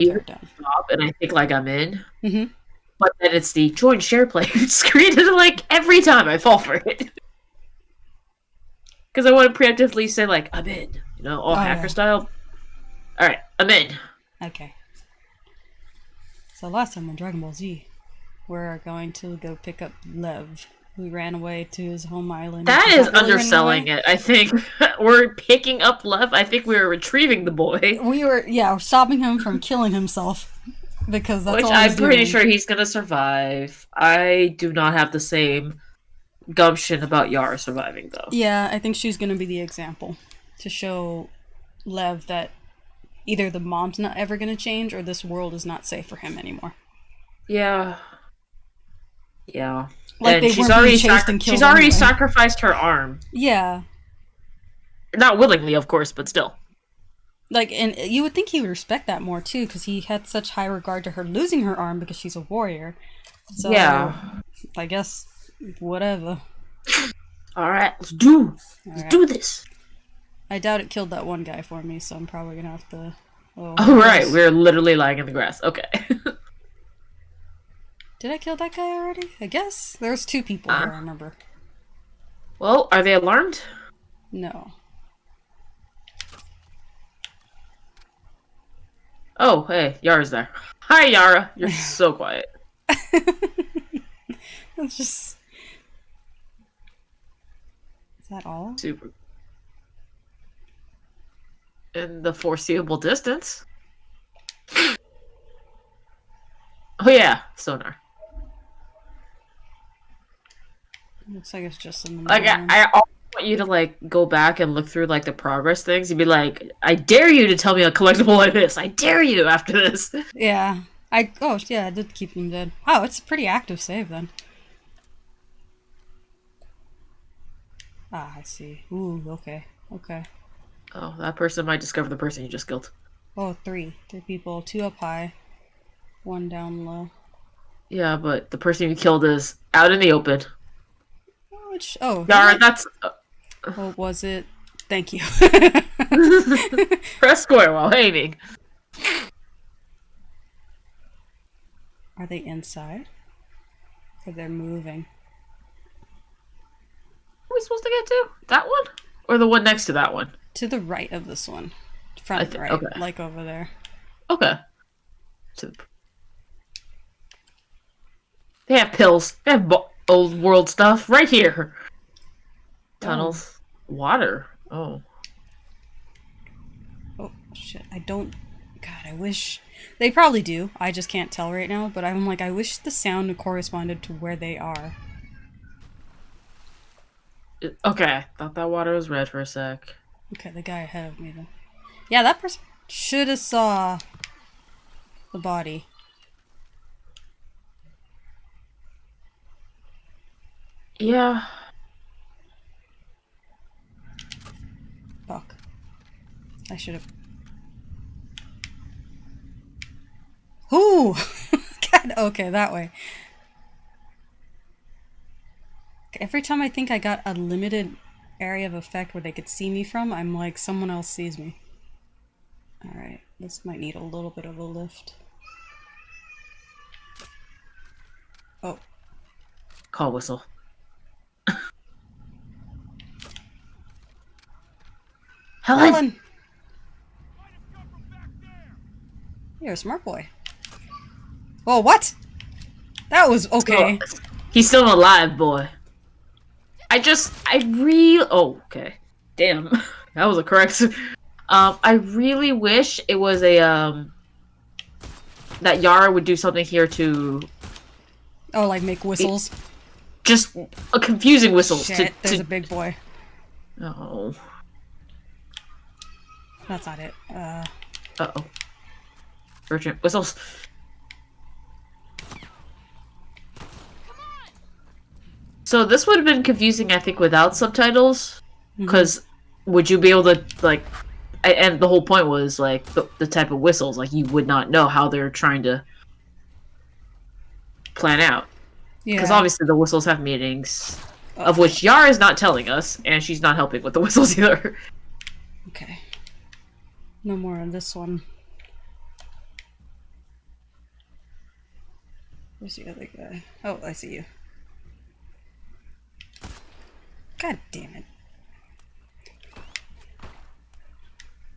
you They're done. stop and I think like I'm in, Mm-hmm. but then it's the join share play screen, and like every time I fall for it because I want to preemptively say like I'm in, all Oh hacker yeah. style. All right, I'm in. Okay. So last time on Dragon Ball Z, we're going to go pick up Lev, who ran away to his home island, which That is is not really running underselling away. it. I think we're picking up Lev. I think we were retrieving the boy, We were, yeah, stopping him from killing himself because that's which all he's I'm pretty doing. sure he's gonna survive. I do not have the same gumption about Yara surviving though. Yeah, I think she's gonna be the example to show Lev that either the mom's not ever gonna change or this world is not safe for him anymore. Yeah, yeah. Like And they weren't being chased and she's killed already anyway. sacrificed her arm. Yeah, Not willingly, of course, but still. like, and you would think he would respect that more too, because he had such high regard to her losing her arm because she's a warrior. So, Yeah. I guess whatever. All right, All let's right. do this. I doubt it killed that one guy for me, so I'm probably gonna have to. Oh, All here right, goes. we're literally lying in the grass. Okay. Did I kill that guy already? I guess there's two people uh, here. I remember. well, are they alarmed? No. Oh, hey, Yara's there. Hi, Yara. You're so quiet. It's just. Is that all? Super. In the foreseeable distance. Oh yeah, sonar. Looks like it's just in the Like middle one. I always want you to like go back and look through like the progress things and be like, I dare you to tell me a collectible like this. I dare you after this. Yeah. Oh yeah, I did keep them dead. Oh, it's a pretty active save then. Ah, I see. Ooh, okay. Okay. Oh, that person might discover the person you just killed. Oh, three. Three people. Two up high. One down low. Yeah, but the person you killed is out in the open. Which, oh, Yara, that's what was it? Thank you. press square while aiming. Are they inside? Or they're moving? Are we supposed to get to that one or the one next to that one? To the right of this one. Front right. Okay. Like over there. Okay. They have pills. They have old world stuff right here. Tunnels. Oh. Water. Oh. Oh, shit. I don't... God, I wish... They probably do. I just can't tell right now. But I'm like, I wish the sound corresponded to where they are. Okay. Thought that water was red for a sec. Okay, the guy ahead of me then. Yeah, that person should have saw the body. Yeah. Fuck. I should have... Ooh! God, okay, that way. Every time I think I got a limited area of effect where they could see me from, I'm like, someone else sees me. Alright, this might need a little bit of a lift. Oh. Call whistle. Helen! You're a smart boy. Oh, what? That was okay. He's still alive, boy. Oh, okay. Damn. That was a correct. I really wish it was a, that Yara would do something here to... Oh, like make whistles? Just a confusing whistles. Shit, there's a big boy. Oh. That's not it. Uh-oh. Urgent whistles. So this would have been confusing, I think, without subtitles. Because would you be able to, like... And the whole point was, like, the type of whistles. Like, you would not know how they're trying to plan out. Because obviously the whistles have meanings. Of which Yara is not telling us. And she's not helping with the whistles either. Okay. No more on this one. Where's the other guy? Oh, I see you. God damn it.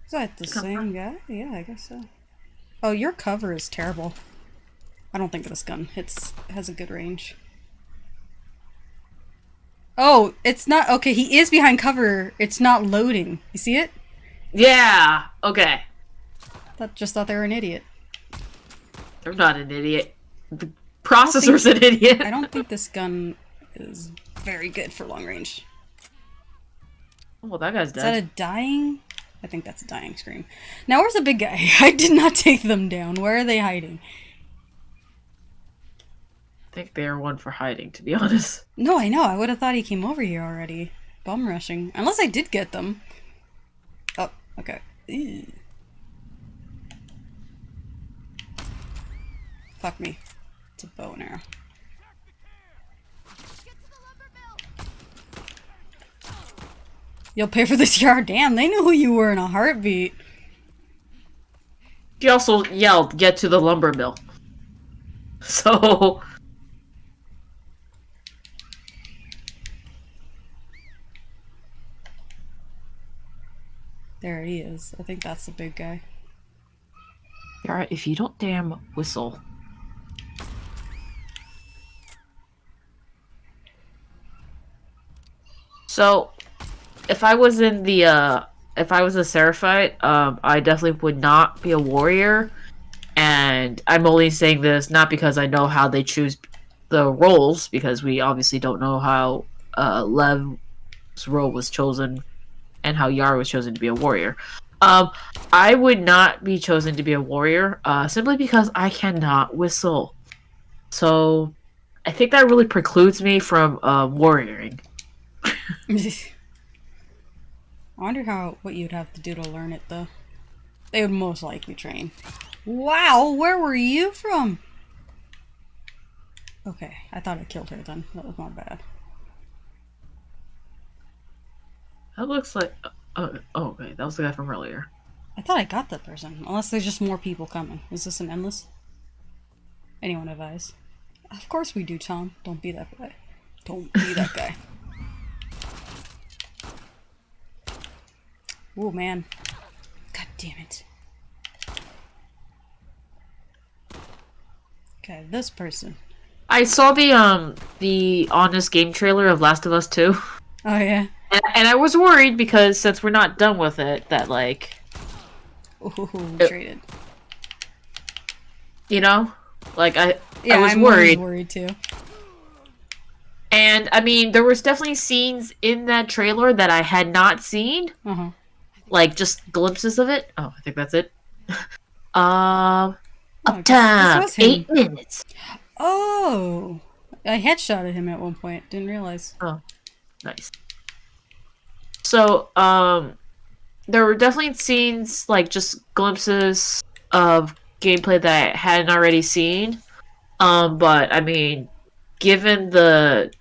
Is that the same guy? Yeah, I guess so. Oh, your cover is terrible. I don't think this gun has a good range. Oh, it's not okay. He is behind cover. It's not loading. You see it? Yeah. Okay. Just thought they were an idiot. They're not an idiot. The processor's an idiot. I don't think this gun is very good for long range. Oh, that guy's dead. Is that a dying? I think that's a dying scream. Now, where's the big guy? I did not take them down. Where are they hiding? I think they are one for hiding, to be honest. No, I know. I would have thought he came over here already. Bum rushing. Unless I did get them. Oh, okay. Ew. Fuck me. It's a bow and arrow. You'll pay for this yard. Damn, they knew who you were in a heartbeat. She also yelled, "Get to the lumber mill." So... There he is. I think that's the big guy. Alright, if you don't damn whistle. So, if I was in the, if I was a Seraphite, I definitely would not be a warrior. And I'm only saying this not because I know how they choose the roles, because we obviously don't know how Lev's role was chosen and how Yara was chosen to be a warrior. I would not be chosen to be a warrior, simply because I cannot whistle. So, I think that really precludes me from warrioring. I wonder what you'd have to do to learn it, though. They would most likely train. Wow, where were you from? Okay, I thought I killed her then. That was not bad. That looks like... oh, okay, that was the guy from earlier. I thought I got that person. Unless there's just more people coming. Is this an endless? Anyone advise? Of course we do, Tom. Don't be that guy. Don't be that guy. Oh, man. God damn it. Okay, this person. I saw the Honest Game trailer of Last of Us 2. Oh, yeah. And I was worried because since we're not done with it, that, like... Ooh, traded. You know? Like, I was I'm worried. worried, too. And, I mean, there was definitely scenes in that trailer that I had not seen. Uh-huh. Like, just glimpses of it. Oh, I think that's it. Oh, Uptime! 8 minutes. Oh! I headshotted him at one point. Didn't realize. Oh, nice. So, there were definitely scenes, like, just glimpses of gameplay that I hadn't already seen. But, I mean, given the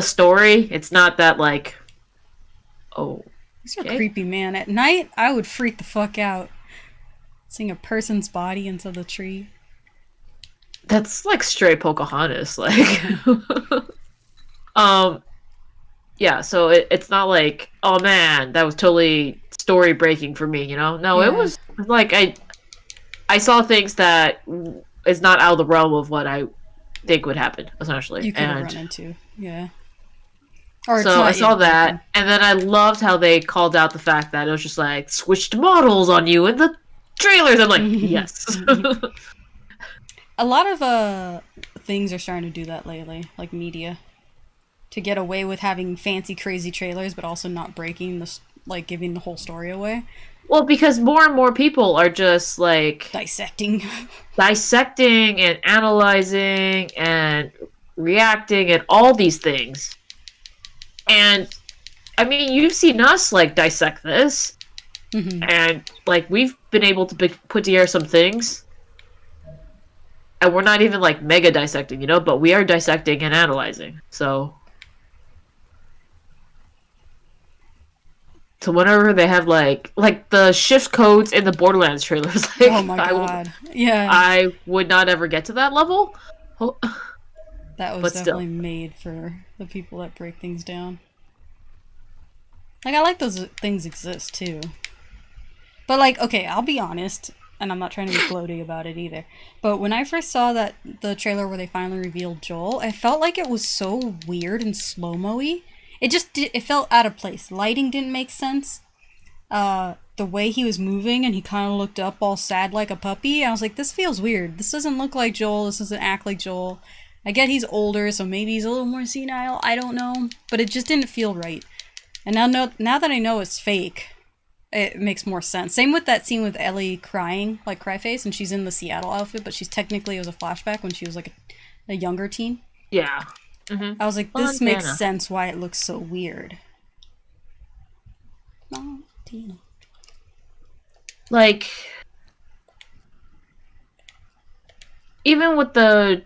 story, it's not that, like... Oh. These are creepy, man. At night, I would freak the fuck out. Seeing a person's body into the tree. That's, like, straight Pocahontas, like... Yeah, so it's not like, oh man, that was totally story breaking for me, you know? No, It was like I saw things that is not out of the realm of what I think would happen, essentially. You could have run into, yeah. Or so I saw that, and then I loved how they called out the fact that it was just like switched models on you in the trailers. I'm like, yes. A lot of things are starting to do that lately, like media. To get away with having fancy, crazy trailers, but also not breaking giving the whole story away. Well, because more and more people are just, like... Dissecting and analyzing and reacting and all these things. And, I mean, you've seen us, like, dissect this. Mm-hmm. And, like, we've been able to put together some things. And we're not even, like, mega dissecting, you know? But we are dissecting and analyzing, so... So whenever they have like the shift codes in the Borderlands trailers, like, oh my god, yeah, I would not ever get to that level. Oh, That was but definitely still, made for the people that break things down. Like, I like those things exist too. But, like, okay, I'll be honest, and I'm not trying to be gloaty about it either. But when I first saw the trailer where they finally revealed Joel, I felt like it was so weird and slow mo-y. It felt out of place. Lighting didn't make sense. The way he was moving and he kind of looked up all sad like a puppy. I was like, this feels weird. This doesn't look like Joel. This doesn't act like Joel. I get he's older, so maybe he's a little more senile. I don't know, but it just didn't feel right. And now that I know it's fake, it makes more sense. Same with that scene with Ellie crying, like cry face, and she's in the Seattle outfit, but it was a flashback when she was like a younger teen. yeah. Mm-hmm. I was like, this makes Montana. sense why it looks so weird. Montana. Like, even with the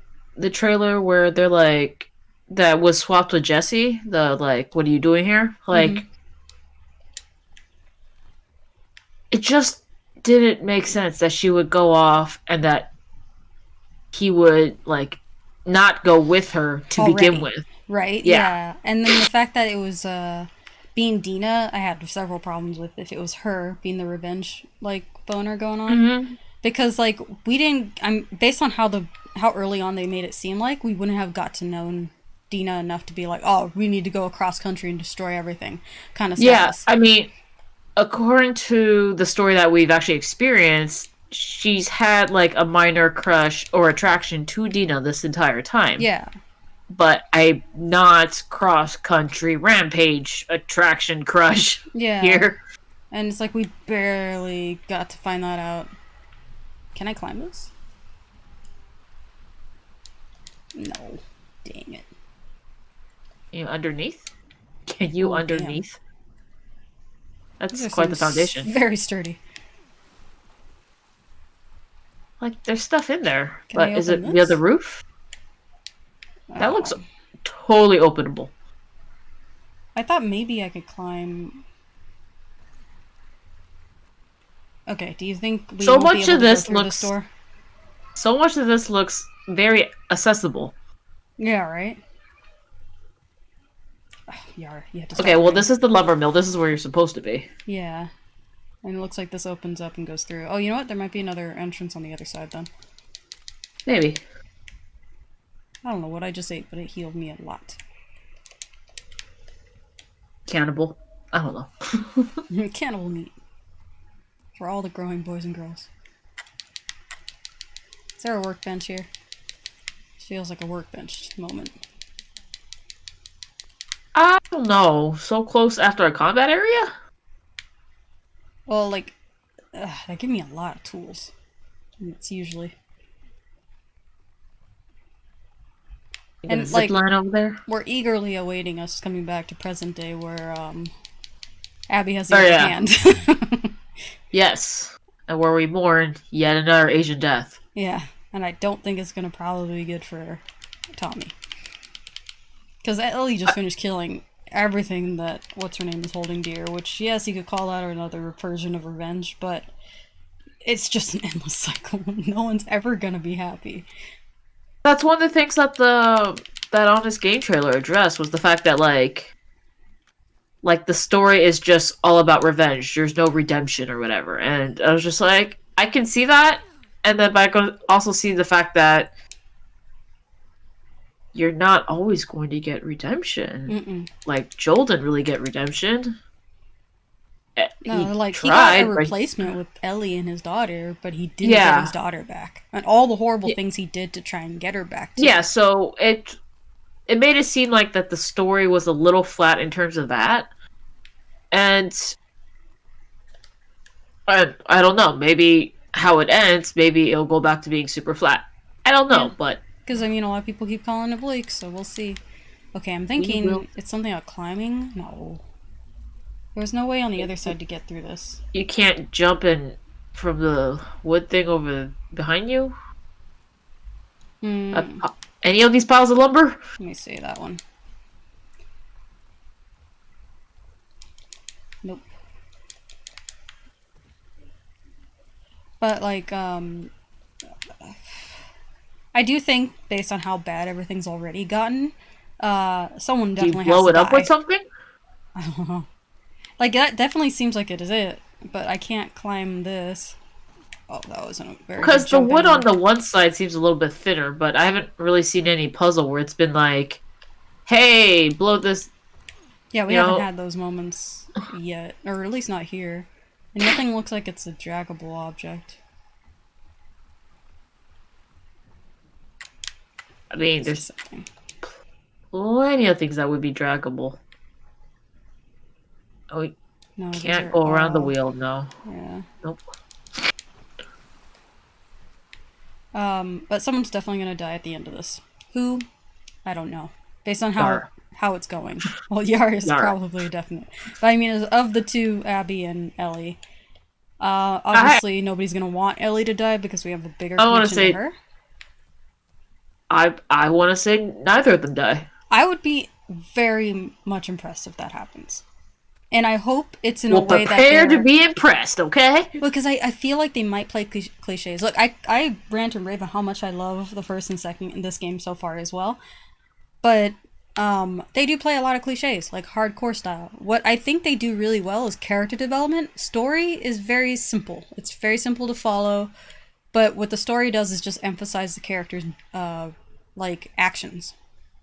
trailer where they're like that was swapped with Jesse, the like, what are you doing here? Mm-hmm. Like, it just didn't make sense that she would go off and that he would like not go with her to begin Already. with. Right? Yeah. Yeah. And then the fact that it was being Dina, I had several problems with if it was her being the revenge like boner going on. Mm-hmm. Because like we didn't I'm based on how early on they made it seem like we wouldn't have got to know Dina enough to be like, oh, we need to go across country and destroy everything kind of Yeah, status. I mean, according to the story that we've actually experienced, she's had like a minor crush or attraction to Dina this entire time. Yeah. But a not cross country rampage attraction crush Yeah. here. And it's like we barely got to find that out. Can I climb this? No. Dang it. You know, underneath? Can you Oh, damn. underneath? These That's are quite some the foundation. very sturdy. Like, there's stuff in there. Can I But is open it near the this? roof? That looks Oh. totally openable. I thought maybe I could climb. Okay, do you think we So won't be much able of to go this through this looks door? so much of this looks very accessible. Yeah, right? Ugh, Yar, you have to Okay, stop well running. this is the lumber mill. This is where you're supposed to be. Yeah. And it looks like this opens up and goes through. Oh, you know what? There might be another entrance on the other side then. Maybe. I don't know what I just ate, but it healed me a lot. Cannibal. I don't know. Cannibal meat. For all the growing boys and girls. Is there a workbench here? Feels like a workbench moment. I don't know. So close after a combat area? Well, like, they give me a lot of tools. It's usually. You got a And, zip like, line over there? we're eagerly awaiting us coming back to present day where, Abby has the Oh upper yeah. hand. Yes. And where we mourn yet another Asian death. Yeah, and I don't think it's gonna probably be good for Tommy. Because Ellie just finished killing everything that what's her name is holding dear, which yes, you could call that another version of revenge, but it's just an endless cycle. No one's ever gonna be happy. That's one of the things that that Honest Game trailer addressed was the fact that like the story is just all about revenge. There's no redemption or whatever. And I was just like, I can see that. And then but I can also see the fact that you're not always going to get redemption. Mm-mm. Like Joel didn't really get redemption. No, He like he got a tried, but replacement with Ellie and his daughter, but he didn't get his yeah, daughter back, and all the horrible yeah, things he did to try and get her back too. yeah. So it made it seem like that the story was a little flat in terms of that, and I don't know. Maybe how it ends, maybe it'll go back to being super flat. I don't Yeah, know, but because I mean, a lot of people keep calling it bleak, so we'll see. Okay, I'm we will. thinking it's something about climbing. No, there's no way on the other side to get through this. You can't jump in from the wood thing over behind you. Hmm. Any of these piles of lumber? Let me see that one. Nope. But like, I do think, based on how bad everything's already gotten, someone Do you definitely has blow to it up with die. something? I don't know. Like, that definitely seems like it is it, but I can't climb this. Oh, that wasn't a very good Because the jump wood on anyway. the one side seems a little bit thinner, but I haven't really seen any puzzle where it's been like, hey, blow this, Yeah, we you haven't know. had those moments yet, or at least not here. And nothing looks like it's a draggable object. I mean, This is there's something. plenty of things that would be draggable. Oh, we No, these can't are go around the all. wheel, no. Yeah. Nope. But someone's definitely gonna die at the end of this. Who? I don't know. Based on Yar. how it's going. Well, Yar is Yar. probably definite. But I mean, of the two, Abby and Ellie, I obviously nobody's gonna want Ellie to die because we have a bigger I want to connection to say her. I want to say neither of them die. I would be very much impressed if that happens. And I hope it's in a Well, way that prepare to they're. be impressed, okay? Because I feel like they might play cliches. Look, I rant and rave on how much I love the first and second in this game so far as well. But they do play a lot of cliches, like hardcore style. What I think they do really well is character development. Story is very simple. It's very simple to follow. But what the story does is just emphasize the characters' like actions.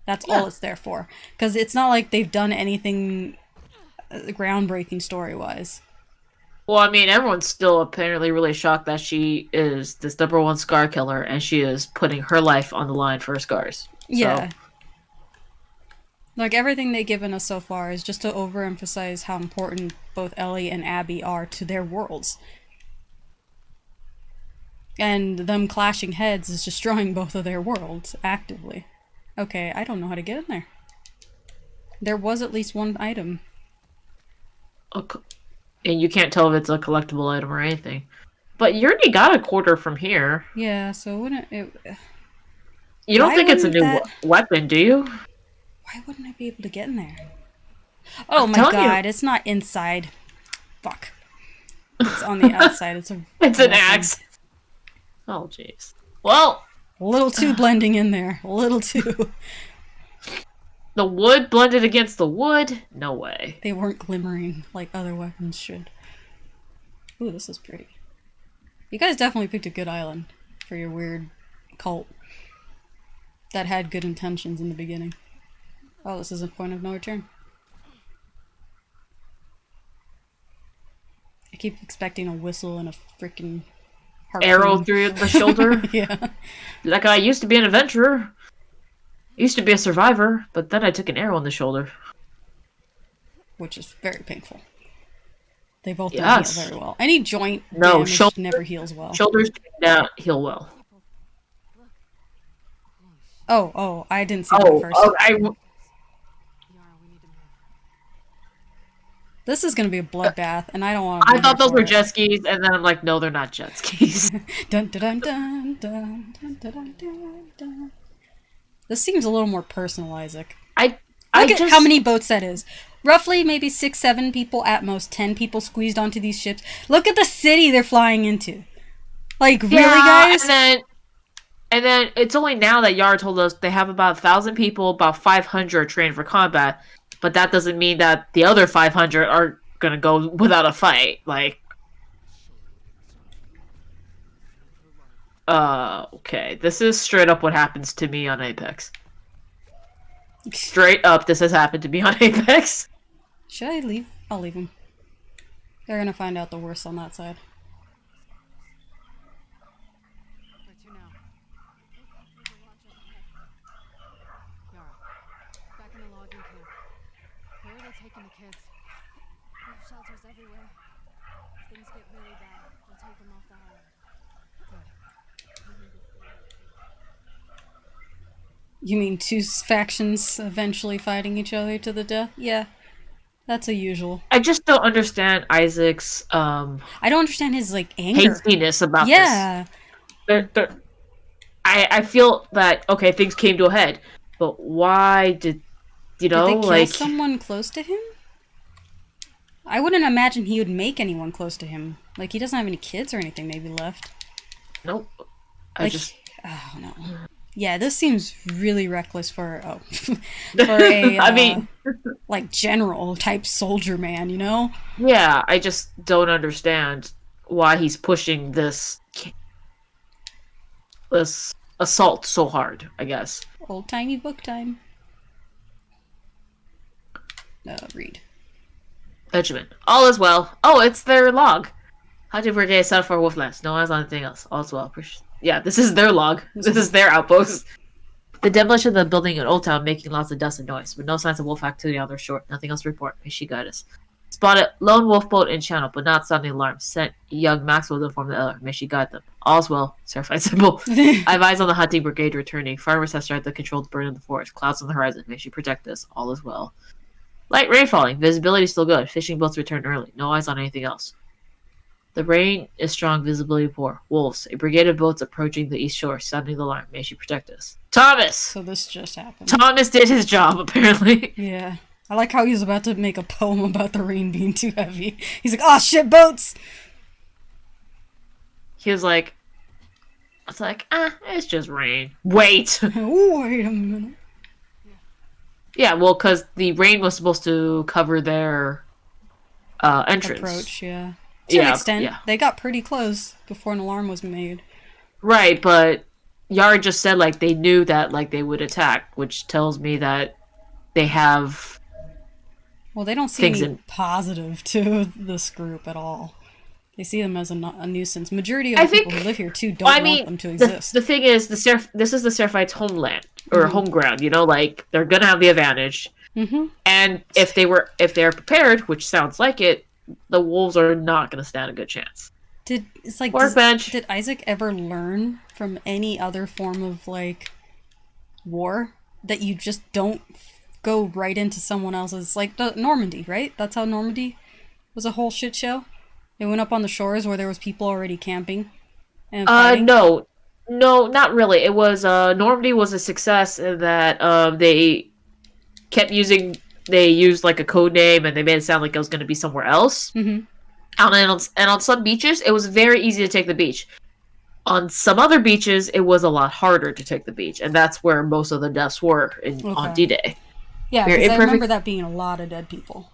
That's all Yeah. it's there for. Because it's not like they've done anything groundbreaking story wise. Well, I mean, everyone's still apparently really shocked that she is this number one scar killer, and she is putting her life on the line for her scars. So, Yeah. Like everything they've given us so far is just to overemphasize how important both Ellie and Abby are to their worlds. And them clashing heads is destroying both of their worlds actively. Okay, I don't know how to get in there. There was at least one item. and you can't tell if it's a collectible item or anything. But you already got a quarter from here. Yeah, so wouldn't it? You don't Why think it's a wouldn't new that? weapon, do you? Why wouldn't I be able to get in there? Oh I'm my telling you, god, it's not inside. Fuck. It's on the outside. It's a it's an weapon. axe. Oh, jeez. Well, A little too blending in there. A little too. the wood blended against the wood? No way. They weren't glimmering like other weapons should. Ooh, this is pretty. You guys definitely picked a good island for your weird cult that had good intentions in the beginning. Oh, this is a point of no return. I keep expecting a whistle and a freaking Arrow through the shoulder? Yeah. Like, I used to be an adventurer. Used to be a survivor, but then I took an arrow in the shoulder. Which is very painful. They both don't Yes. heal very well. Any joint No, damage shoulder, never heals well. shoulders do not heal well. Oh, I didn't see that Oh, first. This is gonna be a bloodbath, and I don't want to. I thought those were jet skis, and then I'm like, no, they're not jet skis. Dun, dun, dun, dun, dun, dun, dun, dun, dun. This seems a little more personal, Isaac. I Look at just how many boats that is. Roughly, maybe 6, 7 people at most. 10 people squeezed onto these ships. Look at the city they're flying into. Like, really, guys? And then it's only now that Yara told us they have about 1,000 people, about 500 trained for combat, but that doesn't mean that the other 500 are gonna go without a fight. Like, okay, this is straight up what happens to me on Apex. Straight up, this has happened to me on Apex. Should I leave? I'll leave them. They're gonna find out the worst on that side. Taking the kids. There's shelters everywhere. If things get really bad, we'll take them off the island. Good. You mean two factions eventually fighting each other to the death? Yeah, that's a usual. I just don't understand Isaac's I don't understand his like anger. hastiness about Yeah. this. I feel that okay, things came to a head, but why did you know Did they kill like someone close to him? I wouldn't imagine he would make anyone close to him. Like, he doesn't have any kids or anything maybe left. nope. Like, oh no. Yeah, this seems really reckless for for a I mean, like general type soldier man, you know? yeah, I just don't understand why he's pushing this assault so hard, I guess. Old timey book time. Read. Benjamin. All is well. Oh, it's their log. How do Brigade set for Wolflands? No one's on anything else. All is well. Yeah, this is their log. This is their outpost. The demolition of the building in Old Town making lots of dust and noise, but no signs of wolf activity on their shore. Nothing else to report. May she guide us. Spotted lone wolf boat in channel, but not sounding alarm. Sent young Maxwell to inform the elder. May she guide them. All's well. Certified symbol. I have eyes on the hunting brigade returning. Farmers have started the controlled burn in the forest. Clouds on the horizon. May she protect us. All is well. Light rain falling. Visibility still good. Fishing boats return early. No eyes on anything else. The rain is strong, visibility poor. Wolves. A brigade of boats approaching the east shore, sounding the alarm. May she protect us. Thomas! So this just happened. Thomas did his job, apparently. Yeah. I like how he was about to make a poem about the rain being too heavy. He's like, "Oh shit, boats!" He was like, it's just rain. Wait! Wait a minute. Yeah, well, because the rain was supposed to cover their entrance. Approach, yeah. To an extent, yeah. they got pretty close before an alarm was made. Right, but Yara just said, like, they knew that, like, they would attack, which tells me that they have... Well, they don't see any positive to this group at all. They see them as a nuisance. Majority of the people who live here, too, don't want them to exist. The thing is, this is the Seraphites' homeland, or home ground, you know? Like, they're gonna have the advantage. Mm-hmm. And if they're prepared, which sounds like it, the wolves are not gonna stand a good chance. Did Isaac ever learn from any other form of, like, war that you just don't go right into someone else's, like, Normandy, right? That's how Normandy was a whole shit show? They went up on the shores where there was people already camping and fighting? No, not really. It was, Normandy was a success in that, they used, like, a code name and they made it sound like it was gonna be somewhere else. Mm-hmm. And on some beaches, it was very easy to take the beach. On some other beaches, it was a lot harder to take the beach, and that's where most of the deaths were on D-Day. Yeah, because I remember that being a lot of dead people.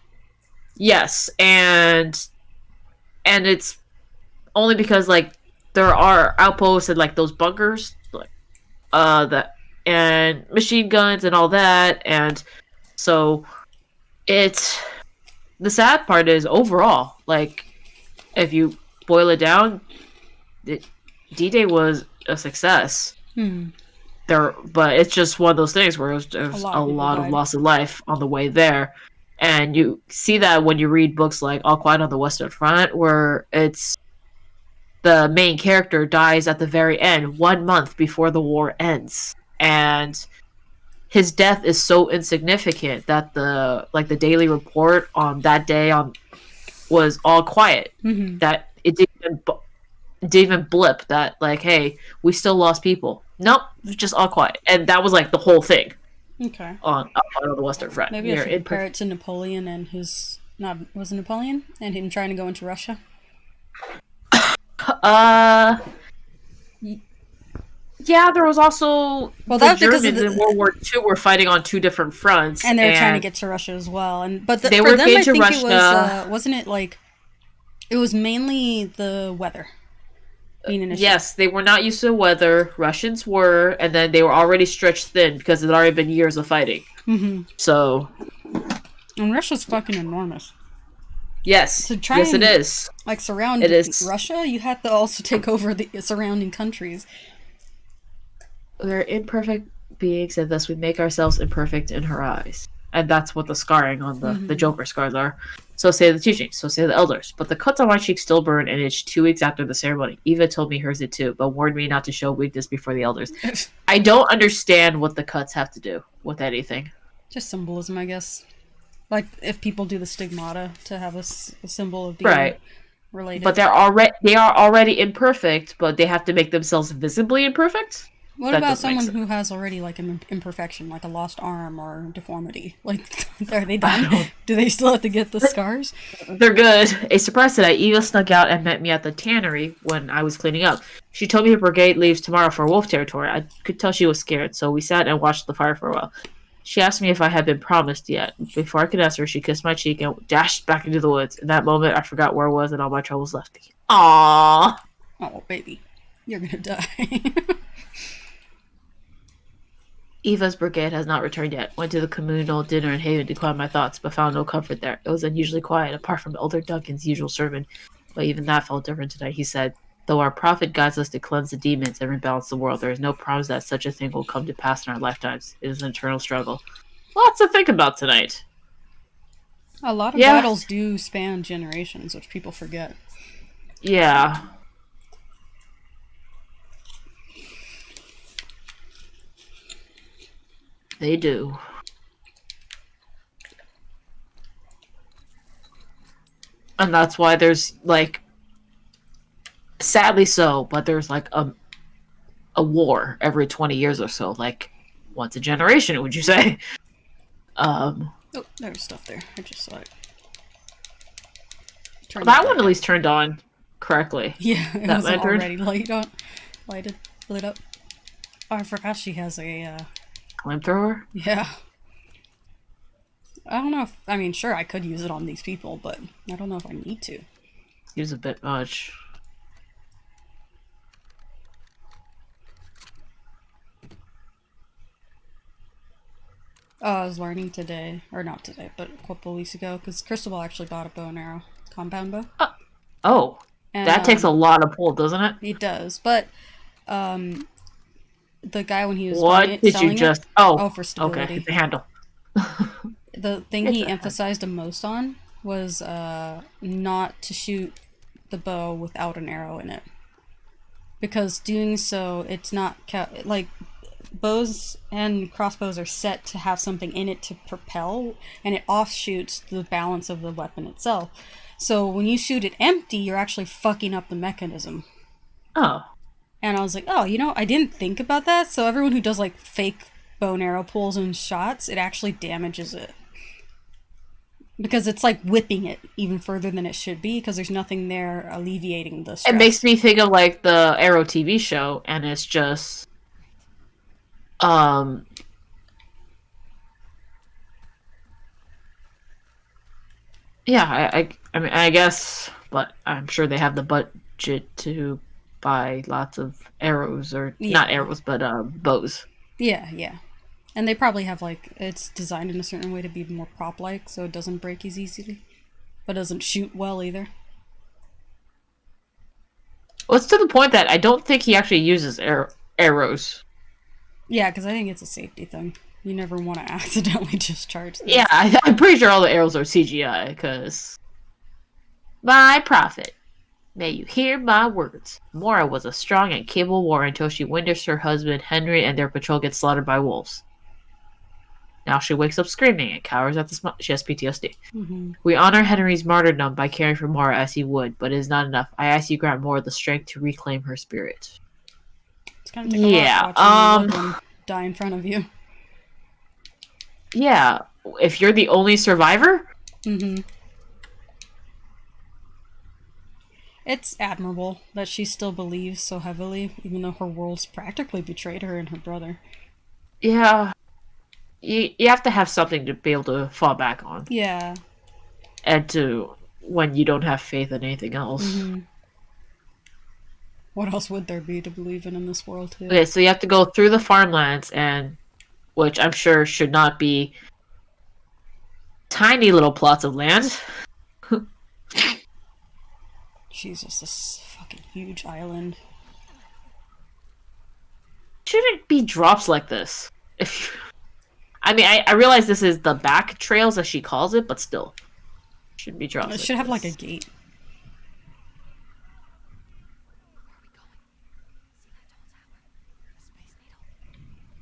Yes, and it's only because, like, there are outposts and, like, those bunkers, like, and machine guns and all that, and so the sad part is overall, like, if you boil it down, D-Day was a success. But it's just one of those things where there's a lot of loss of life on the way there. And you see that when you read books like All Quiet on the Western Front, where it's the main character dies at the very end, 1 month before the war ends. And his death is so insignificant that the daily report on that day was all quiet. Mm-hmm. That it didn't even blip that, like, hey, we still lost people. Nope, just all quiet. And that was, like, the whole thing. Okay. On the Western Front. Maybe I should compare it to Napoleon and was it Napoleon? And him trying to go into Russia? Yeah, there was also the Germans in World War II were fighting on two different fronts, and they were trying to get to Russia as well. But they were getting to Russia. It was wasn't it like it was mainly the weather being an issue. Yes, they were not used to the weather. Russians were, and then they were already stretched thin because it had already been years of fighting. Mm-hmm. So, and Russia's fucking enormous. Yes, yes, it is. Like surround Russia, you have to also take over the surrounding countries. We're imperfect beings, and thus we make ourselves imperfect in her eyes. And that's what the scarring on the Joker scars are. So say the teachings, so say the elders. But the cuts on my cheeks still burn and itch 2 weeks after the ceremony. Eva told me hers did too, but warned me not to show weakness before the elders. I don't understand what the cuts have to do with anything. Just symbolism, I guess. Like, if people do the stigmata to have a symbol of being related. But they are already imperfect, but they have to make themselves visibly imperfect? What That about doesn't make someone sense. who has already like an imperfection, like a lost arm or deformity? Like, are they I done? don't. Do they still have to get the scars? They're good. A surprise today. Eva snuck out and met me at the tannery when I was cleaning up. She told me her brigade leaves tomorrow for wolf territory. I could tell she was scared, so we sat and watched the fire for a while. She asked me if I had been promised yet. Before I could answer, she kissed my cheek and dashed back into the woods. In that moment, I forgot where I was and all my troubles left me. Aww. Oh, baby, you're gonna die. Eva's brigade has not returned yet. Went to the communal dinner in Haven to quiet my thoughts, but found no comfort there. It was unusually quiet, apart from Elder Duncan's usual sermon. But even that felt different tonight. He said, "Though our prophet guides us to cleanse the demons and rebalance the world, there is no promise that such a thing will come to pass in our lifetimes. It is an eternal struggle." Lots to think about tonight. A lot of Yeah. battles do span generations, which people forget. Yeah. They do. And that's why there's, like, sadly so, but there's, like, a war every 20 years or so. Like, once a generation, would you say? Oh, there's stuff there. I just saw it. Turn That one back at on. least turned on correctly. Yeah, it that wasn't lantern. already lit up. Oh, I forgot she has a, Flamethrower? yeah. I don't know if, I mean, sure, I could use it on these people, but I don't know if I need to. Seems a bit much. Oh, I was learning today, or not today, but a couple weeks ago, because Cristobal actually bought a bow and arrow, compound bow. Oh, And, that takes a lot of pull, doesn't it? It does, but, the guy when he was What buying it, did you selling just... it, Oh, for okay, stability. it's a handle. The thing It's he a- emphasized the most on was not to shoot the bow without an arrow in it, because doing so, it's not like bows and crossbows are set to have something in it to propel, and it offshoots the balance of the weapon itself. So when you shoot it empty, you're actually fucking up the mechanism. Oh. And I was like, oh, I didn't think about that. So everyone who does like fake bow and arrow pulls and shots, it actually damages it. Because it's like whipping it even further than it should be, because there's nothing there alleviating the stress. It makes me think of, like, the Arrow TV show, and it's just... Yeah, I mean, I guess, but I'm sure they have the budget to buy lots of arrows, or not Yeah. arrows, but bows. Yeah. And they probably have like, it's designed in a certain way to be more prop-like, so it doesn't break as easily. But doesn't shoot well either. Well, it's to the point that I don't think he actually uses arrows. Yeah, because I think it's a safety thing. You never want to accidentally discharge this. Yeah, I'm pretty sure all the arrows are CGI, because... My prophet, may you hear my words. Mora was a strong and capable warrior until she witnessed her husband Henry and their patrol get slaughtered by wolves. Now she wakes up screaming and cowers at the she has PTSD. Mm-hmm. We honor Henry's martyrdom by caring for Mora as he would, but it is not enough. I ask you grant Mora the strength to reclaim her spirit. It's gonna take a lot watching your loved one die in front of you. Yeah, if you're the only survivor? Mm-hmm. It's admirable that she still believes so heavily, even though her world's practically betrayed her and her brother. Yeah. You have to have something to be able to fall back on. Yeah. And to... when you don't have faith in anything else. Mm-hmm. What else would there be to believe in this world, too? Okay, so you have to go through the farmlands, and... which I'm sure should not be... tiny little plots of land. Jesus, this fucking huge island. Shouldn't be drops like this. If I mean, I realize this is the back trails, as she calls it, but still. Shouldn't be drops It like should have this. like a gate.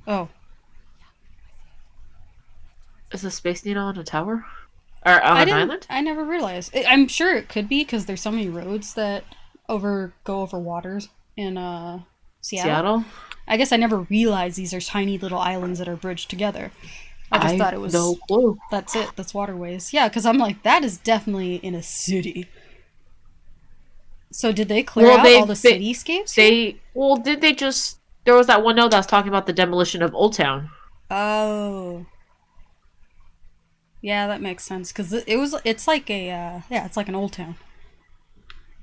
Oh. Is a space needle on a tower? Or on an island? I never realized. I'm sure it could be, because there's so many roads that go over waters in Seattle. I guess I never realized these are tiny little islands that are bridged together. I just thought it was... no clue. That's it. That's waterways. Yeah, because I'm like, that is definitely in a city. So did they clear out all the cityscapes here? Did they just... There was that one note that was talking about the demolition of Old Town. Oh. Yeah, that makes sense. Because it's like a, yeah, it's like an old town.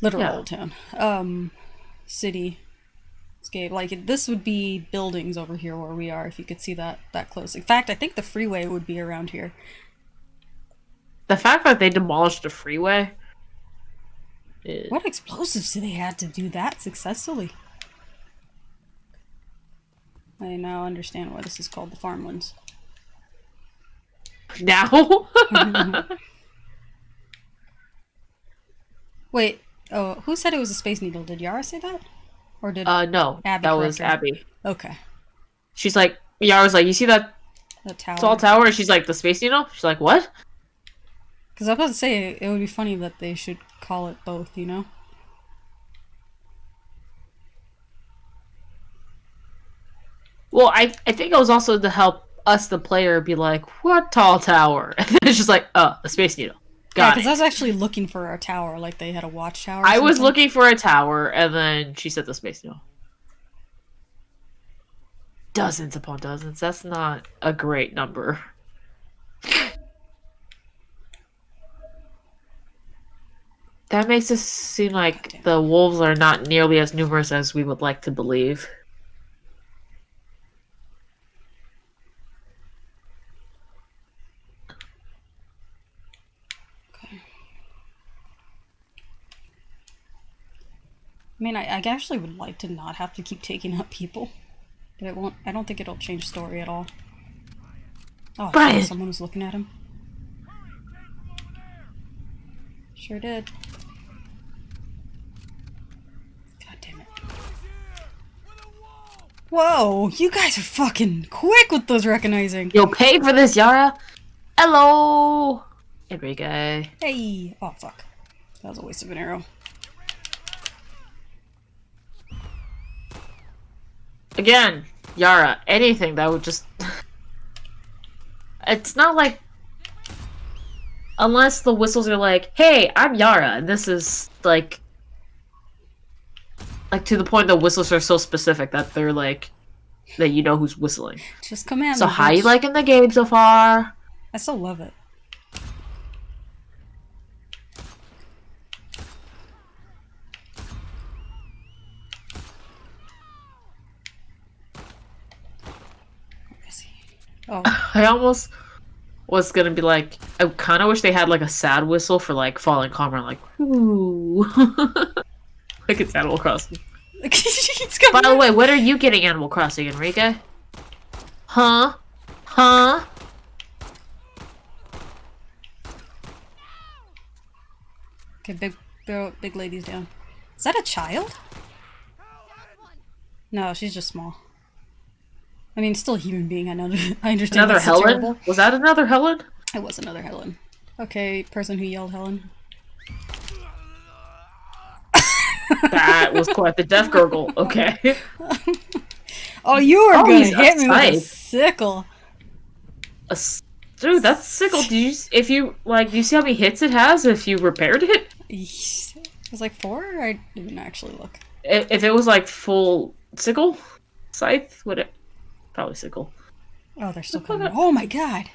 Literal old town. City. Like, this would be buildings over here where we are, if you could see that close. In fact, I think the freeway would be around here. The fact that they demolished the freeway... What explosives do they have to do that successfully? I now understand why this is called the Farmlands. Now? Wait, oh, who said it was a space needle? Did Yara say that? Or did no. Abby That was correct her? Abby. Okay. She's like... Yara's like, you see that The tower. tall tower? And she's like, the Space Needle? She's like, what? Because I was about to say, it would be funny that they should call it both, you know? Well, I think it was also to help us, the player, be like, what tall tower? And then it's just like, oh, the Space Needle. Yeah, Got because it. I was actually looking for a tower, like they had a watchtower. Or I was something. looking for a tower, and then she said the Space Needle. Dozens upon dozens. That's not a great number. That makes it seem like the wolves are not nearly as numerous as we would like to believe. I mean, I actually would like to not have to keep taking out people. But it won't. I don't think it'll change story at all. Oh, Brian! someone was looking at him. Sure did. God damn it. Whoa, you guys are fucking quick with those recognizing. You'll pay for this, Yara! Hello! Enrique. Hey! Oh, fuck. That was a waste of an arrow. Again, Yara, anything that would just... It's not like... Unless the whistles are like, hey, I'm Yara, and this is, like... Like, to the point the whistles are so specific that they're, like... That you know who's whistling. Just command So me, how you bitch. liking the game so far? I still love it. Where is he? Oh, I almost was gonna be like, I kind of wish they had like a sad whistle for like falling calmer, like ooh, like it's Animal Crossing. he's coming. By the way, when are you getting Animal Crossing, Enrique? Huh? Huh? Okay, big lady's down. Is that a child? No, she's just small. I mean, still a human being. I know. I understand. Another that's so Helen? terrible. Was that another Helen? It was another Helen. Okay, person who yelled Helen. That was quite the death gurgle. Okay. Oh, you are Oh, gonna he's hit me with a outside. sickle. Dude, that's sickle. Do you see how many hits it has if you repaired it? It was like 4? I didn't actually look. If it was like full sickle, scythe, would it? Probably sickle. Oh, they're still coming. Oh my god.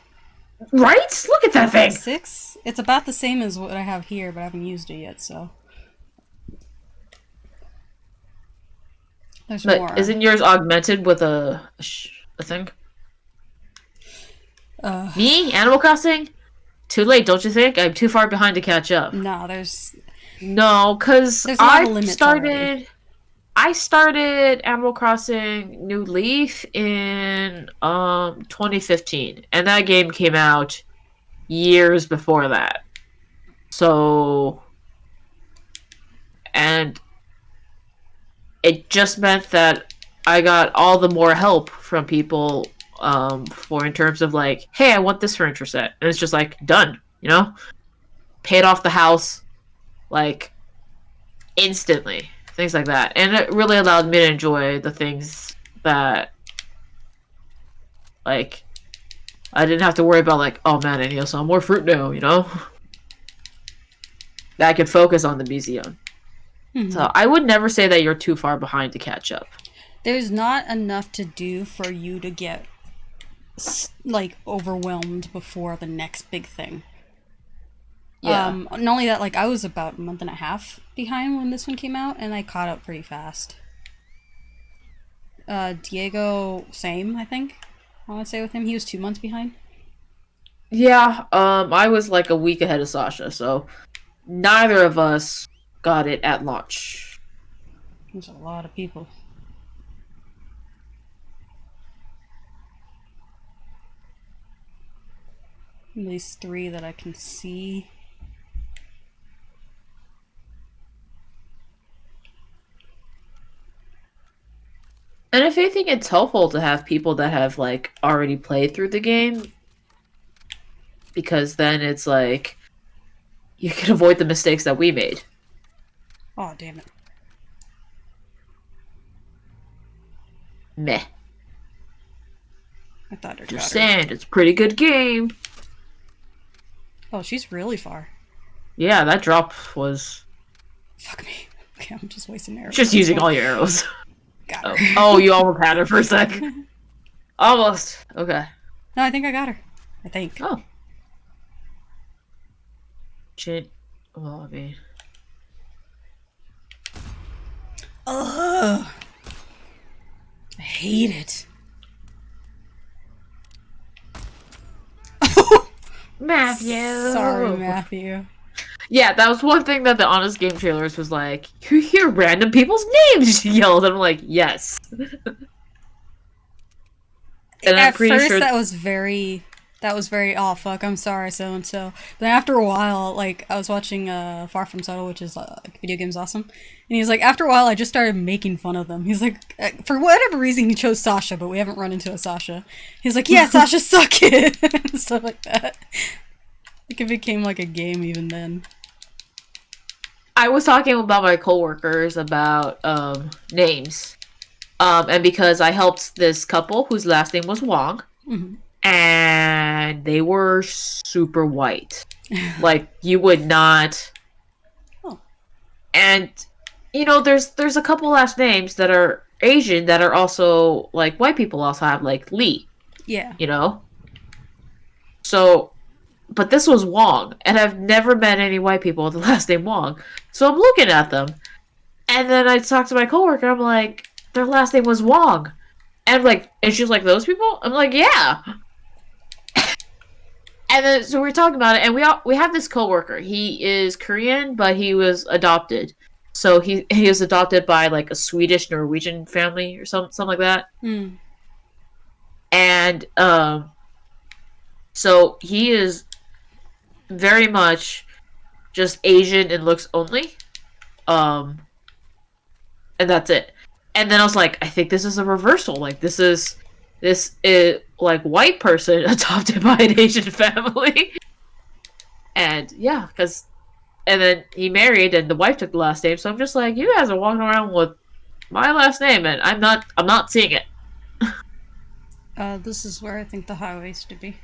Right? Look at that thing! 6? It's about the same as what I have here, but I haven't used it yet, so. There's more. But isn't yours augmented with a thing? Me? Animal Crossing? Too late, don't you think? I'm too far behind to catch up. No, there's No, because a lot of limits I started Animal Crossing New Leaf in 2015, and that game came out years before that. So, and it just meant that I got all the more help from people for in terms of like, hey, I want this furniture set, and it's just like done, you know, paid off the house like instantly, things like that, and it really allowed me to enjoy the things that, like, I didn't have to worry about, like, oh man, I need some more fruit now, you know? That I could focus on the museum. So I would never say that you're too far behind to catch up. There's not enough to do for you to get like overwhelmed before the next big thing. Yeah. Not only that, like I was about a month and a half behind when this one came out, and I caught up pretty fast. Diego, same, I think. I want to say with him, he was 2 months behind. Yeah, I was like a week ahead of Sasha, so neither of us got it at launch. There's a lot of people. At least 3 that I can see. And if anything, it's helpful to have people that have, like, already played through the game. Because then it's like, you can avoid the mistakes that we made. Oh, damn it. Meh. I thought I got her. Just saying, it's a pretty good game. Oh, she's really far. Yeah, that drop was... Fuck me. Okay, I'm just wasting arrows. Just using all your arrows. Got her. Oh, you almost had her for a sec. Almost. Okay. No, I think I got her. I think. Oh. Shit. Well, I mean... Ugh. I hate it. Matthew! Sorry, Matthew. Yeah, that was one thing that the Honest Game trailers was like, you hear random people's names yelled, and I'm like, yes. And At first, that was very, oh fuck, I'm sorry, so and so. Then after a while, like, I was watching Far From Subtle, which is Video Games Awesome, and he's like, after a while, I just started making fun of them. He's like, for whatever reason, he chose Sasha, but we haven't run into a Sasha. He's like, yeah, Sasha, suck it! And stuff like that. Like, it became like a game even then. I was talking about my coworkers about names. And because I helped this couple whose last name was Wong, and they were super white. Like, you would not... Oh. And, you know, there's a couple last names that are Asian that are also, like, white people also have, like, Lee. Yeah. You know? So... But this was Wong, and I've never met any white people with the last name Wong. So I'm looking at them, and then I talked to my coworker. I'm like, their last name was Wong, and she's like, those people? I'm like, yeah. And then so we're talking about it, and we have this coworker. He is Korean, but he was adopted. So he was adopted by like a Swedish Norwegian family or something like that. And so he is very much just Asian in looks only. And that's it. And then I was like, I think this is a reversal. Like, this is like white person adopted by an Asian family. And yeah, and then he married and the wife took the last name. So I'm just like, you guys are walking around with my last name and I'm not seeing it. This is where I think the highway is to be.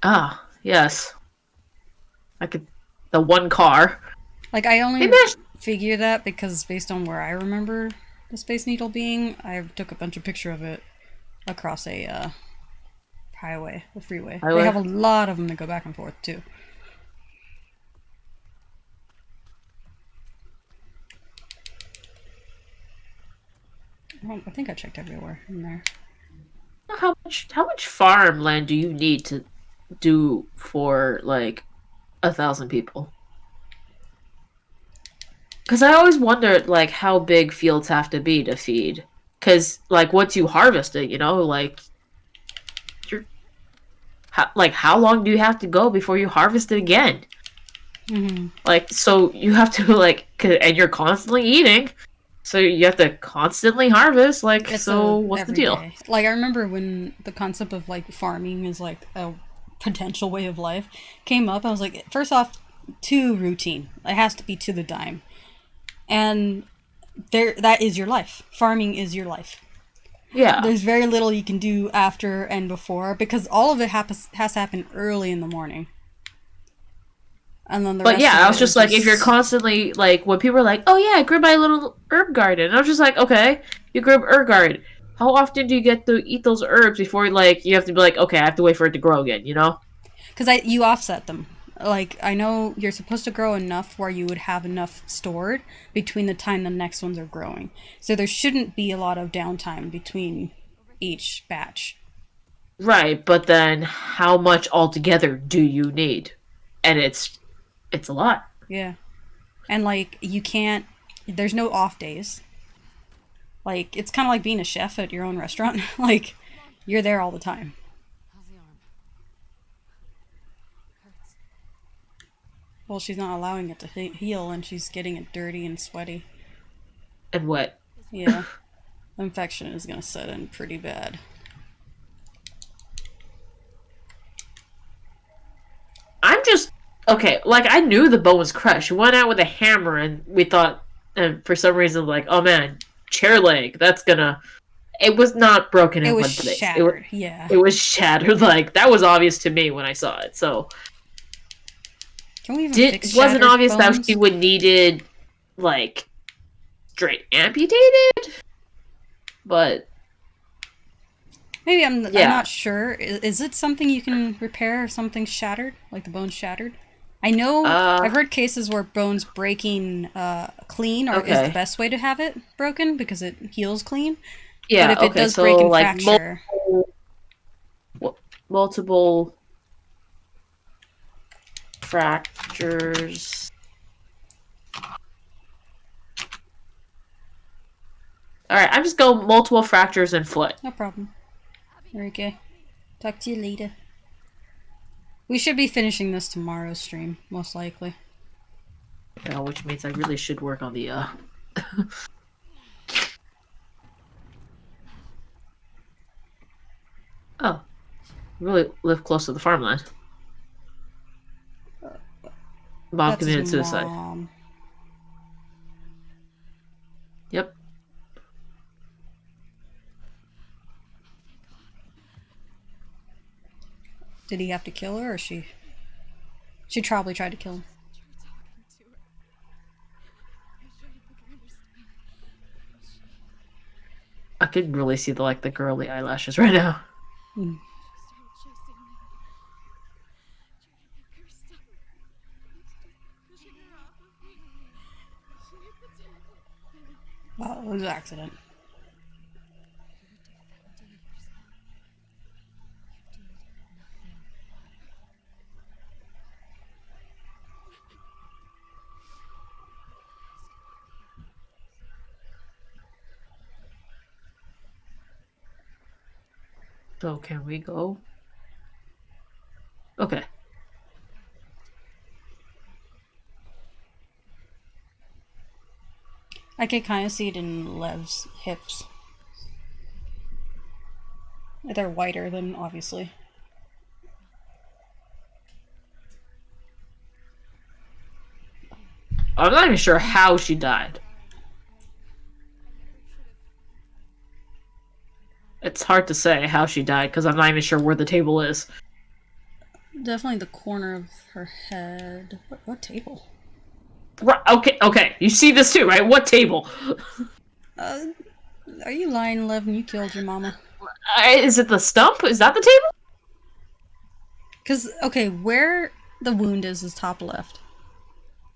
Ah, yes. The one car. Like, I only figure that because based on where I remember the Space Needle being, I took a bunch of picture of it across a highway, the freeway. They have a lot of them that go back and forth, too. Well, I think I checked everywhere in there. How much farmland do you need to do for, like, 1,000 people? Because I always wondered, like, how big fields have to be to feed. Because, like, once you harvest it, you know, like, how long do you have to go before you harvest it again? Like, so you have to, like, and you're constantly eating, so you have to constantly harvest, like, so what's the deal? Day. Like, I remember when the concept of, like, farming is, like, a potential way of life came up, I was like, first off, too routine. It has to be to the dime. And that is your life. Farming is your life. Yeah. There's very little you can do after and before because all of it has to happen early in the morning. And then the But rest yeah, of I it was is just like, if you're just. constantly like, when people are like, "Oh yeah, I grew my little herb garden," I was just like, "Okay, you grew an herb garden. How often do you get to eat those herbs before like you have to be like, okay, I have to wait for it to grow again?" You know? Because you offset them. Like, I know you're supposed to grow enough where you would have enough stored between the time the next ones are growing. So there shouldn't be a lot of downtime between each batch. Right, but then how much altogether do you need? And it's a lot. Yeah. And, like, you can't. There's no off days. Like, it's kind of like being a chef at your own restaurant. Like, you're there all the time. How's the arm? Hurts. Well, she's not allowing it to heal, and she's getting it dirty and sweaty. And what? Yeah. Infection is gonna set in pretty bad. I'm just okay. Like I knew the bone was crushed. We went out with a hammer, and we thought, and for some reason, like, oh man, chair leg. That's gonna. It was not broken It in was one place. It was. shattered, yeah. It was shattered. Like that was obvious to me when I saw it. So Can we even did fix wasn't shattered obvious that bones? she would needed like straight amputated. But Maybe I'm yeah, not sure. Is it something you can repair if something's shattered, like the bone's shattered? I know I've heard cases where bones breaking clean or is the okay, best way to have it broken because it heals clean. But yeah, if it okay. does break So and like fracture, multiple fractures. All right, I'm just going multiple fractures in foot. no problem. Okay. Talk to you later. We should be finishing this tomorrow's stream, most likely. Which means I really should work on the Oh, really live close to the farmland. Mom That's his committed suicide. mom. Yep. Did he have to kill her, or she? She probably tried to kill him. You're talking to her. I should have understand. I could really see the girly eyelashes right now. Hmm. She started chasing me. Trying to make her stop. Pushing her off of me. She hit the table. Well, it was an accident. You're defending yourself. You did nothing. So can we go? Okay. I could kind of see it in Lev's hips. They're whiter than obviously. I'm not even sure how she died. It's hard to say how she died because I'm not even sure where the table is. Definitely the corner of her head. What table? Right, okay. You see this too, right? What table? Uh, are you lying, Lev? You killed your mama. Is it the stump? Is that the table? Cause okay, where the wound is top left.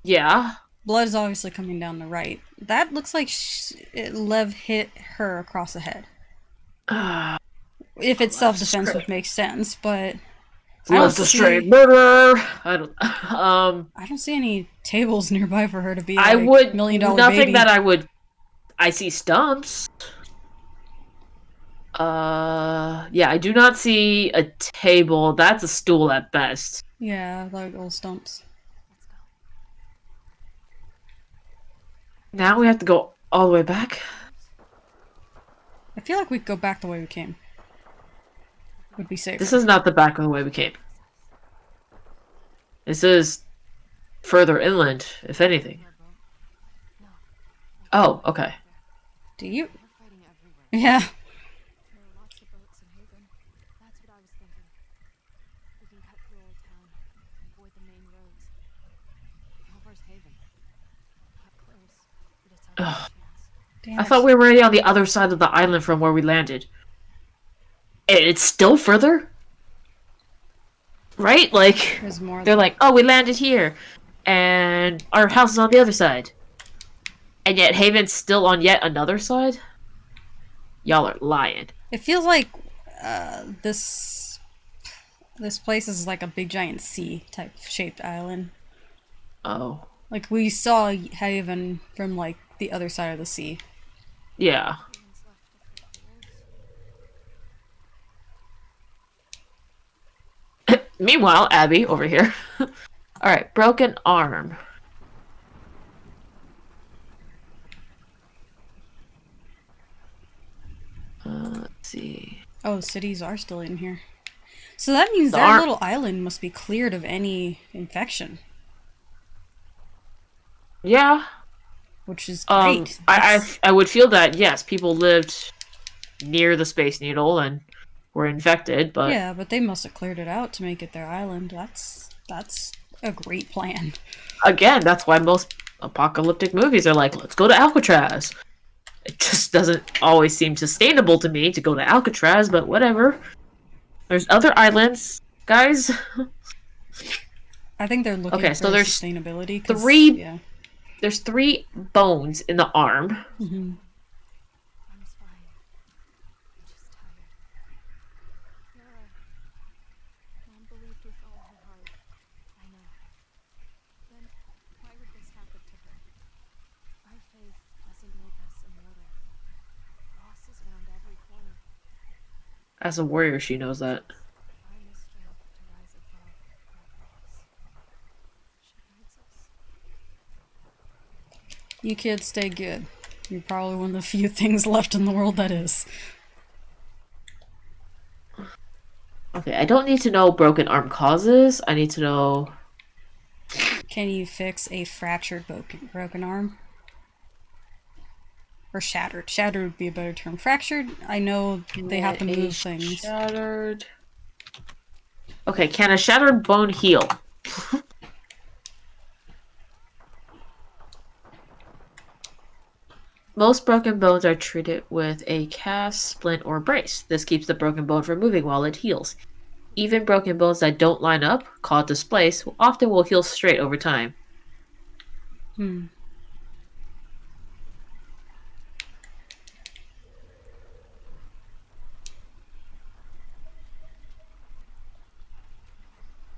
Yeah. Blood is obviously coming down the right. That looks like Lev hit her across the head. If it's self-defense, which makes sense, but Love's a straight murderer. I don't see any tables nearby for her to be. I Like, would $1 million nothing baby. that I would. I see stumps. Yeah, I do not see a table. That's a stool at best. Yeah, like old stumps. Let's go. Now we have to go all the way back. I feel like we'd go back the way we came. Would be safer. This is not the back of the way we came. This is further inland, if anything. Oh, okay. Do you? They're fighting everywhere. Yeah. Damn I it. thought we were already on the other side of the island from where we landed. And it's still further? Right? Like, There's more. they're like, oh, we landed here. And our house is on the other side. And yet Haven's still on yet another side? Y'all are lying. It feels like this place is like a big giant sea type shaped island. Oh. Like we saw Haven from like the other side of the sea. Yeah. Meanwhile, Abby over here. Alright, broken arm. Let's see. Oh, cities are still in here. So that means The that arm- little island must be cleared of any infection, Yeah. which is great. I would feel that, yes, people lived near the Space Needle and were infected, but Yeah, but they must have cleared it out to make it their island. That's a great plan. again, that's why most apocalyptic movies are like, let's go to Alcatraz. It just doesn't always seem sustainable to me to go to Alcatraz, but whatever. There's other islands, guys. I think they're looking Okay, for so there's sustainability. 'Cause, three- Yeah. There's 3 bones in the arm. Mm-hmm. I'm fine. I'm just tired. Laura, Mom believed with all her heart. I know. Then why would this happen to her? Our faith doesn't make us immortal. Loss is around every corner. As a warrior, she knows that. Find the strength to rise above that loss. She guides us. You kids stay good. You're probably one of the few things left in the world that is. Okay, I don't need to know broken arm causes. I need to know... Can you fix a fractured broken arm? Or shattered. Shattered would be a better term. Fractured, I know they have to move things. Shattered... Okay, can a shattered bone heal? Most broken bones are treated with a cast, splint, or brace. This keeps the broken bone from moving while it heals. Even broken bones that don't line up, called displace, often will heal straight over time. Hmm.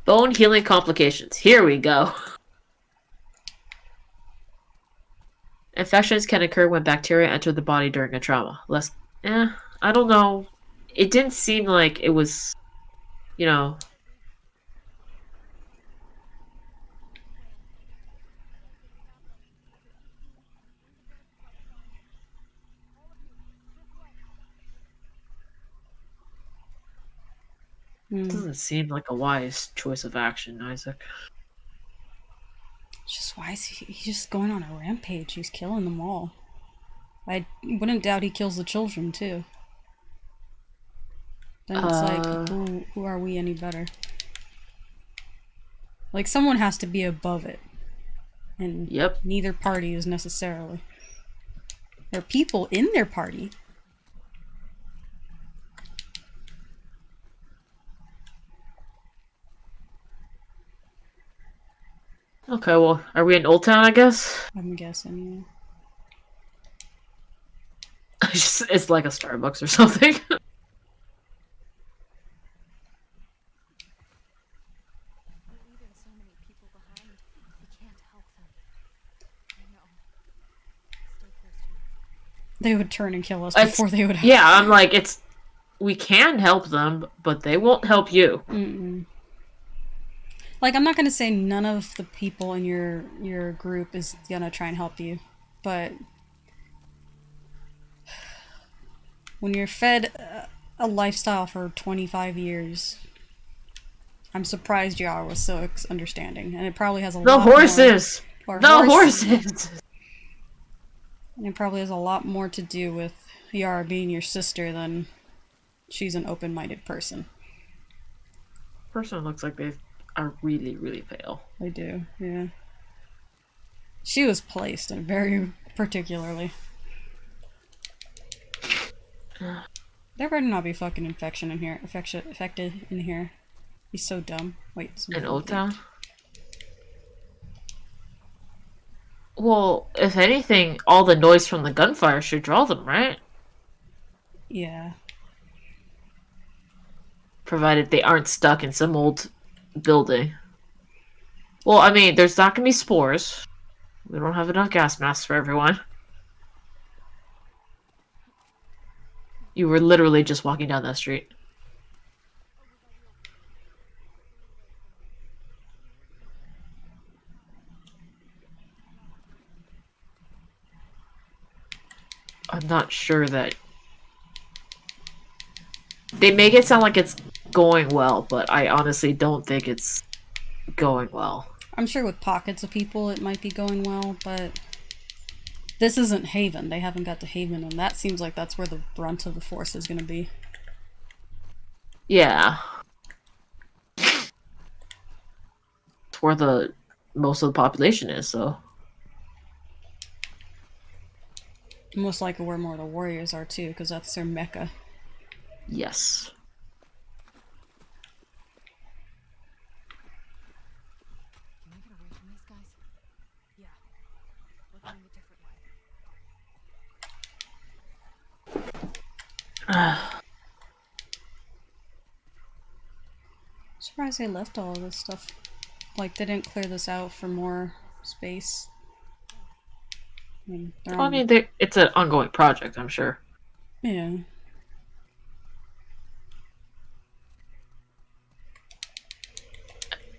Bone healing complications. Here we go. Infections can occur when bacteria enter the body during a trauma. I don't know. It didn't seem like it was, you know... Doesn't seem like a wise choice of action, Isaac. It's just why is he's just going on a rampage? He's killing them all. I wouldn't doubt he kills the children too. Then it's like, who are we any better? Like someone has to be above it, and Yep. neither party is necessarily. There are people in their party. Okay, well, are we in Old Town, I guess? I'm guessing. It's like a Starbucks or something. We're leaving so many people behind. We can't help them. I know. Stay close to me. They would turn and kill us It's- before they would. Yeah, I'm like, we can help them, but they won't help you. Mm-mm. Like, I'm not gonna say none of the people in your group is gonna try and help you, but when you're fed a lifestyle for 25 years, I'm surprised Yara was so understanding, and it probably has a The lot horses! more, The horses! and it probably has a lot more to do with Yara being your sister than she's an open-minded person. Person looks like they are really, really pale. They do, yeah. She was placed in a very particularly. There better not be fucking infection in here. Affected in here. He's so dumb. Wait, In something Old Town? leaked. Well, if anything, all the noise from the gunfire should draw them, right? Yeah. Provided they aren't stuck in some old building. Well, I mean, there's not gonna be spores. We don't have enough gas masks for everyone. You were literally just walking down that street. I'm not sure that... They make it sound like it's going well, but I honestly don't think it's going well. I'm sure with pockets of people it might be going well, but this isn't Haven. They haven't got to Haven, and that seems like that's where the brunt of the force is going to be. Yeah. It's where the most of the population is, so... Most likely where more of the warriors are too, because that's their mecca. Yes. Can I get away from these guys? Yeah. Looking a different way. Surprised they left all of this stuff. Like, they didn't clear this out for more space. I mean, they're Well, I on... mean, it's an ongoing project, I'm sure. Yeah.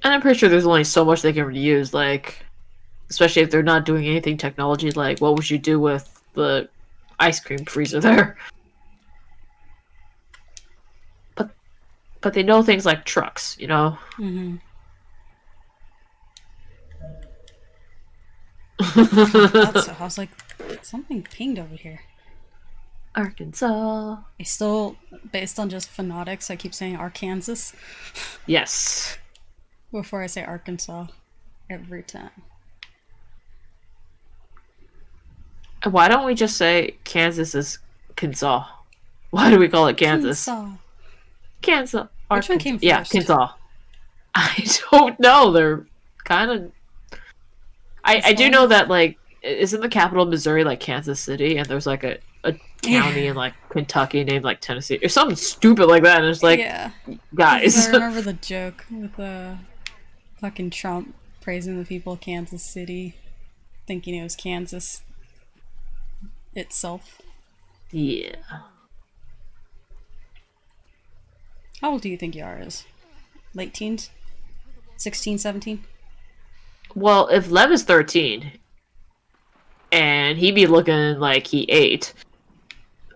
And I'm pretty sure there's only so much they can reuse, like... Especially if they're not doing anything technology, like, what would you do with the ice cream freezer there? But they know things like trucks, you know? Mm-hmm. I was like, something pinged over here. Arkansas. I still, based on just phonetics, I keep saying Arkansas Yes. before I say Arkansas every time. And why don't we just say Kansas is Kansas? Why do we call it Kansas? Kansas. Which one came first? Yeah, Kansas. I don't know. They're kind of... I do know that, like, isn't the capital of Missouri, like, Kansas City? And there's, like, a county in, like, Kentucky named, like, Tennessee. Or something stupid like that. And it's like, yeah. guys. I remember the joke with fucking Trump praising the people of Kansas City, thinking it was Kansas itself. Yeah. How old do you think Yara is? Late teens? 16, 17? Well, if Lev is 13, and he be looking like he ate...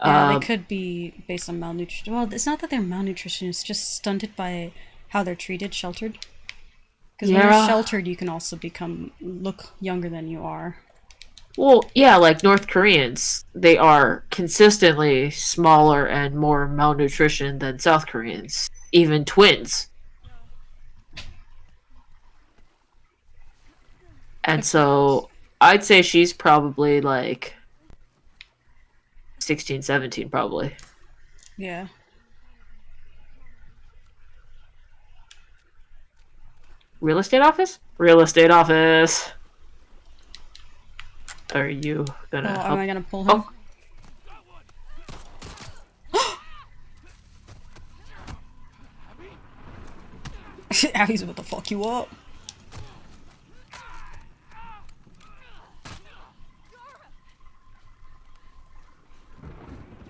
Yeah, they could be based on malnutrition. Well, it's not that they're malnutrition, it's just stunted by how they're treated, sheltered. Because when you're sheltered, you can also look younger than you are. Well, yeah, like North Koreans, they are consistently smaller and more malnutrition than South Koreans. Even twins. And so, I'd say she's probably like 16, 17, probably. Yeah. Real estate office? Real estate office! Are you gonna help? Am I gonna pull him? Abby's about to fuck you up.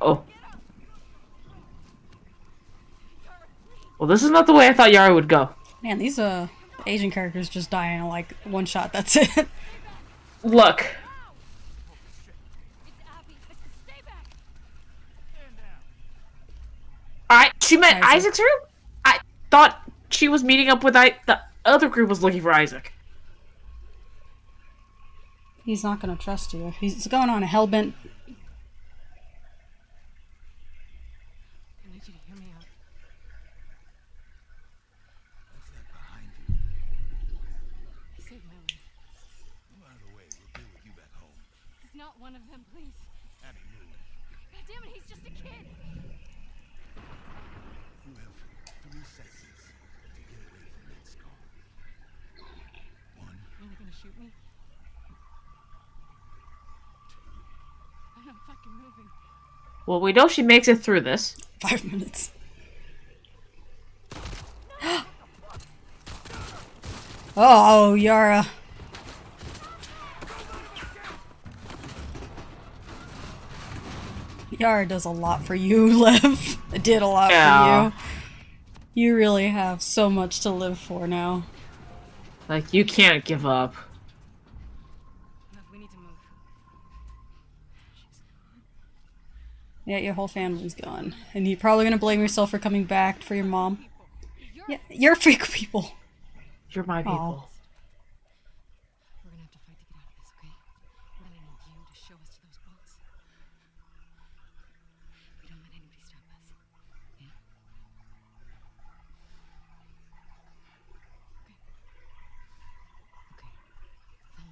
Oh. Well, this is not the way I thought Yara would go. Man, these Asian characters just die in like one shot, that's it. Look. She met Isaac's room? I thought she was meeting up with the other group was looking for Isaac. He's not gonna trust you. He's going on a hellbent... I need you to hear me out. What's that behind you? He saved my life. Move out of the way. We'll deal with you back home. He's not one of them, please. Abby, move. God damn it, he's just a kid. You have 3 seconds to get away from that skull. 1, Are you gonna shoot me? 2. I'm not fucking moving. Well, we know she makes it through this. 5 minutes. Oh, Yara. Yara does a lot for you, Liv. It did a lot Yeah. for you. You really have so much to live for now. Like, you can't give up. Look, we need to move. Yeah, your whole family's gone. And you're probably gonna blame yourself for coming back for your mom. Yeah, you're freak people. You're my people. We're gonna have to fight to get out of this, okay? We're gonna need you to show us to those books. We don't let anybody stop us. Yeah? Okay. Follow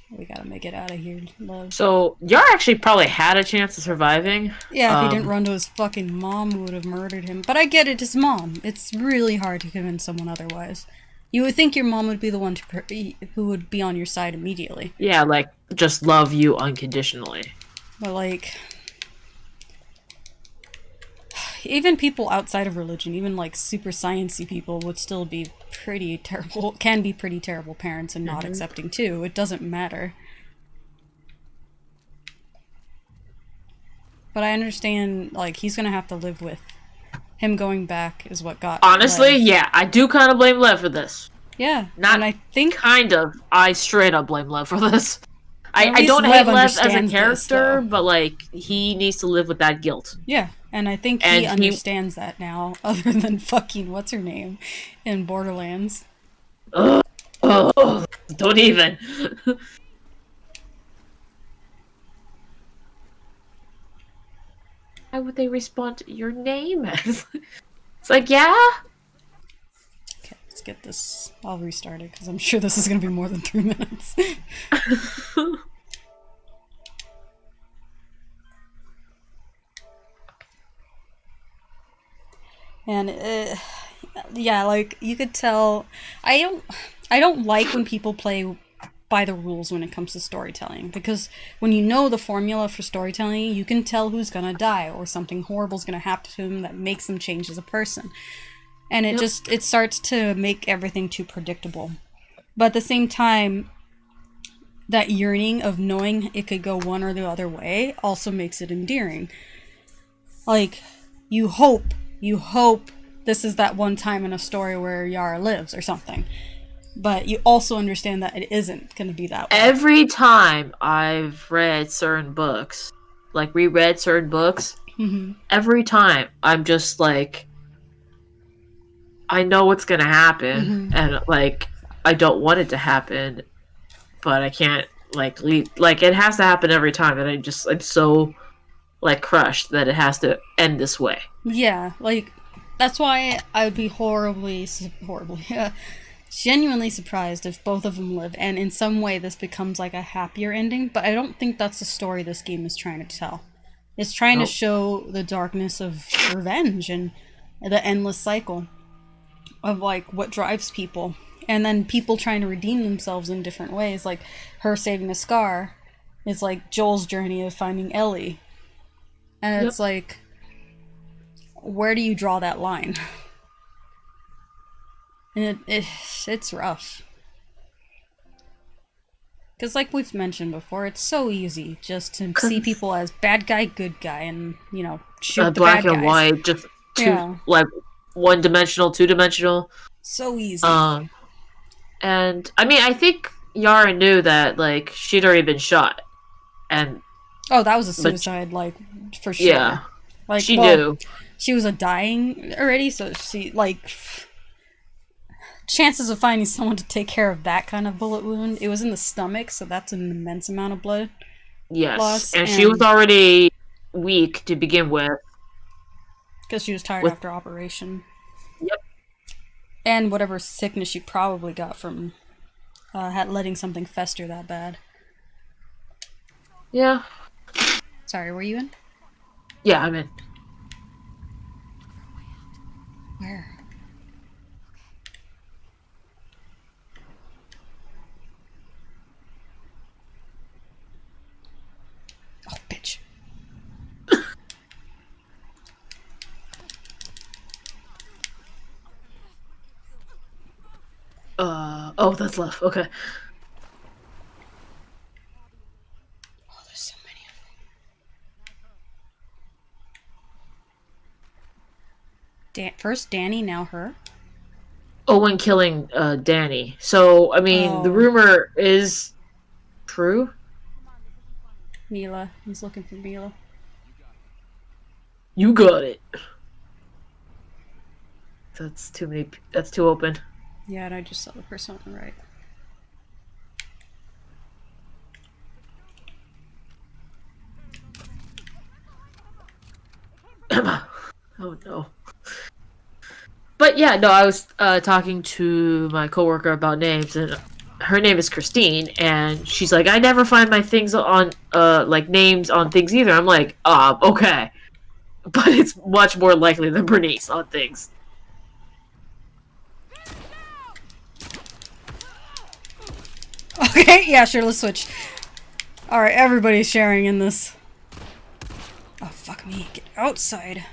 me. We gotta make it out of here, love. So, Yar actually probably had a chance of surviving. Yeah, if he didn't run to his fucking mom, who would have murdered him. But I get it, his mom. It's really hard to convince someone otherwise. You would think your mom would be the one who would be on your side immediately. Yeah, like, just love you unconditionally. But, like... Even people outside of religion, even, like, super sciencey people would still be pretty terrible, can be pretty terrible parents and not accepting, too. It doesn't matter. But I understand, like, he's gonna have to live with him going back is what got Honestly, Lev. yeah, I do kind of blame Lev for this. Yeah, Not and I think kind of. I straight up blame Lev for this. I least don't Lev hate Lev as a understands this, character, though. but, like, he needs to live with that guilt. yeah, and I think And he he- understands that now, other than fucking what's her name in Borderlands. Ugh. Don't even. How would they respond to your name? It's like, yeah? Okay, let's get this. I'll restart it because I'm sure this is gonna be more than 3 minutes. And yeah, like you could tell. I don't like when people play by the rules when it comes to storytelling, because when you know the formula for storytelling, you can tell who's gonna die or something horrible's gonna happen to him that makes them change as a person. And it just it starts to make everything too predictable. But at the same time, that yearning of knowing it could go one or the other way also makes it endearing. Like, you hope this is that one time in a story where Yara lives or something. But you also understand that it isn't going to be that way. Every time I've read certain books, like reread certain books, every time I'm just like, I know what's gonna happen, and like, I don't want it to happen, but I can't like leave. Like, it has to happen every time, and I'm so like crushed that it has to end this way. Yeah, like, that's why I would be genuinely surprised if both of them live, and in some way this becomes like a happier ending, but I don't think that's the story this game is trying to tell. It's trying to show the darkness of revenge and the endless cycle of, like, what drives people. And then people trying to redeem themselves in different ways, like her saving a scar is like Joel's journey of finding Ellie. And it's like, where do you draw that line? And it's rough. Because, like we've mentioned before, it's so easy just to see people as bad guy, good guy, and, you know, shoot the Black bad and guys. white, just Yeah. like one-dimensional, two-dimensional. So easy. And I mean, I think Yara knew that like she'd already been shot, and Oh, that was a suicide, like, for sure. yeah, Like, she well, knew. She was dying already, so she, like, chances of finding someone to take care of that kind of bullet wound, it was in the stomach, so that's an immense amount of blood Yes, loss. and she was already weak to begin with. Because she was tired after operation. Yep. And whatever sickness she probably got from letting something fester that bad. Yeah. Sorry, were you in? Yeah, I'm in. Where? Oh, bitch. Oh, that's left. Okay. Oh, there's so many of them. First Danny, now her. Owen killing Danny. So I mean, the Oh, rumor is true. Mila. He's looking for Mila. You got it. That's too many. That's too open. Yeah, and I just saw the person on the right. Emma. Oh no. But yeah, no, I was talking to my coworker about names, and her name is Christine, and she's like, I never find my things on like names on things either. I'm like, okay, but it's much more likely than Bernice on things. Okay, yeah, sure, let's switch. Alright, everybody's sharing in this. Oh, fuck me. Get outside.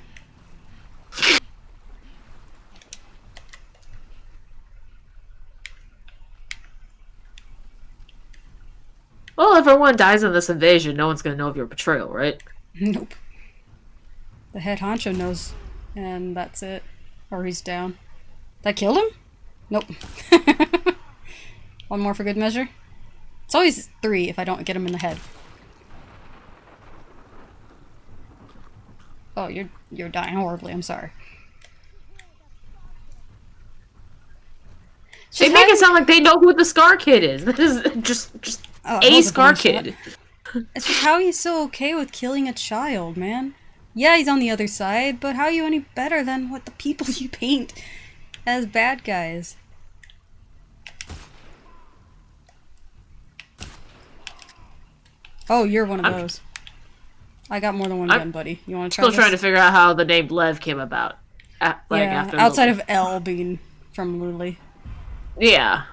Well, if everyone dies in this invasion, no one's gonna know of your betrayal, right? Nope. The head honcho knows, and that's it. Or he's down. That killed him? Nope. One more for good measure. It's always 3 if I don't get him in the head. Oh, you're dying horribly. I'm sorry. They make it sound like they know who the Scar Kid is. This is just Oh, that a was Scar one shot. Kid. It's just how he's so okay with killing a child, man. Yeah, he's on the other side, but how are you any better than what the people you paint as bad guys? Oh, you're one of those. I got more than one gun, buddy. You want to try Still this? trying to figure out how the name Lev came about. Yeah, After outside Lily. of L being from Luli. Yeah.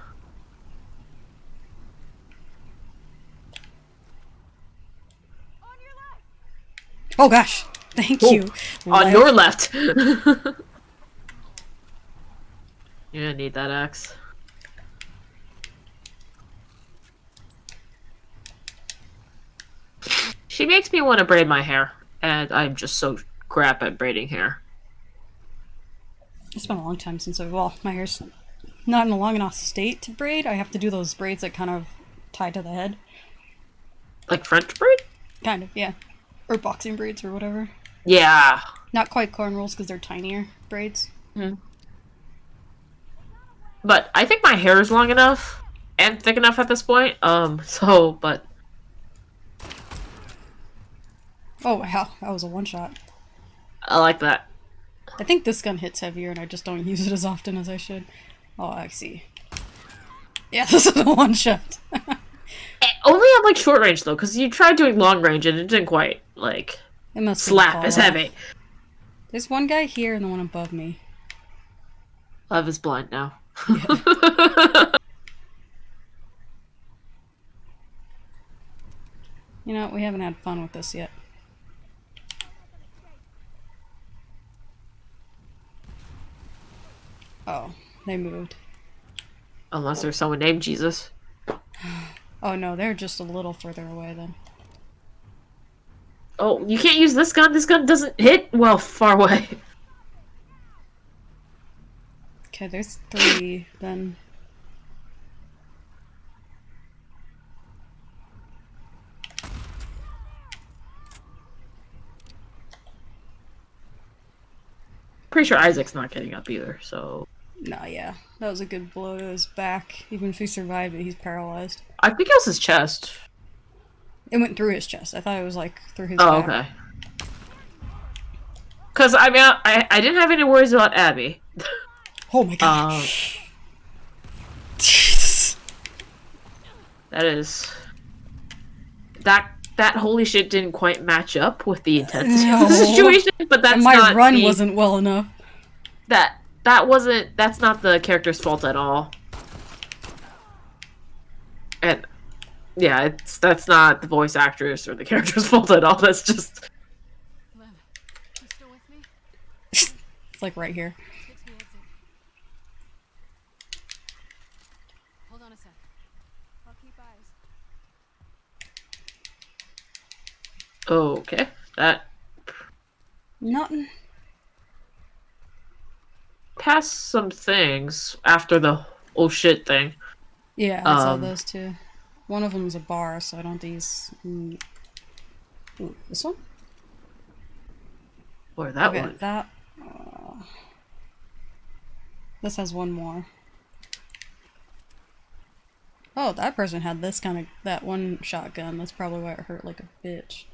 Oh gosh, thank Oh, you. on Lev. your left. You're gonna need that axe. She makes me want to braid my hair, and I'm just so crap at braiding hair. It's been a long time since well, my hair's not in a long enough state to braid. I have to do those braids that kind of tie to the head. Like French braid? Kind of, yeah. Or boxing braids or whatever. Yeah. Not quite cornrows because they're tinier braids. But I think my hair is long enough and thick enough at this point. But Oh wow, that was a one shot. I like that. I think this gun hits heavier and I just don't use it as often as I should. Oh, I see. Yeah, this is a one shot. Only on like short range though, because you tried doing long range and it didn't quite like It must slap as fall off. heavy. There's one guy here and the one above me. Love is blind now. You know, we haven't had fun with this yet. Oh, they moved. Unless there's someone named Jesus. Oh no, they're just a little further away then. Oh, you can't use this gun. This gun doesn't hit well far away. Okay, there's 3 then. Pretty sure Isaac's not getting up either, so... Nah, yeah. That was a good blow to his back. Even if he survived it, he's paralyzed. I think it was his chest. It went through his chest. I thought it was like through his Oh, back. okay. Because, I mean, I didn't have any worries about Abby. Oh my god. Um, Jesus. that is... That that holy shit didn't quite match up with the intensity of No. the situation, but that's And my not run the, wasn't well enough. that's not the character's fault at all. And yeah, that's not the voice actress or the character's fault at all. That's just Lem, you still with me? It's like right here. Get to the exit. Hold on a sec. I'll keep eyes. okay. That Nothing. passed some things after the oh shit thing. Yeah, I saw Um, those two. One of them is a bar, so I don't think he's. Ooh, this one? or that Okay, one. that. This has one more. Oh, that person had this kind of that one shotgun. That's probably why it hurt like a bitch.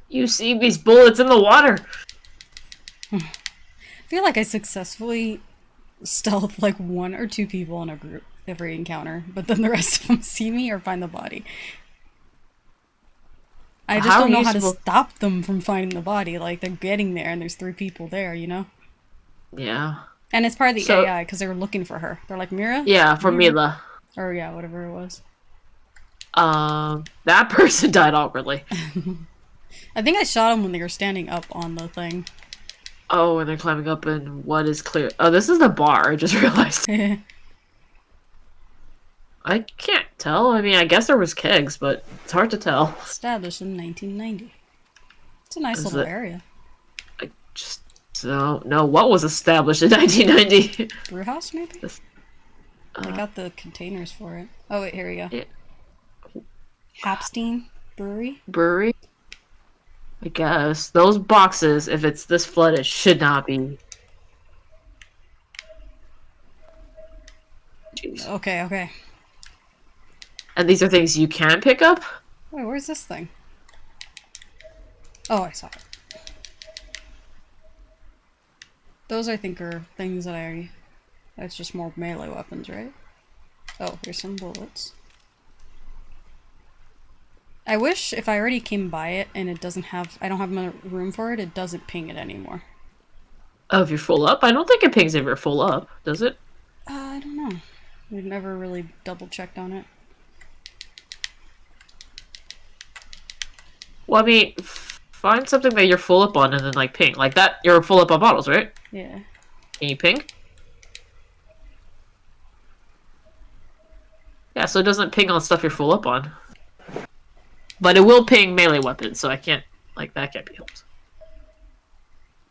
You see these bullets in the water. I feel like I successfully stealth like 1 or 2 people in a group every encounter, but then the rest of them see me or find the body. I just How don't are know you how to supposed- stop them from finding the body. Like, they're getting there and there's 3 people there, you know? Yeah. And it's part of the So- AI because they were looking for her. They're like, Mira? Yeah, for Mira. Mila. Or yeah, whatever it was. That person died awkwardly. I think I shot them when they were standing up on the thing. Oh, and they're climbing up and what is clear? Oh, this is the bar, I just realized. I can't tell. I mean, I guess there was kegs, but it's hard to tell. Established in 1990. It's a nice Is little it- area. I just don't know what was established in 1990. Brew house, maybe? This- They got the containers for it. Oh, wait, here we go. Yeah. Hapstein Brewery? Brewery? I guess. Those boxes, if it's this flooded, should not be. Jeez. Okay, okay. And these are things you can pick up? Wait, where's this thing? Oh, I saw it. Those, I think, are things that I... That's just more melee weapons, right? Oh, here's some bullets. I wish if I already came by it and it doesn't have... I don't have enough room for it, it doesn't ping it anymore. Oh, if you're full up? I don't think it pings if you're full up, does it? I don't know. We've never really double-checked on it. Well, I mean, find something that you're full up on and then, like, ping. Like that, you're full up on bottles, right? Yeah. Can you ping? Yeah, so it doesn't ping on stuff you're full up on. But it will ping melee weapons, so I can't, like, that can't be helped.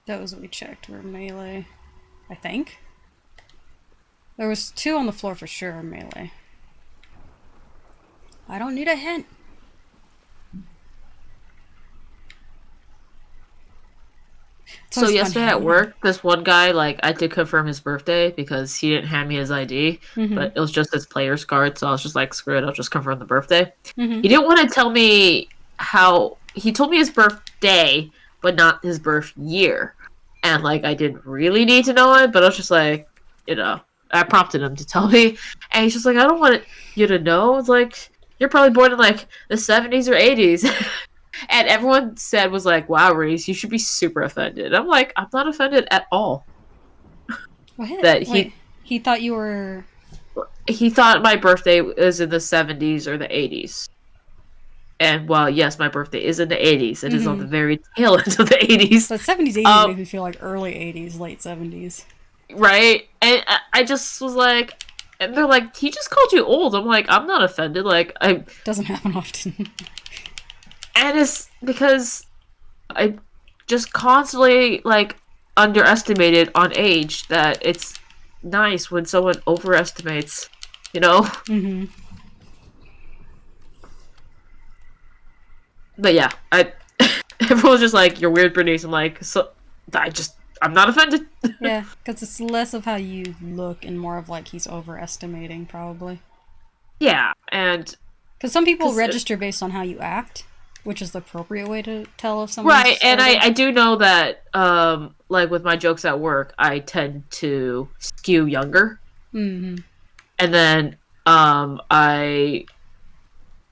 That was what we checked. We're melee. I think? There was 2 on the floor for sure, melee. I don't need a hint. So yesterday at work, this one guy, like, I had to confirm his birthday because he didn't hand me his ID, but it was just his player's card, so I was just like, screw it, I'll just confirm the birthday. He didn't want to tell me he told me his birthday, but not his birth year. And, like, I didn't really need to know it, but I was just like, you know, I prompted him to tell me, and he's just like, I don't want you to know. It's like, you're probably born in, like, the 70s or 80s. And everyone was like, wow, Reese, you should be super offended. I'm like, I'm not offended at all. What? That Wait, he thought you were... He thought my birthday was in the 70s or the 80s. And while, yes, my birthday is in the 80s, it is on the very tail end of the 80s. But 70s, 80s make me feel like early 80s, late 70s. Right? And I just was like... And they're like, he just called you old. I'm like, I'm not offended. Like, Doesn't happen often. And it's because I just constantly, like, underestimated on age that it's nice when someone overestimates, you know? Mm-hmm. But yeah, everyone's just like, you're weird, Bernice. I'm like, so, I'm not offended. Yeah, because it's less of how you look and more of, like, he's overestimating, probably. Yeah, and... Because some people 'cause register based on how you act, which is the appropriate way to tell if someone's Right, and older. I do know that, like, with my jokes at work, I tend to skew younger. Mm-hmm. And then I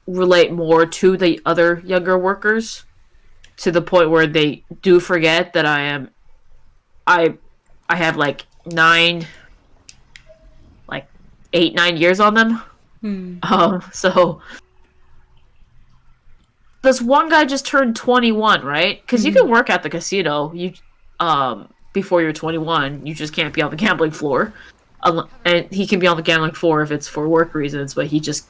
relate more to the other younger workers to the point where they do forget that I I have like 8, 9 years on them. Hmm. So this one guy just turned 21, right? Because you Hmm. can work at the casino. Before you're 21, you just can't be on the gambling floor. And he can be on the gambling floor if it's for work reasons, but he just,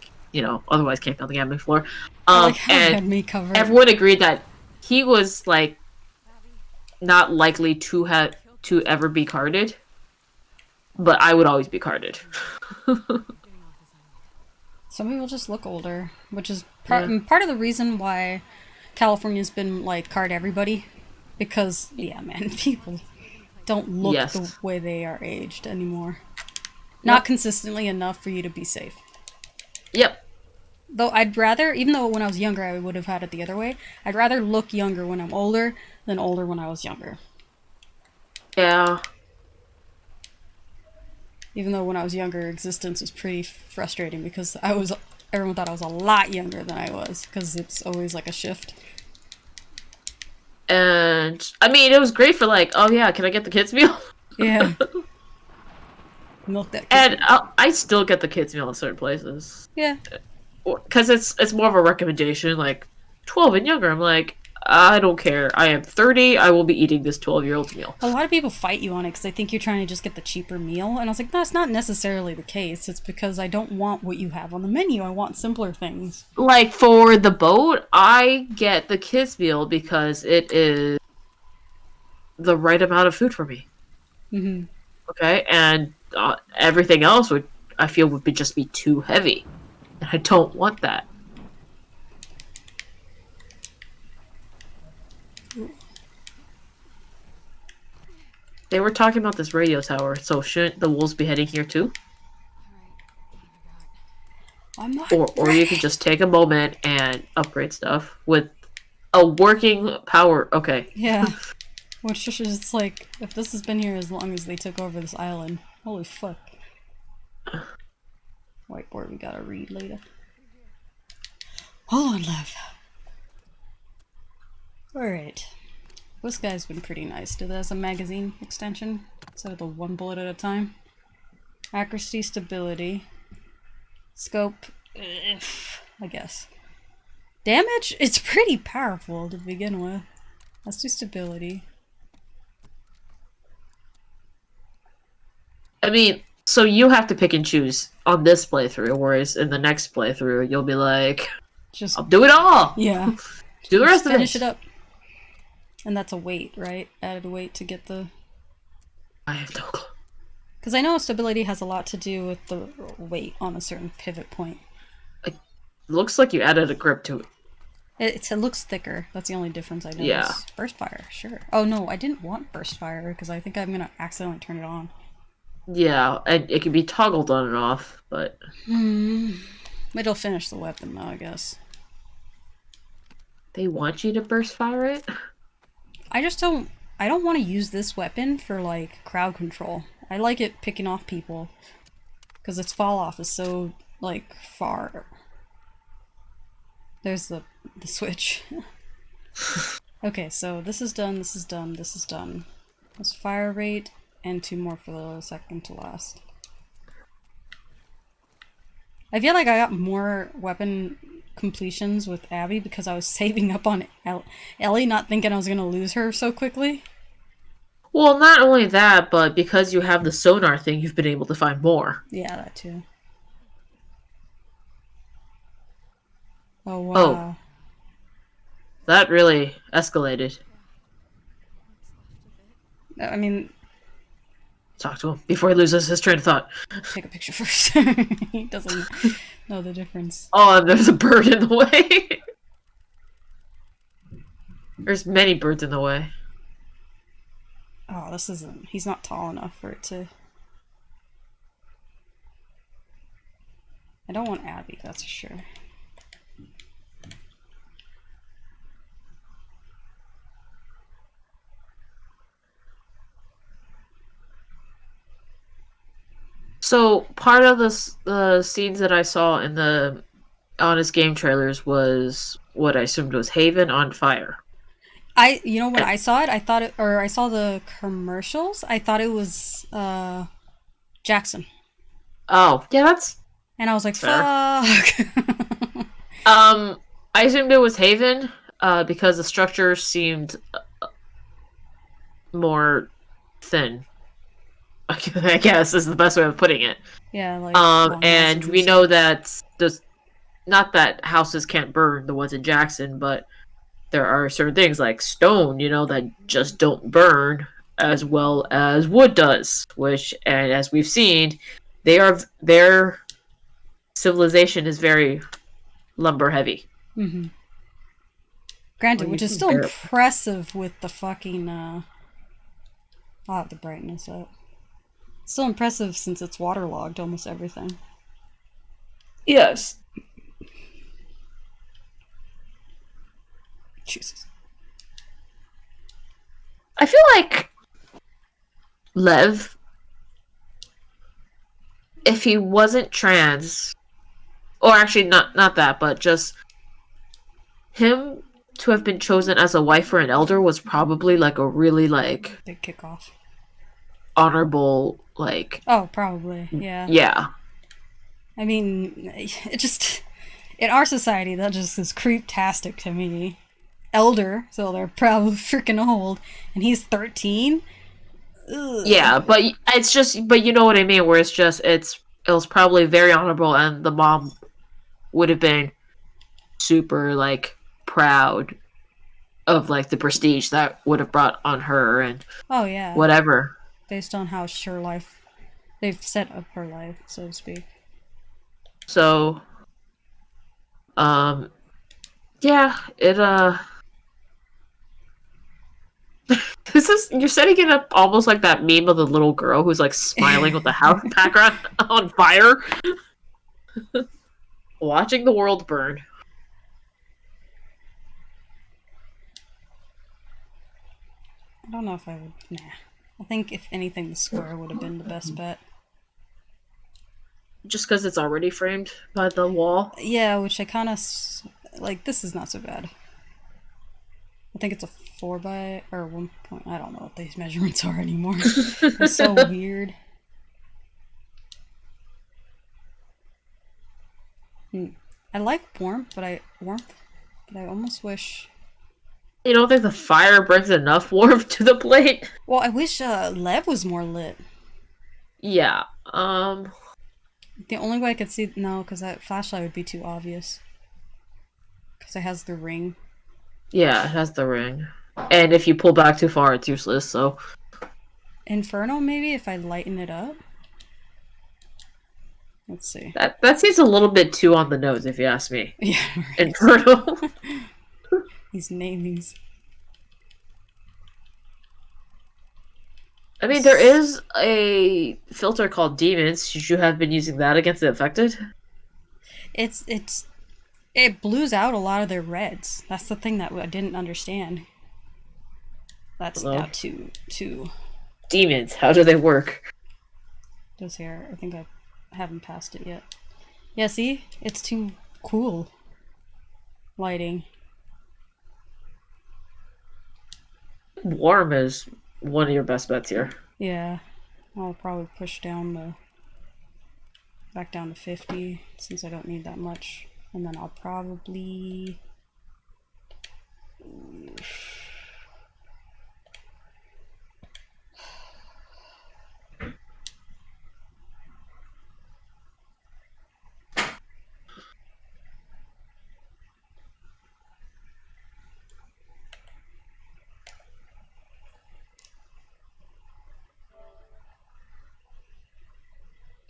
otherwise can't be on the gambling floor. I like how it And had me covered. everyone agreed that he was like Abby, not likely to have to ever be carded, but I would always be carded. getting off his island. Some people just look older, which is Yeah. part of the reason why California's been like card everybody, because yeah, man, people don't look the Yes. way they are aged anymore. Not Yep. consistently enough for you to be safe. Yep. Though I'd rather, even though when I was younger I would have had it the other way, I'd rather look younger when I'm older than older when I was younger. Yeah. Even though when I was younger, existence was pretty frustrating because everyone thought I was a lot younger than I was because it's always like a shift. And I mean, it was great for like, oh yeah, can I get the kids meal? Yeah. Milk that And kid. I still get the kids meal in certain places Yeah. because it's more of a recommendation, like 12 and younger. I'm like, I don't care. I am 30. I will be eating this 12-year-old's meal. A lot of people fight you on it because they think you're trying to just get the cheaper meal. And I was like, no, it's not necessarily the case. It's because I don't want what you have on the menu. I want simpler things. Like for the boat, I get the kids meal because it is the right amount of food for me. Hmm. Okay, and everything else would I feel would just be too heavy, and I don't want that. They were talking about this radio tower, so shouldn't the wolves be heading here too? I'm not Or you could ready. just take a moment and upgrade stuff with a working power. Okay, Yeah. Which is just like, if this has been here as long as they took over this island, holy fuck. Whiteboard we gotta read later. Hold on, love. Alright. This guy's been pretty nice. Did that as a magazine extension instead of the one bullet at a time. Accuracy, stability. Scope. I guess. Damage? It's pretty powerful to begin with. Let's do stability. I mean, so you have to pick and choose on this playthrough, whereas in the next playthrough you'll be like, Just, I'll do it all. yeah. Do the Just rest of finish this. it up. And that's a weight, right? Added weight to get the... I have no clue. Because I know stability has a lot to do with the weight on a certain pivot point. It looks like you added a grip to it. It looks thicker. That's the only difference I noticed. Yeah. Burst fire, sure. Oh no, I didn't want burst fire because I think I'm gonna accidentally turn it on. Yeah, and it can be toggled on and off, but It'll finish the weapon though, I guess. they want you to burst fire it? I just don't. I don't want to use this weapon for like crowd control. I like it picking off people because its fall off is so like far. There's the switch. Okay, so this is done. This is done. This is done. Let's fire rate and 2 more for the second to last. I feel like I got more weapon completions with Abby because I was saving up on Ellie, not thinking I was gonna lose her so quickly. Well, not only that, but because you have the sonar thing, you've been able to find more. Yeah, that too. Oh wow. Oh. That really escalated. I mean, Talk to him before he loses his train of thought. take a picture first. He doesn't know the difference. Oh, and there's a bird in the way. There's many birds in the way. Oh, this isn't. He's not tall enough for it to. I don't want Abby, that's for sure. So part of the scenes that I saw in the honest game trailers was what I assumed was Haven on fire. You know, when And, I saw it, I thought it, or I saw the commercials, I thought it was Jackson, oh, yeah, that's and I was like, fair. fuck. Um, I assumed it was Haven, because the structure seemed more thin. I guess is the best way of putting it. Yeah, like And longhouses and we stuff. know that there's not that houses can't burn, the ones in Jackson, but there are certain things like stone, that just don't burn as well as wood does. Which, and as we've seen, their civilization is very lumber heavy. Mm-hmm. Granted, Well, you which is can still bear. impressive with the fucking. I'll have the brightness up. Still impressive since it's waterlogged almost everything. Yes. Jesus. I feel like Lev, if he wasn't trans, or actually not that, but just him to have been chosen as a wife for an elder was probably like a really like Big kickoff. honorable like Oh, probably. Yeah. yeah. I mean, it just. In our society, that just is creep-tastic to me. Elder, so they're probably freaking old, and he's 13? Ugh. Yeah, but it's just but you know what I mean where it was probably very honorable and the mom would have been super like proud of like the prestige that would have brought on her and Oh, yeah. whatever. Based on how her life. They've set up her life, so to speak. So um yeah, it this is you're setting it up almost like that meme of the little girl who's like smiling with the house background on fire, watching the world burn. I don't know if I would. Nah. I think if anything, the square would have been the best bet. Just because it's already framed by the wall. Yeah, which I kind of like. This is not so bad. I think it's a 4 by or 1 point. I don't know what these measurements are anymore. It's so weird. I like warmth, but I almost wish. You don't think the fire brings enough warmth to the plate? Well, I wish Lev was more lit. Yeah. The only way I could see no, because that flashlight would be too obvious. Because it has the ring. Yeah, it has the ring. And if you pull back too far, it's useless, so. Inferno, maybe, if I lighten it up? Let's see. That seems a little bit too on the nose, if you ask me. Yeah, right. Infernal. These namings. I mean, there is a filter called Demons. Should you have been using that against the infected? It blues out a lot of their reds. That's the thing that I didn't understand. That's Hello? now two. Demons, how do they work? Those here, I think I haven't passed it yet. Yeah, see? It's too cool. Lighting. Warm is one of your best bets here. Yeah. I'll probably push down back down to 50 since I don't need that much. And then I'll probably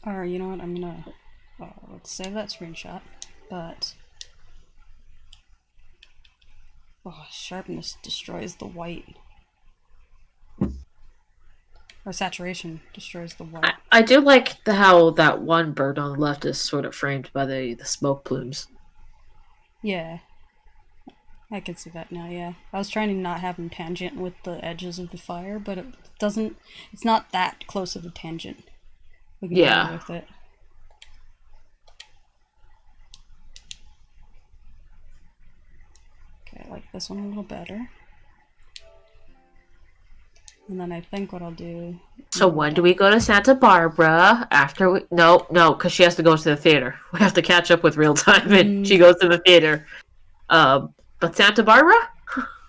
or you know what, I'm gonna let's save that screenshot, but sharpness destroys the white. Or saturation destroys the white. I do like how that one bird on the left is sort of framed by the smoke plumes. Yeah. I can see that now, yeah. I was trying to not have them tangent with the edges of the fire, but it's not that close of a tangent. We can get Yeah. away with it. Okay, I like this one a little better. And then I think what I'll do... So when do we go to Santa Barbara? After we... No, because she has to go to the theater. We have to catch up with real time, and she goes to the theater. But Santa Barbara?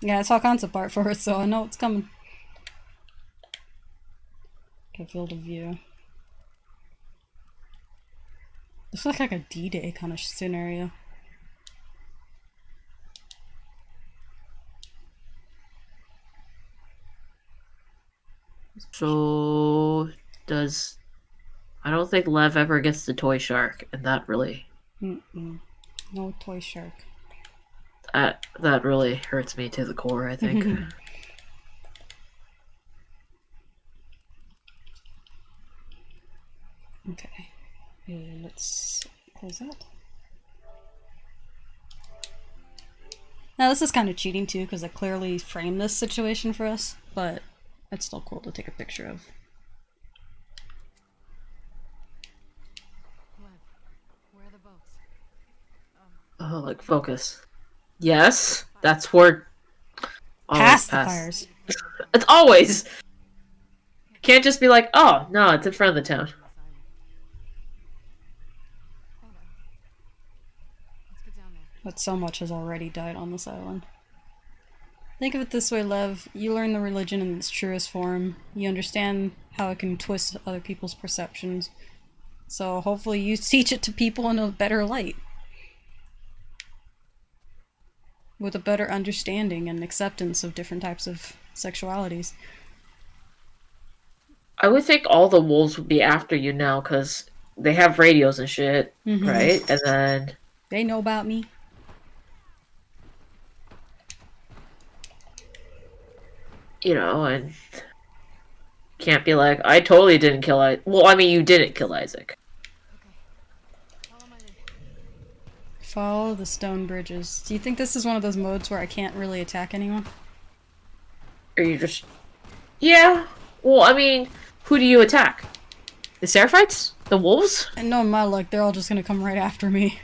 Yeah, I saw concept art for her, so I know it's coming. Okay, field of view. This looks like a D-Day kind of scenario. So does... I don't think Lev ever gets the toy shark, and that really... No toy shark. That really hurts me to the core, I think. Okay. Let's close that. Now this is kind of cheating too, because I clearly framed this situation for us, but it's still cool to take a picture of. Lev, where are the boats? Oh, like, focus. Yes, that's where... Past the fires. It's always... Can't just be like, oh, no, it's in front of the town. Hold on. Let's get down there. But so much has already died on this island. Think of it this way, Lev. You learn the religion in its truest form. You understand how it can twist other people's perceptions. So hopefully you teach it to people in a better light. With a better understanding and acceptance of different types of sexualities. I would think all the wolves would be after you now, because they have radios and shit, right? And then... They know about me. You know, and... Can't be like, I totally didn't kill Isaac. Well, I mean, you didn't kill Isaac. Follow my lead. Follow the stone bridges. Do you think this is one of those modes where I can't really attack anyone? Or you just... Yeah. Well, I mean, who do you attack? The Seraphites? The wolves? And no, my luck, they're all just gonna come right after me.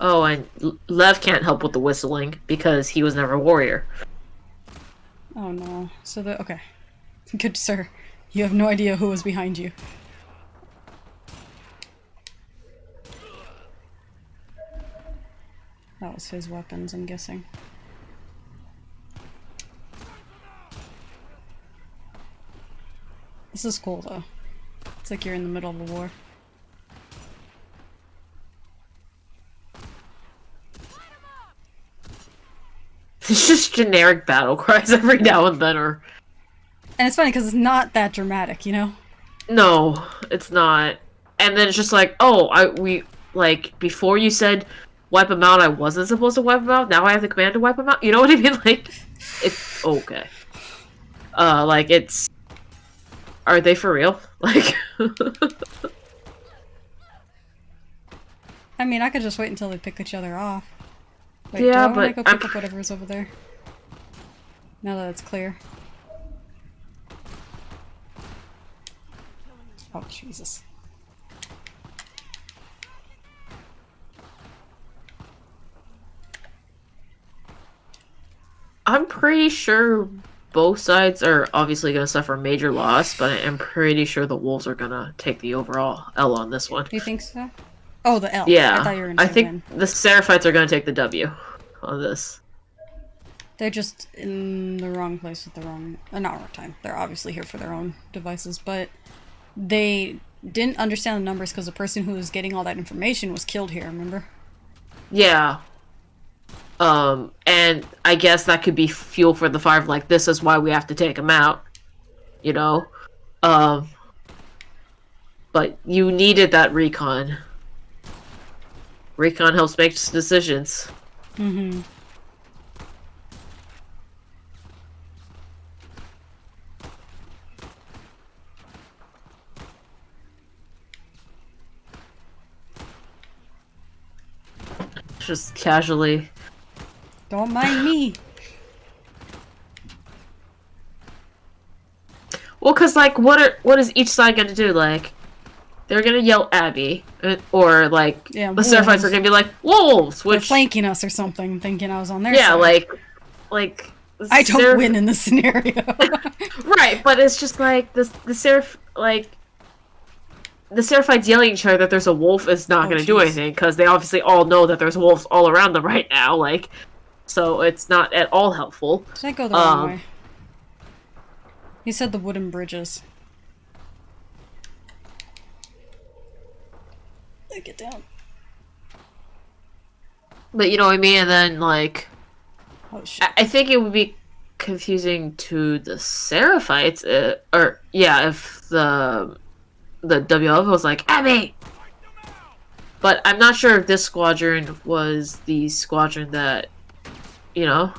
Oh, and Lev can't help with the whistling, because he was never a warrior. Oh no. So the... Okay. Good sir. You have no idea who was behind you. That was his weapons, I'm guessing. This is cool, though. It's like you're in the middle of a war. It's just generic battle cries every now and then, or... And it's funny, because it's not that dramatic, you know? No, it's not. And then it's just like, oh, like, before you said wipe them out, I wasn't supposed to wipe them out, now I have the command to wipe them out? You know what I mean? Like, it's... Okay. Like, it's... Are they for real? Like... I mean, I could just wait until they pick each other off. Wait, yeah, do I want to but go pick up whatever's over there? Now that it's clear. Oh, Jesus. I'm pretty sure both sides are obviously going to suffer major loss, but I'm pretty sure the wolves are going to take the overall L on this one. Do you think so? Oh, the L. Yeah, I thought you were gonna I say think win. the Seraphites are going to take the W on this. They're just in the wrong place at the wrong... not wrong time. They're obviously here for their own devices, but they didn't understand the numbers because the person who was getting all that information was killed here, remember? Yeah. And I guess that could be fuel for the fire of, like, this is why we have to take them out. You know? But you needed that recon. Recon helps make decisions. Mm-hmm. Just casually. Don't mind me. Well, cause like, what is each side gonna do? Like, they're gonna yell Abby, or like Yeah, the Seraphites wolves. are gonna be like wolves, They're which flanking us or something, thinking I was on their yeah, side. like I don't Seraph win in this scenario. right, but it's just like the Seraph like the Seraphites yelling at each other that there's a wolf is not Oh, gonna do jeez. anything because they obviously all know that there's wolves all around them right now. Like, so it's not at all helpful. Did I go the wrong Um, way? He said the wooden bridges. Get down. but you know what I mean. And then like, Oh shit. I think it would be confusing to the Seraphites, or yeah, if the WF was like Abby. But I'm not sure if this squadron was the squadron that, you know.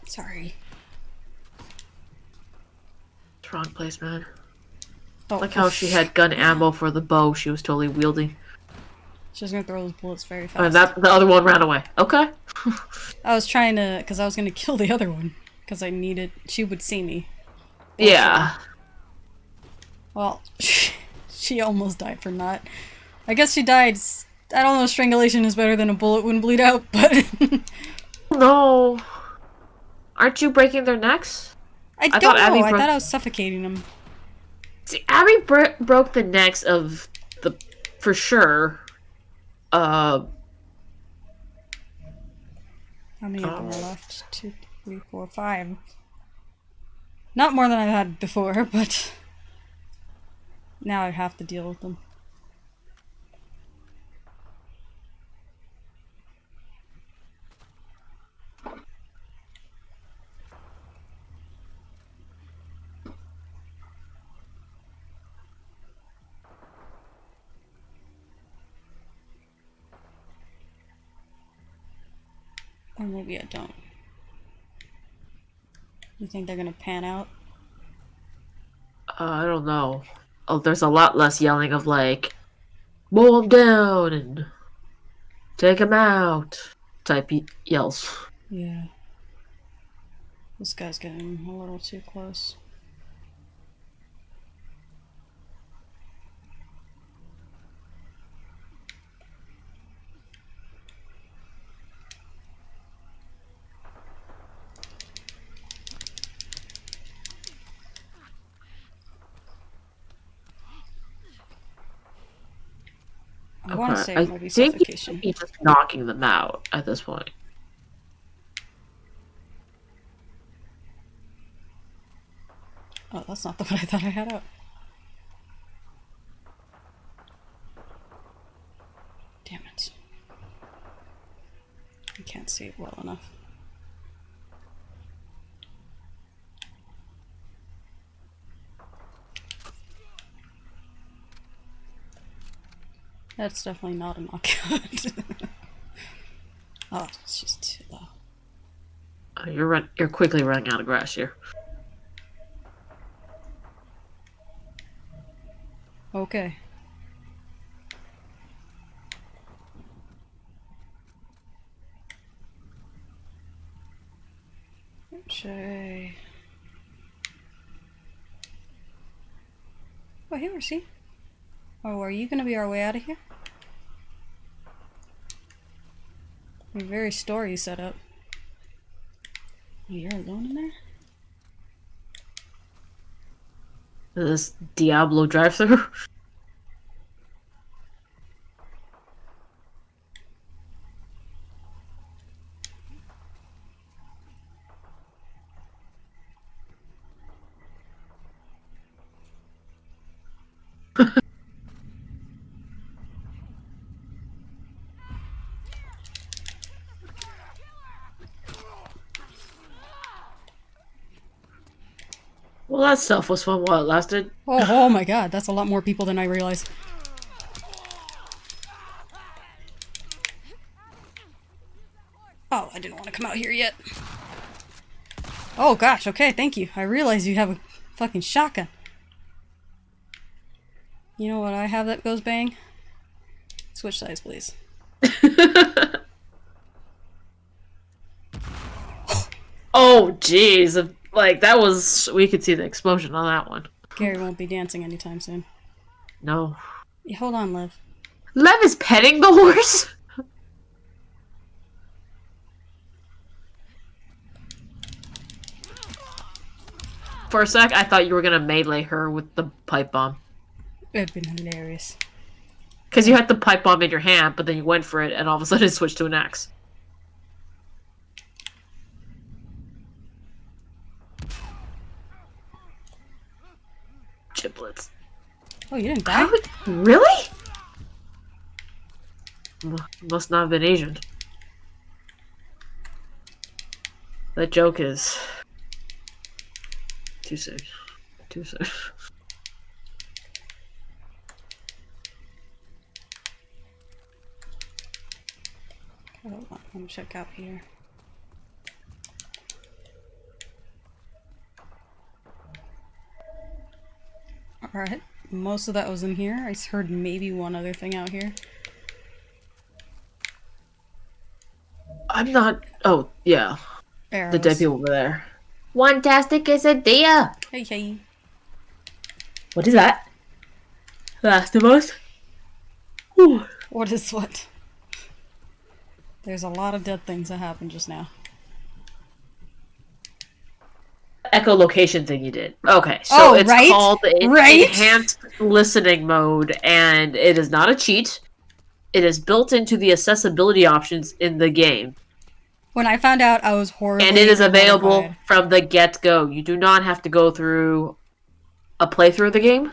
Sorry. It's wrong place, man. Oh, Like how she had gun ammo for the bow she was totally wielding. She's gonna throw those bullets very fast. And that the other one ran away. Okay. I was trying to, because I was gonna kill the other one, because I needed. She would see me. Yeah. Well, she almost died from that. I guess she died. I don't know. Strangulation is better than a bullet wouldn't bleed out, but No. Aren't you breaking their necks? I thought don't know. Abby I broke- thought I was suffocating them. See, Abby broke the necks of the, for sure. How many of them are left? 2, 3, 4, 5. Not more than I've had before, but now I have to deal with them. Or maybe I don't. You think they're gonna pan out? I don't know. Oh, there's a lot less yelling of like, mow him down and take him out type yells. Yeah. This guy's getting a little too close. I want to say it might be think suffocation. he's just knocking them out at this point. Oh, that's not the one I thought I had out. Damn it. I can't see it well enough. That's definitely not a knockout. Oh, it's just too low. You're quickly running out of grass here. Okay. Shay. Oh, here we see. Oh, are you gonna be our way out of here? You're very story set up. Oh, you're alone in there? This Diablo drive-through. Well, that stuff was fun while it lasted. Oh my god, that's a lot more people than I realized. Oh, I didn't want to come out here yet. Oh gosh, okay, thank you. I realize you have a fucking shotgun. You know what I have that goes bang? Switch sides, please. Oh, jeez. Like, that was... We could see the explosion on that one. Gary won't be dancing anytime soon. No. Yeah, hold on, Liv. Lev is petting the horse? For a sec, I thought you were gonna melee her with the pipe bomb. It'd been hilarious. Because you had the pipe bomb in your hand, but then you went for it, and all of a sudden it switched to an axe. Giblets. Oh, you didn't die? Really? Must not have been Asian. That joke is... too soon. Too soon. Hold on, let me check out here. Alright, most of that was in here. I heard maybe one other thing out here. I'm not... Oh, yeah. Arrows. The dead people were there. Fantastic quesadilla! Hey, hey. What is that? Last of Us? Whew. What is what? There's a lot of dead things that happened just now. Echolocation thing you did. Okay, so it's right? called Right? Enhanced Listening Mode, and it is not a cheat. It is built into the accessibility options in the game. When I found out, I was horribly And it is available horrified. from the get-go. You do not have to go through a playthrough of the game.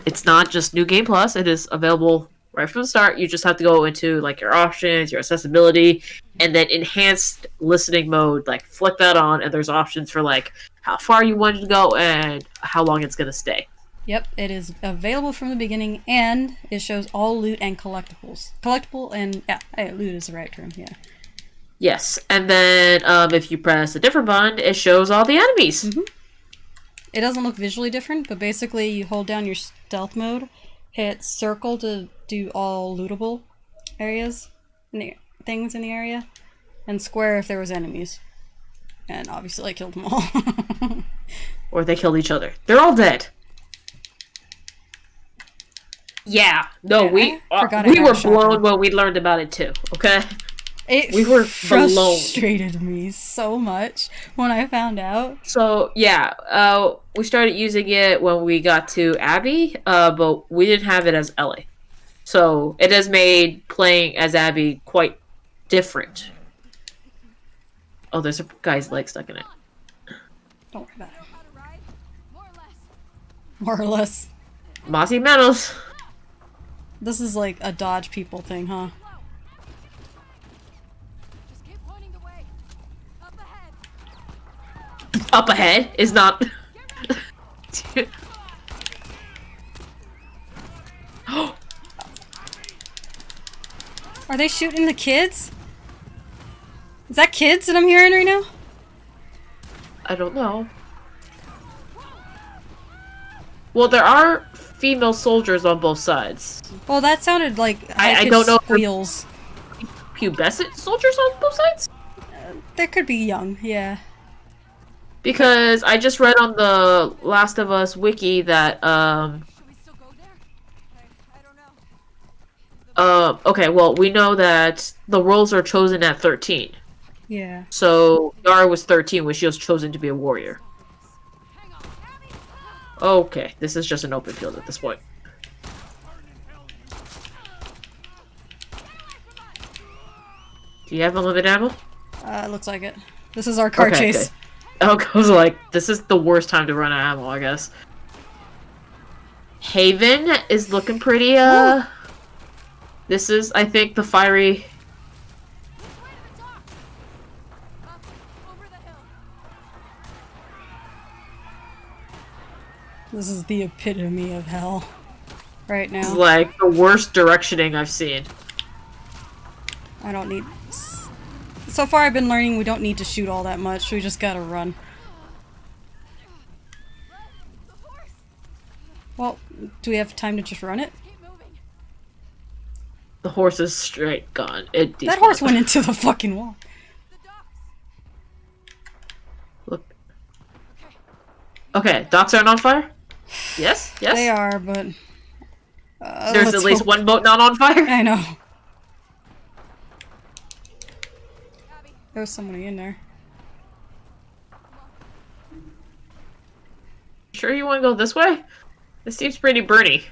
It's not just New Game Plus. It is available right from the start. You just have to go into like your options, your accessibility, and then enhanced listening mode. Like flick that on, and there's options for like how far you want it to go and how long it's gonna stay. Yep, it is available from the beginning, and it shows all loot and collectibles. Collectible and yeah, loot is the right term. Yeah. Yes, and then if you press a different button, it shows all the enemies. Mm-hmm. It doesn't look visually different, but basically you hold down your stealth mode, hit circle to do all lootable areas, things in the area, and square if there was enemies. And obviously I killed them all. Or they killed each other. They're all dead. Yeah, no, Yeah, we I forgot I we had were a shotgun. blown when we learned about it too. Okay. It We were frustrated me so much when I found out. So yeah, we started using it when we got to Abby, but we didn't have it as Ellie. So it has made playing as Abby quite different. Oh, there's a guy's leg stuck in it. Don't worry about it. How to ride? More or less. More or less. Mossy Meadows. This is like a dodge people thing, huh? Just keep pointing the way. Up ahead. Up ahead is not. Are they shooting the kids? Is that kids that I'm hearing right now? I don't know. Well, there are female soldiers on both sides. Well, that sounded like I don't know if they're- squeals. Pubescent soldiers on both sides? There could be young, yeah. Because I just read on the Last of Us wiki that, Should we still go there? I don't know. okay, well, we know that the roles are chosen at 13. Yeah. So, Yara was 13 when she was chosen to be a warrior. Hang on, Abby. Okay, this is just an open field at this point. Do you have unlimited ammo? Looks like it. This is our car Okay, chase. good. I was like, this is the worst time to run out of ammo, I guess. Haven is looking pretty, This is, I think, the fiery... Way to the top. Up, over the hill. This is the epitome of hell. Right This is now. like the worst directioning I've seen. I don't need... So far I've been learning we don't need to shoot all that much. We just gotta run. The horse. Well, do we have time to just run it? Keep moving. The horse is straight gone. That horse went into the fucking wall. The docks. Okay, docks aren't on fire? Yes? Yes? They are, but There's let's at least hope. one boat not on fire? I know. Abby, There was somebody in there. Sure you want to go this way? This seems pretty Bernie.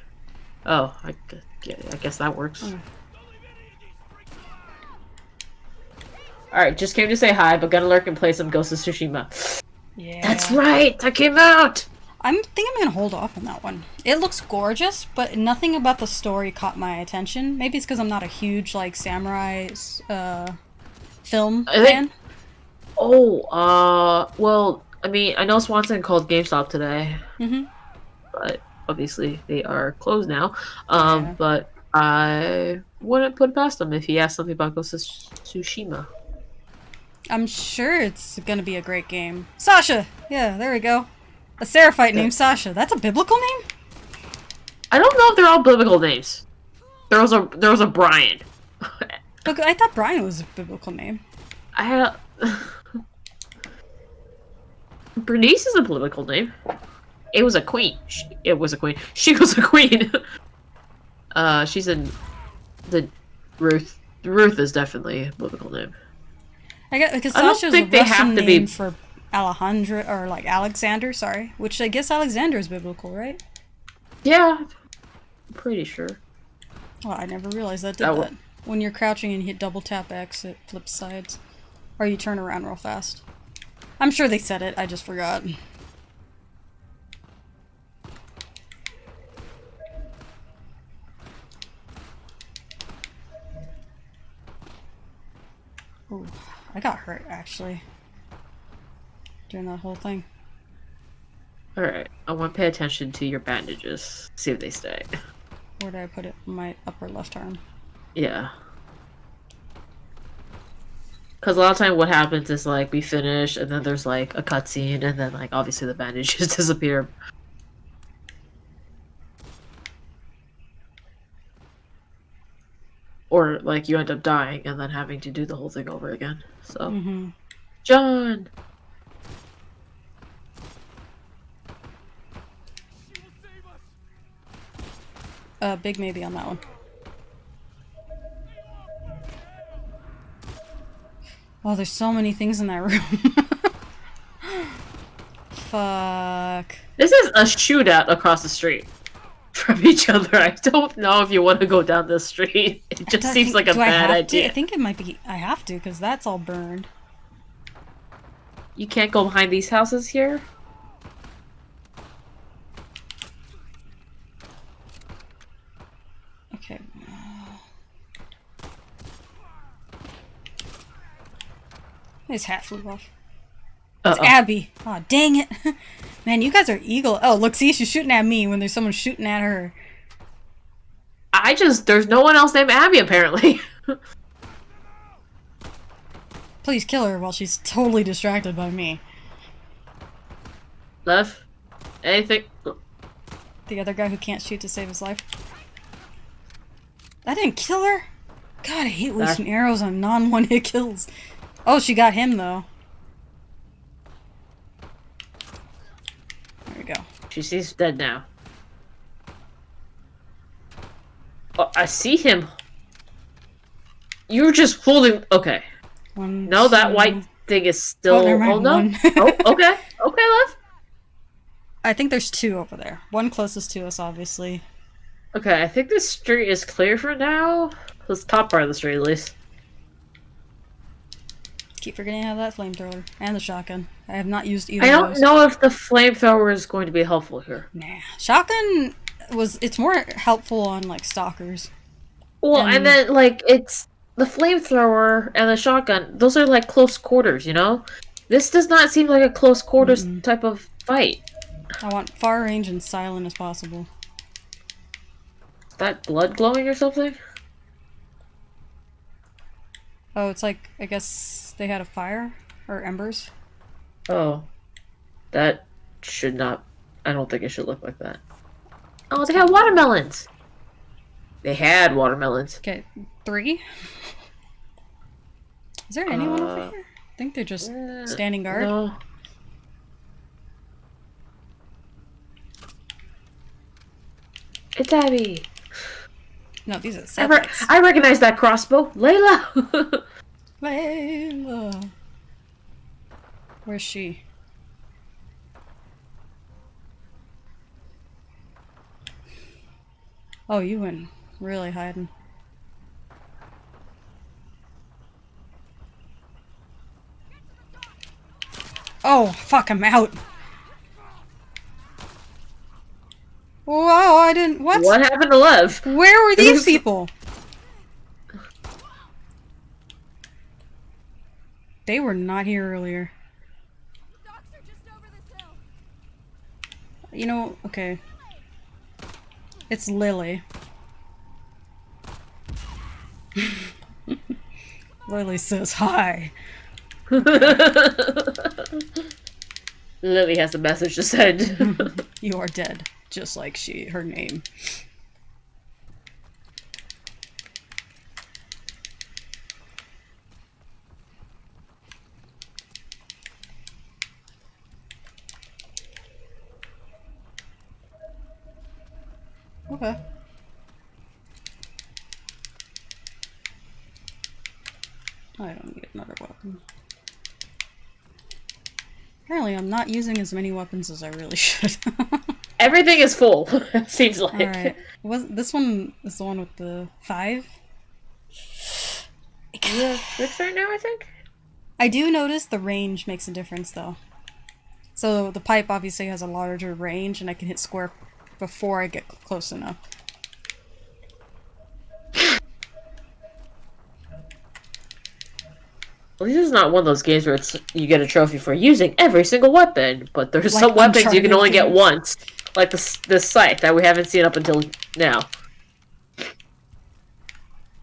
Oh, I guess that works. Alright, just came to say hi, but gonna lurk and play some Ghost of Tsushima. Yeah. That's right! That came out! I think I'm gonna hold off on that one. It looks gorgeous, but nothing about the story caught my attention. Maybe it's because I'm not a huge like samurai film I think- fan. Oh, well, I mean, I know Swanson called GameStop today, Mm-hmm. but obviously they are closed now. Yeah. But I wouldn't put it past him if he asked something about Ghost of Tsushima. I'm sure it's gonna be a great game. Sasha! Yeah, there we go. A Seraphite named Sasha. That's a biblical name? I don't know if they're all biblical names. There was a Brian. Look, I thought Brian was a biblical name. I had Bernice is a biblical name. It was a queen. It was a queen. She was a queen. She's in the Ruth. Ruth is definitely a biblical name. I guess because I don't Sasha's think a they Russian have to name be- for Alejandro or like Alexander. Sorry, which I guess Alexander is biblical, right? Yeah, I'm pretty sure. Well, I never realized that did That that. When you're crouching and you hit double tap X, it flips sides, or you turn around real fast. I'm sure they said it. I just forgot. Ooh, I got hurt actually during that whole thing. Alright, I want to pay attention to your bandages. See if they stay. Where did I put it? My upper left arm. Yeah. Because a lot of time what happens is like we finish and then there's like a cutscene and then like obviously the bandages disappear. Or like you end up dying and then having to do the whole thing over again. So Mm-hmm. John! Big maybe on that one. Oh, there's so many things in that room. Fuck. This is a shootout across the street from each other. I don't know if you want to go down this street. It just seems like a Do I bad have idea. to? I think it might be. I have to because that's all burned. You can't go behind these houses here? Okay. His hat flew off. It's Uh-oh. Abby. Oh, dang it. Man, you guys are eagle. Oh, look, see, she's shooting at me when there's someone shooting at her. There's no one else named Abby apparently. Please kill her while she's totally distracted by me. Left? Anything? The other guy who can't shoot to save his life. That didn't kill her? God, I hate wasting arrows on non-one-hit kills. Oh, she got him, though. There we go. She's dead now. Oh, I see him. You're just holding. Okay. One, No, that two- white thing is still. Oh, never mind, Oh no. one. Oh, okay. Okay, left. I think there's two over there. One closest to us, obviously. Okay, I think this street is clear for now. This top part of the street, at least. Keep forgetting I have that flamethrower. And the shotgun. I have not used either I of don't those. know if the flamethrower is going to be helpful here. Nah. Shotgun it's more helpful on, like, stalkers. Well, and then, like, it's the flamethrower and the shotgun, those are, like, close quarters, you know? This does not seem like a close quarters type of fight. I want far range and silent as possible. Is that blood glowing or something? Oh, it's like, I guess they had a fire? Or embers? Oh. That should not... I don't think it should look like that. Oh, they have watermelons! They had watermelons. Okay, 3? Is there anyone over here? I think they're just standing guard. No. It's Abby. No, these are separate. I recognize that crossbow. Layla! Layla. Where's she? Oh, you went really hiding. Oh, fuck, I'm out. Whoa, I didn't. What? What happened to Lev? Where were these people? They were not here earlier. The docks are just over this hill. You know, okay. It's Lily. Lily says hi. Lily has a message to send. You are dead, just like her name. Okay. I don't need another weapon. Apparently I'm not using as many weapons as I really should. Everything is full, seems like. Alright. This one is the one with the 5? You have 6 right now, I think? I do notice the range makes a difference though. So the pipe obviously has a larger range and I can hit square before I get close enough. Well, this is not one of those games where you get a trophy for using every single weapon, but there's Like some weapons you Uncharted can only get games. once. Like this scythe that we haven't seen up until now.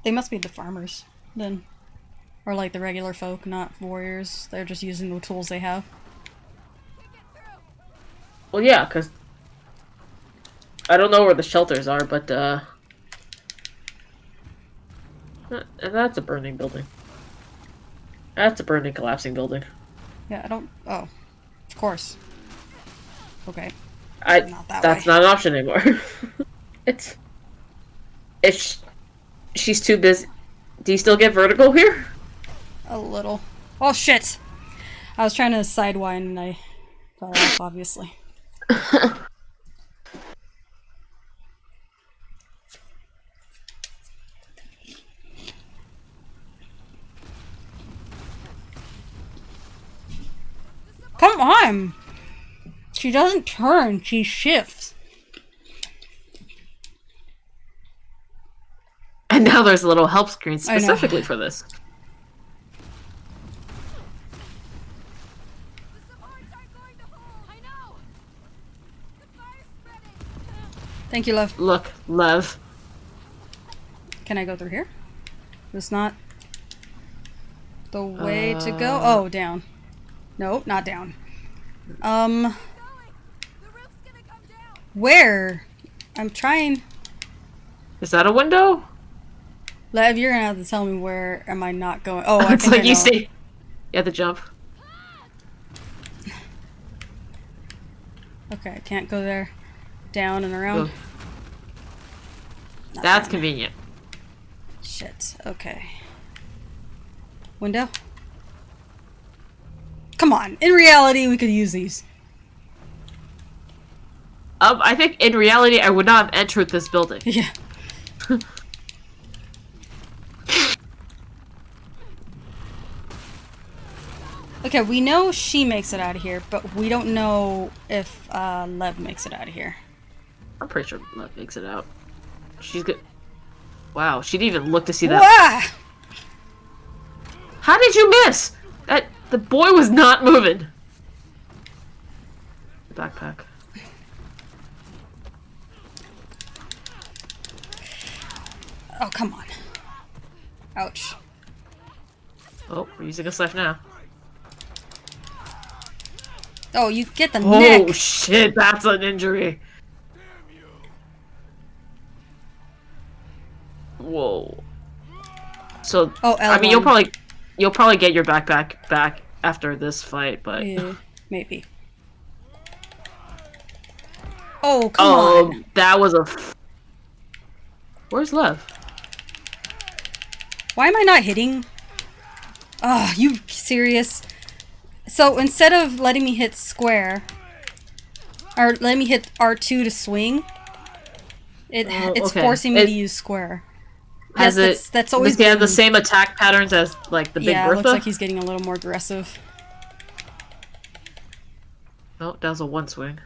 They must be the farmers, then. Or like the regular folk, not warriors. They're just using the tools they have. Well, yeah, because I don't know where the shelters are, but and that's a burning building. That's a burning, collapsing building. Yeah, I don't... Oh. Of course. Okay. That's way. not an option anymore. it's she's too busy. Do you still get vertical here? A little. Oh shit! I was trying to sidewind and I fell off, obviously. Come on! She doesn't turn, she shifts. And now there's a little help screen I know. specifically for this. The supports aren't going to hold. I know. The fire's spreading. Thank you, love. Look, Lev. Can I go through here? It's not the way to go. Oh, down. No, not down. Going. The roof's gonna come down. Where? I'm trying. Is that a window? Lev, you're gonna have to tell me where am I not going. Oh, I It's think like I you know. see. You have to jump. Okay, I can't go there. Down and around. Go. Not That's down. convenient. Shit. Okay. Window? Come on. In reality, we could use these. I think in reality, I would not have entered this building. Yeah. Okay, we know she makes it out of here, but we don't know if Lev makes it out of here. I'm pretty sure Lev makes it out. She's good. Wow, she didn't even look to see that. Wah! How did you miss? The boy was not moving. Backpack. Oh, come on. Ouch. Oh, we're using a scythe now. Oh, you get the Oh neck. shit, that's an injury. Whoa. So, Oh, I mean, L1. you'll probably get your backpack back after this fight, but Yeah, maybe. Oh, come on. that was Where's Lev? Why am I not hitting? Ah, you serious? So instead of letting me hit square, or letting me hit R2 to swing, it's okay. forcing me to use square. Has Yes, that's always does he have the been- same attack patterns as like the big Yeah, it looks Bertha? like he's getting a little more aggressive. Oh, that was a one swing.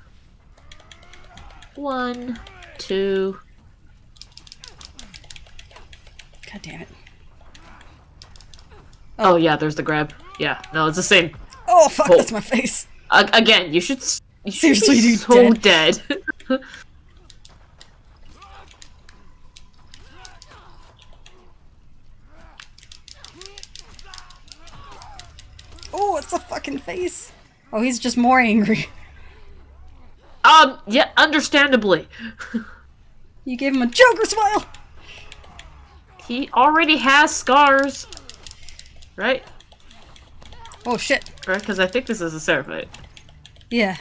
1, 2. God damn it. Oh yeah, there's the grab. Yeah, no, it's the same. Oh fuck, Oh. that's my face. Again, you should Seriously, be dude, so dead. Oh, it's a fucking face. Oh, he's just more angry. Yeah, understandably. You gave him a Joker smile. He already has scars. Right? Oh shit. Right? Because I think this is a Seraphite. Yeah.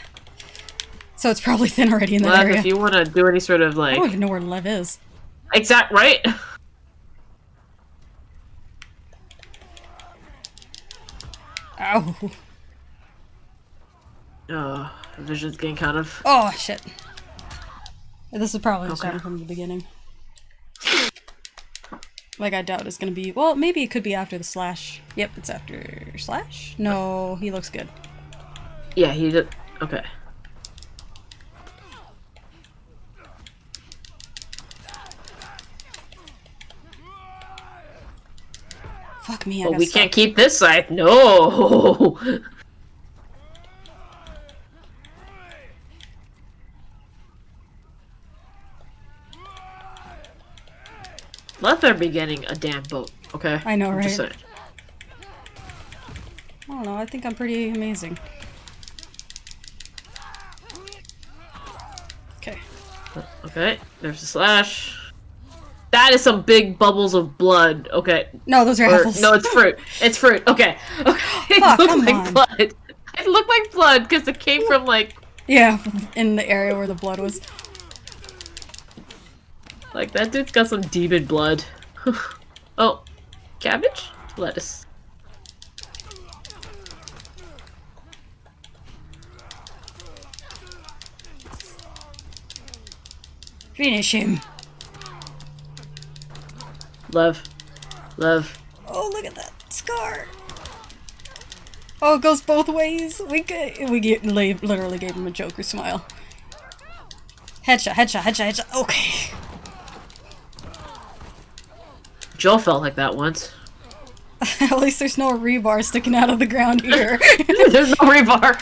So it's probably thin already in that Lev, area. if you want to do any sort of I like... don't even know where Lev is. Exact, right? Ow. Vision's getting kind of... Oh shit. This is probably Okay. starting from the beginning. Like, I doubt it's gonna be. Well, maybe it could be after the slash. Yep, it's after slash? No, he looks good. Yeah, he did... Okay. Fuck me, I Well, got we stuck. can't keep this side. No! Let there be getting a damn boat, okay? I know, I'm just right? saying. I don't know, I think I'm pretty amazing. Okay. Okay, there's the slash. That is some big bubbles of blood. Okay. No, those are Or, apples. no, it's fruit. It's fruit. Okay. Okay. It Fuck, looked come like on. blood. It looked like blood because it came from like Yeah, in the area where the blood was. that dude's got some demon blood. Oh, cabbage? Lettuce. Finish him. Lev. Oh, look at that scar. Oh, it goes both ways. Literally gave him a Joker smile. Headshot. Okay. Joe felt like that once. At least there's no rebar sticking out of the ground here. There's no rebar.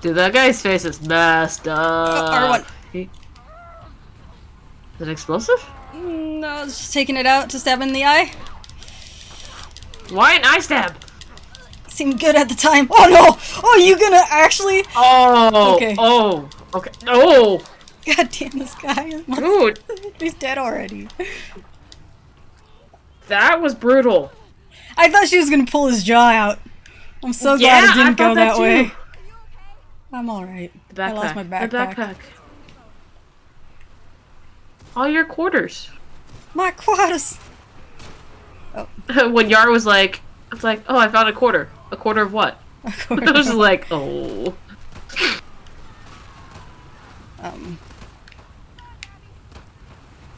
Dude, that guy's face is messed up. R1. Is it explosive? No, it's just taking it out to stab in the eye. Why an eye stab? Seemed good at the time. Oh no! Oh, you gonna actually? Oh. Okay. Oh. Okay. Oh. God damn, this guy. Dude, He's dead already. that was brutal. I thought she was gonna pull his jaw out. I'm so glad it didn't go that way. I'm alright. The I lost my backpack. The backpack. backpack. All your quarters. My quarters! When Yar was like, it's like, oh, I found a quarter. A quarter of what? I was just like, oh. I'm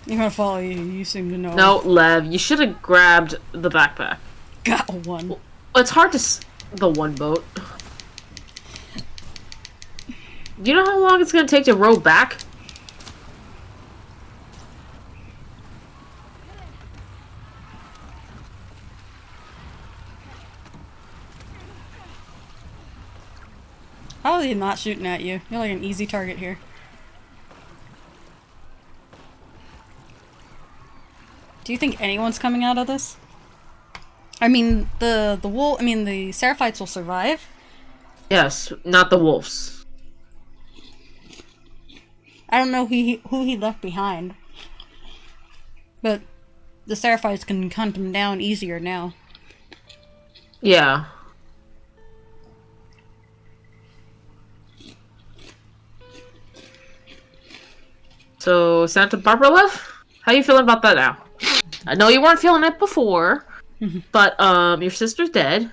gonna follow you. You seem to know. No, Lev, you should have grabbed the backpack. Got one. It's hard to the one boat. Do you know how long it's gonna take to row back? How are they not shooting at you? You're like an easy target here. Do you think anyone's coming out of this? I mean, the Seraphites will survive. Yes, not the wolves. I don't know who he left behind. But the Seraphites can hunt him down easier now. Yeah. So, Santa Barbara left? How you feeling about that now? I know you weren't feeling it before, but your sister's dead,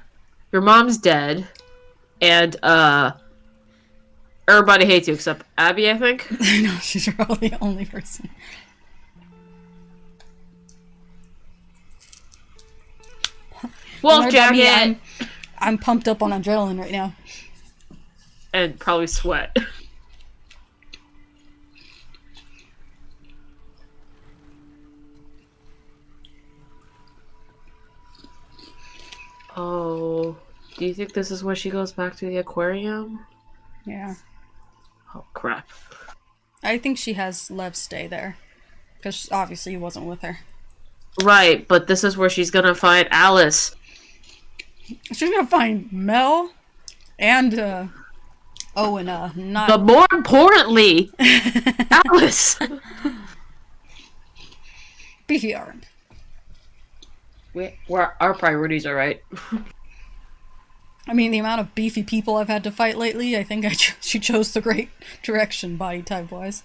your mom's dead, and everybody hates you except Abby, I think. I know, she's probably the only person. Well, Don't worry about me, jacket I'm pumped up on adrenaline right now. and probably sweat. Oh, do you think this is where she goes back to the aquarium? Yeah. Oh crap. I think she has Lev stay there. Because obviously he wasn't with her. Right, but this is where she's gonna find Alice. She's gonna find Mel and Owen, not But more importantly, Alice. BR. Where our priorities are right. I mean, the amount of beefy people I've had to fight lately, I think she chose the great direction, body type wise.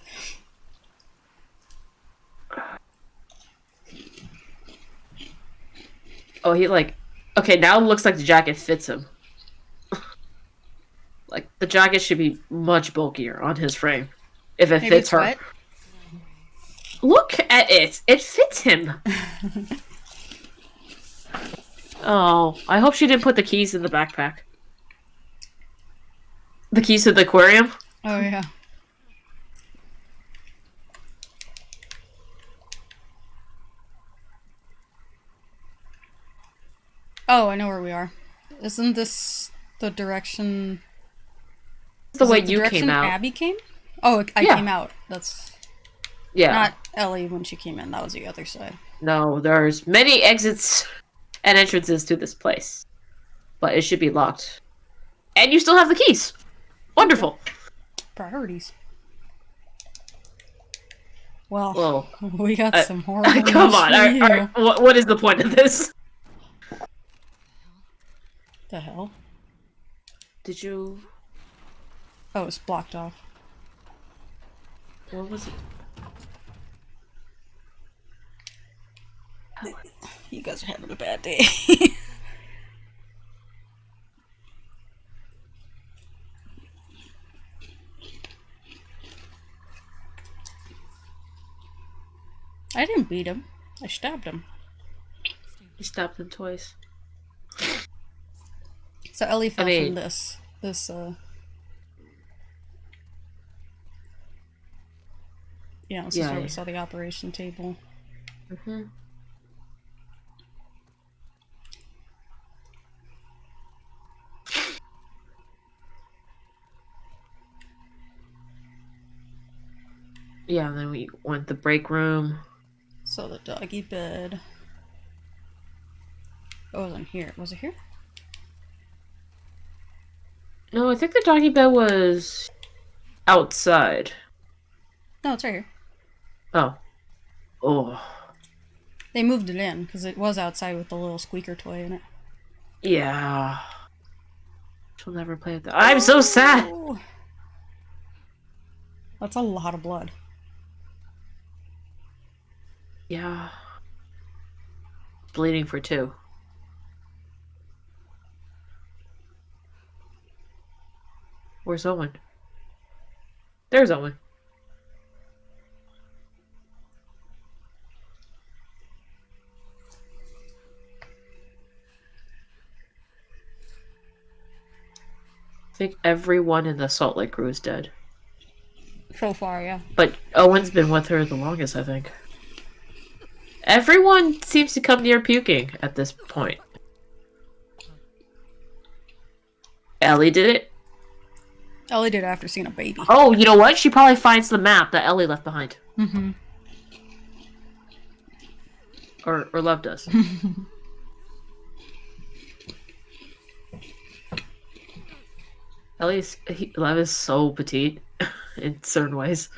Oh, he like... Okay, now it looks like the jacket fits him. Like, the jacket should be much bulkier on his frame. If it Maybe fits it's her. wet. Look at it! It fits him! Oh, I hope she didn't put the keys in the backpack. The keys to the aquarium? Oh, yeah. Oh, I know where we are. Isn't this the direction... The Is way it the you direction came out. Abby came? Oh, I Yeah. came out. That's Yeah. not Ellie when she came in. That was the other side. No, there's many exits and entrances to this place. But it should be locked. And you still have the keys! Wonderful! Priorities. Well, Whoa. we got some horrible Come news on, for you. what is the point of this? The hell? Did you... Oh, it's blocked off. What was it? You guys are having a bad day. I didn't beat him. I stabbed him. You stabbed him twice. So Ellie fell mean- from this. Yeah, this is Yeah, where yeah. we saw the operation table. Mm-hmm. Yeah, and then we went the break room. So the doggy bed. Oh, it wasn't here. Was it here? No, I think the doggy bed was outside. No, it's right here. Oh. Oh. They moved it in because it was outside with the little squeaker toy in it. Yeah. She'll never play with that. I'm so sad! Oh. That's a lot of blood. Yeah. Bleeding for 2. Where's Owen? There's Owen. I think everyone in the Salt Lake crew is dead. So far, yeah. But Owen's been with her the longest, I think. Everyone seems to come near puking at this point. Ellie did it. Ellie did it after seeing a baby. Oh, you know what? She probably finds the map that Ellie left behind. Mm-hmm. Or Love does. Love is so petite in certain ways.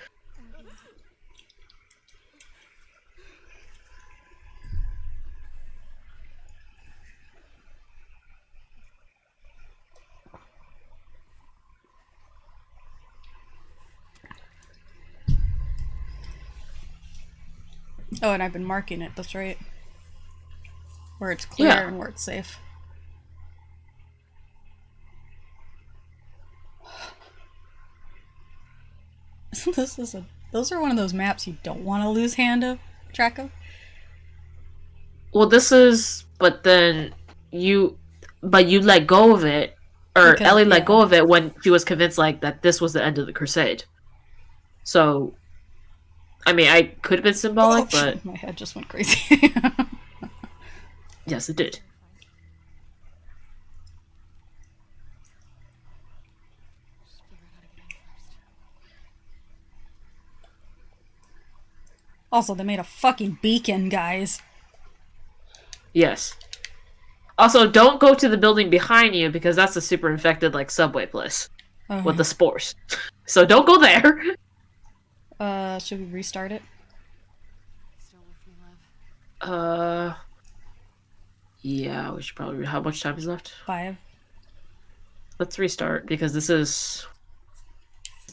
Oh, and I've been marking it. That's right. Where it's clear Yeah. and where it's safe. Those are one of those maps you don't want to lose track of. Well, this is, but then you let go of it, or Because Ellie let go of it when she was convinced like that this was the end of the crusade. So, I mean, I could have been symbolic, but my head just went crazy. yes, it did. Just figure out how to get in first. Also, they made a fucking beacon, guys. Yes. Also, don't go to the building behind you because that's a super infected like subway place with the spores. So don't go there. Should we restart it? Still with me, love. Yeah, we should probably. How much time is left? 5. Let's restart because this is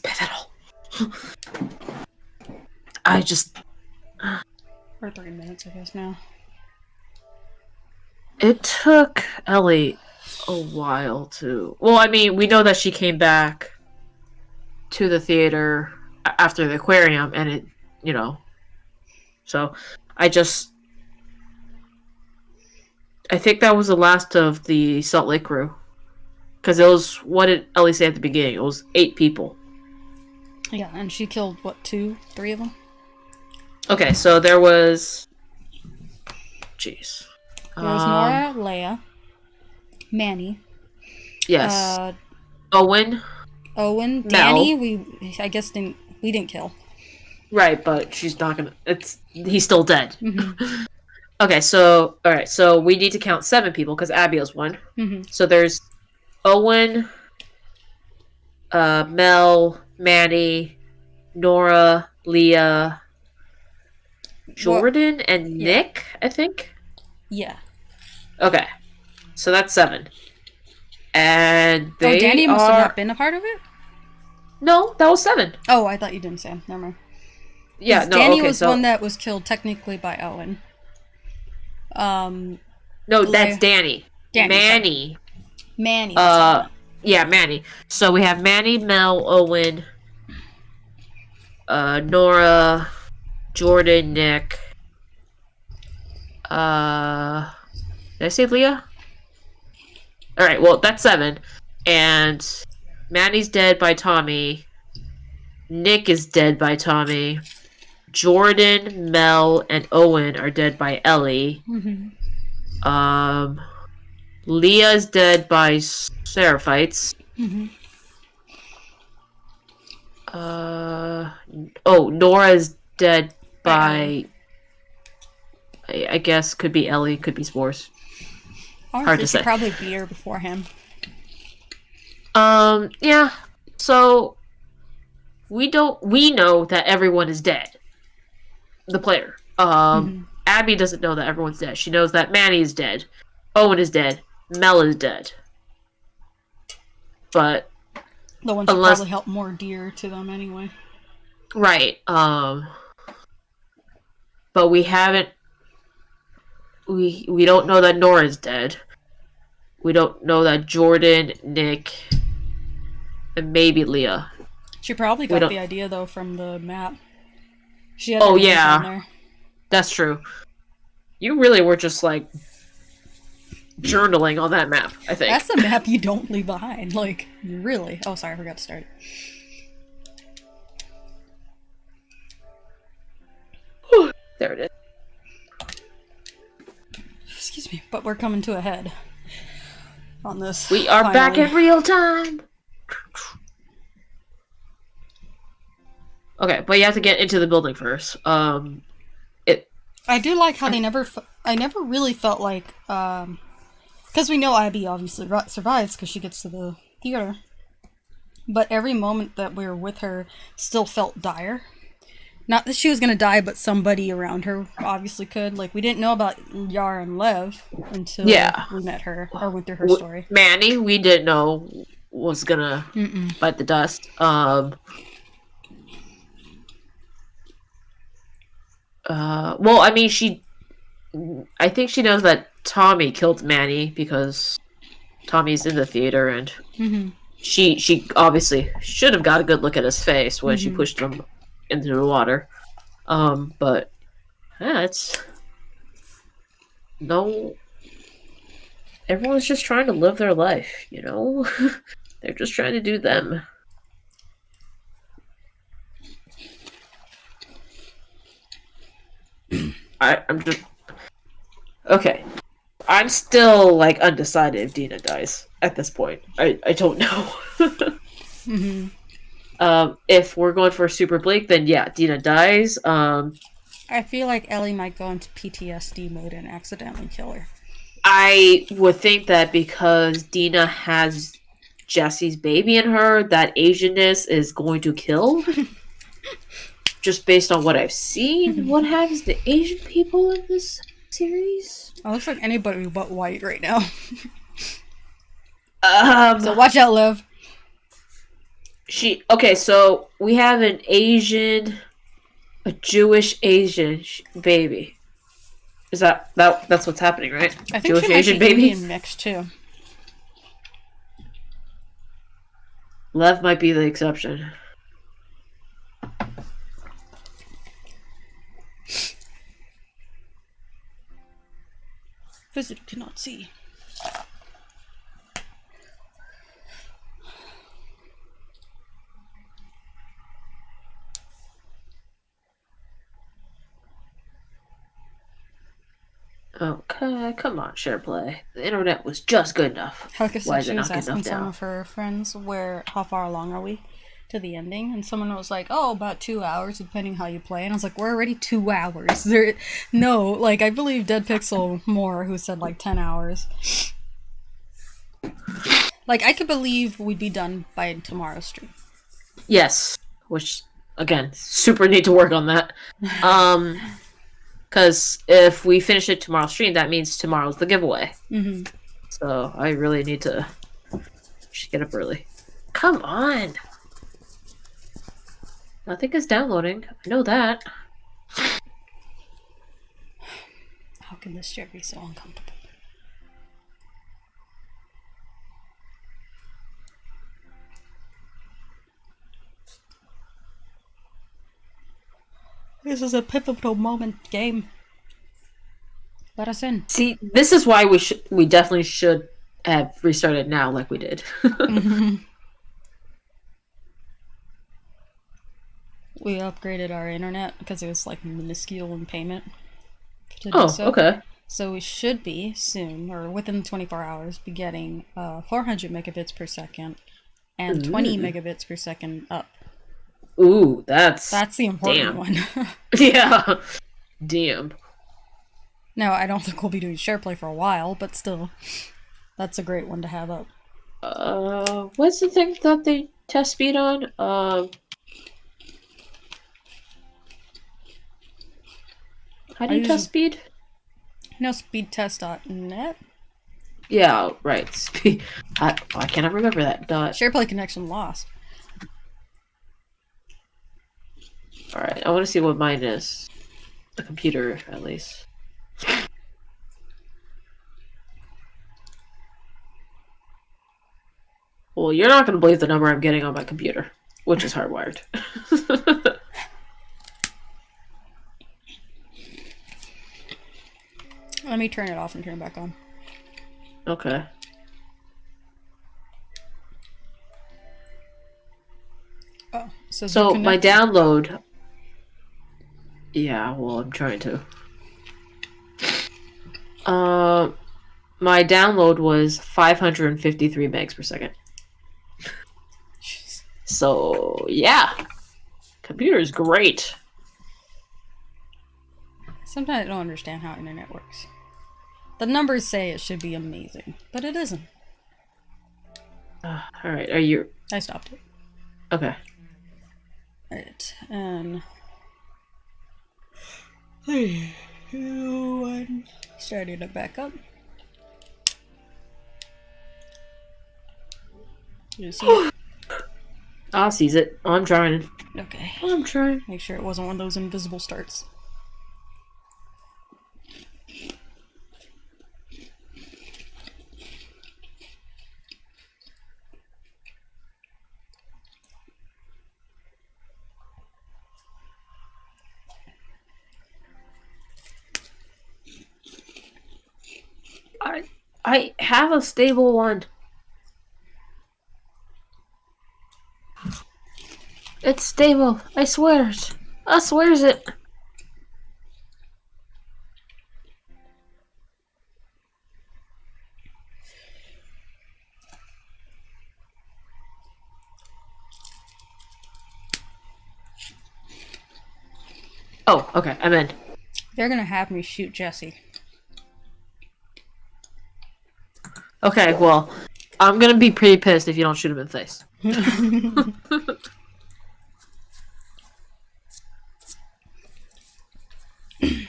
pivotal. I just. Or 3 minutes, I guess, now. It took Ellie a while to. Well, I mean, we know that she came back to the theater after the aquarium, and it, you know. So, I think that was the last of the Salt Lake crew. Because it was, what did Ellie say at the beginning? It was 8 people. Yeah, and she killed, what, 2, 3 of them? Okay, so there was. Jeez. There was Nora, Leia, Manny, Yes. Owen. Owen, Mel. Danny. I guess we didn't kill. Right, but she's not gonna. He's still dead. Okay, so all right, so we need to count 7 people because Abiel's one. So there's Owen, Mel, Manny, Nora, Leah, Jordan, and Nick. I think. Yeah. Okay, so that's 7, and they Danny must have not been a part of it. No, that was 7. Oh, I thought you didn't say. Never mind. Yeah, no. Danny okay, was so one that was killed technically by Owen. no, that's Danny. Manny. Manny. Yeah, Manny. So we have Manny, Mel, Owen, Nora, Jordan, Nick. Did I say Leah? All right, well that's 7, and Manny's dead by Tommy. Nick is dead by Tommy. Jordan, Mel, and Owen are dead by Ellie. Leah's dead by Seraphites. Nora's dead by I guess could be Ellie, could be Spores. Hard to say. Probably beat her before him. Yeah. So we know that everyone is dead. The player. Abby doesn't know that everyone's dead. She knows that Manny is dead. Owen is dead. Mel is dead. But the one should probably help more dear to them anyway. Right. But we haven't. We don't know that Nora's dead. We don't know that Jordan, Nick, and maybe Leah. She probably got the idea though from the map. She had on there. there. That's true. You really were just like journaling on that map, I think. That's a map you don't leave behind. Like, really. Oh, sorry, I forgot to start it. There it is. Excuse me, but we're coming to a head on this. We are back in real time. Okay, but you have to get into the building first. I do like how I never really felt like, because we know Abby obviously survives because she gets to the theater, but every moment that we were with her still felt dire. Not that she was gonna die, but somebody around her obviously could. Like, we didn't know about Yar and Lev until we met her or went through her story. Manny, we didn't know was gonna bite the dust. Well, I mean, I think she knows that Tommy killed Manny because Tommy's in the theater, and she obviously should have got a good look at his face when she pushed him into the water. But yeah, it's no. Everyone's just trying to live their life, you know. They're just trying to do them. I'm just okay. I'm still like undecided if Dina dies at this point. I don't know. If we're going for Super Blake, then yeah, Dina dies. I feel like Ellie might go into PTSD mode and accidentally kill her. I would think that because Dina has Jesse's baby in her, that Asianness is going to kill. Just based on what I've seen, what happens to Asian people in this series? It looks like anybody but white right now. So So watch out, Liv. Okay, so we have an Asian, a Jewish Asian baby. Is that's what's happening, right? I think Jewish she might Asian be baby. Indian mix too. Lev might be the exception. Visitor cannot see. Okay, come on, SharePlay. The internet was just good enough. Like I Why said, is she it was not good asking enough some now? of her friends how far along are we to the ending, and someone was like, "Oh, about 2 hours, depending how you play." And I was like, "We're already 2 hours." I believe Dead Pixel more, who said like 10 hours. Like, I could believe we'd be done by tomorrow's stream. Yes, which again, super need to work on that. Because if we finish it tomorrow's stream, that means tomorrow's the giveaway. So I really need to just get up early. Come on! Nothing is downloading. I know that. How can this chair be so uncomfortable? This is a pivotal moment, game. Let us in. See, this is why we definitely should have restarted now, like we did. We upgraded our internet because it was like minuscule in payment to do Oh, so. okay. So we should be soon, or within 24 hours, be getting 400 megabits per second and 20 megabits per second up. Ooh, that's the important damn. one. Yeah. Damn. No, I don't think we'll be doing SharePlay for a while, but still, that's a great one to have up. What's the thing that they test speed on? How do you test speed? Speedtest.net? Yeah, right. Speed. I cannot remember that. SharePlay connection lost. Alright, I want to see what mine is. The computer, at least. Well, you're not going to believe the number I'm getting on my computer, which is hardwired. Let me turn it off and turn it back on. Okay. Oh, so my download... Yeah, well, I'm trying to. My download was 553 megs per second. So, yeah. Computer is great. Sometimes I don't understand how internet works. The numbers say it should be amazing, but it isn't. Alright, are you... I stopped it. Okay. Alright, and... 3, 2, 1. Starting it back up. You see it? I'll seize it. I'm trying. Okay. I'm trying. Make sure it wasn't one of those invisible starts. I have a stable one. It's stable. I swears. I swears it. Oh, okay. I'm in. They're gonna have me shoot Jesse. Okay, well, I'm gonna be pretty pissed if you don't shoot him in the face.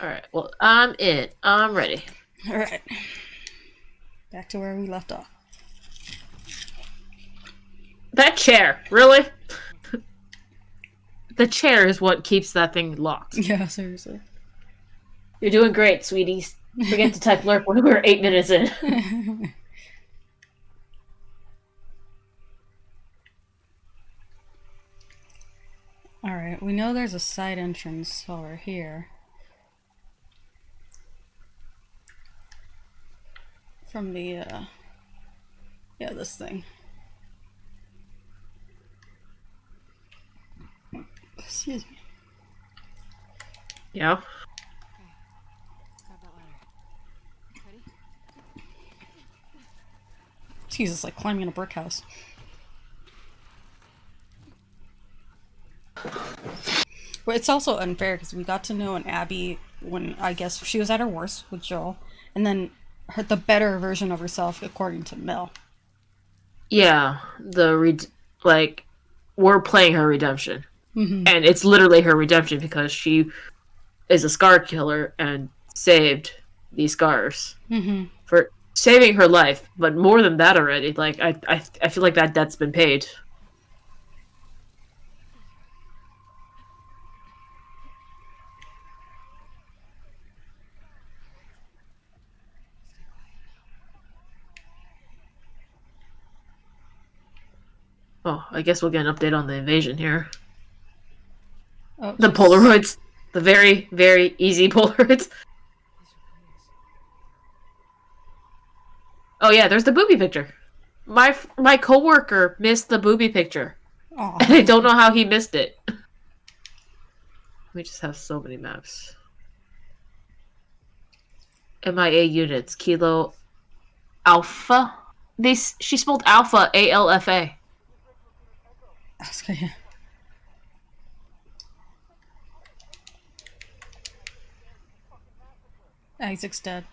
Alright, well, I'm in. I'm ready. Alright. Back to where we left off. That chair, really? The chair is what keeps that thing locked. Yeah, seriously. You're doing great, sweeties. Forget to type lurk when we're 8 minutes in. Alright, we know there's a side entrance over here. From the, yeah, this thing. Excuse me. Yeah. Grab that ladder. Ready? Jesus, like climbing in a brick house. But it's also unfair because we got to know an Abby when I guess she was at her worst with Joel, and then the better version of herself according to Mel. Yeah, like, we're playing her redemption. Mm-hmm. And it's literally her redemption because she is a scar killer and saved these scars. Mm-hmm. For saving her life, but more than that already. Like, I feel like that debt's been paid. Oh, I guess we'll get an update on the invasion here. Oh, the Polaroids. The very, very easy Polaroids. Oh yeah, there's the booby picture. My coworker missed the booby picture. Aw. And I don't know how he missed it. We just have so many maps. MIA units. Kilo Alpha. She spelled Alpha ALFA. Okay. Isaac's dead.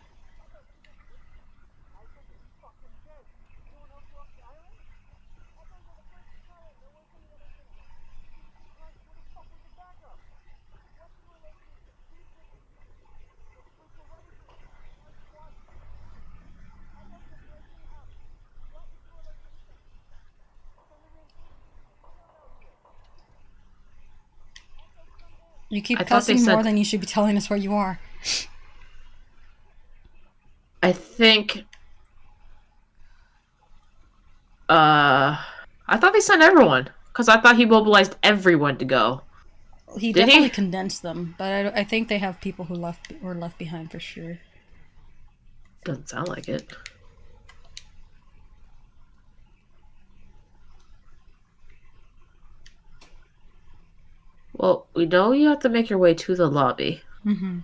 You keep cussing more than you should be telling us where you are. I think... I thought they sent everyone. Because I thought he mobilized everyone to go. He definitely condensed them, but I think they have people who were left behind for sure. Doesn't sound like it. Well, we know you have to make your way to the lobby. Mm-hmm.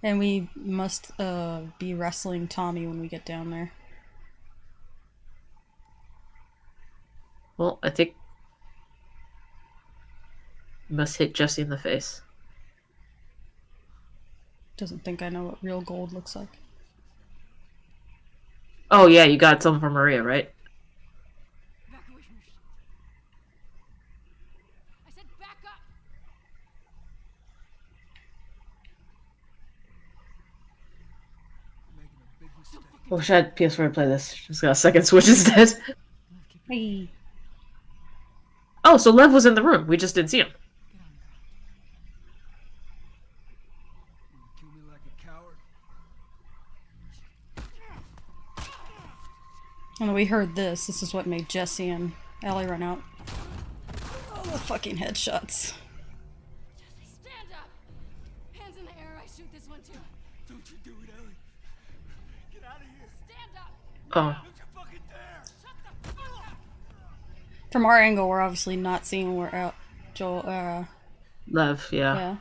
And we must be wrestling Tommy when we get down there. Well, I think you must hit Jesse in the face. Doesn't think I know what real gold looks like. Oh yeah, you got some from Maria, right? Back away from your... I said back up! Making a big mistake. I wish I had PS4 to play this. Just got a second Switch instead. Hey. Oh, so Lev was in the room. We just didn't see him. You kill me like a coward. And we heard this. This is what made Jesse and Ellie run out. Oh, the fucking headshots. Jesse, stand up! Hands in the air, I shoot this one too. Don't you do it, Ellie. Get out of here. Stand up! Oh, Don't you fucking dare. Shut the fuck up! From our angle, we're obviously not seeing where Joel. Lev, yeah. Yeah.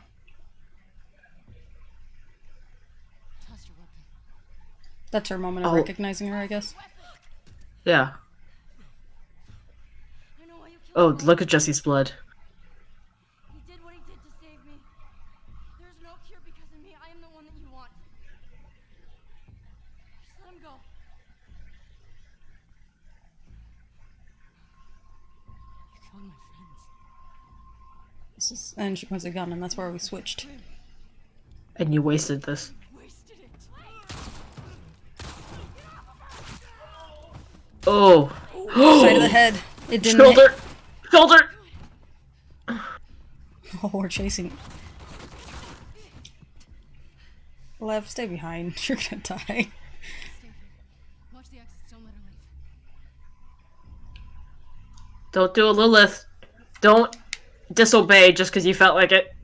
Toss your weapon. That's her moment of Oh. recognizing her, I guess. Yeah. I know why you killed Oh, Mom. look at Jesse's blood. He did what he did to save me. There's no cure because of me. I am the one that you want. Just let him go. You killed my friends. And she points a gun, and that's where we switched. And you wasted this. Wasted it. Oh. Side of the head. It didn't. Shoulder! Shoulder! Oh, we're chasing. Lev, stay behind. You're gonna die. Stay here. Watch the exits. Don't let her leave. Don't do it, Lilith. Don't disobey just because you felt like it.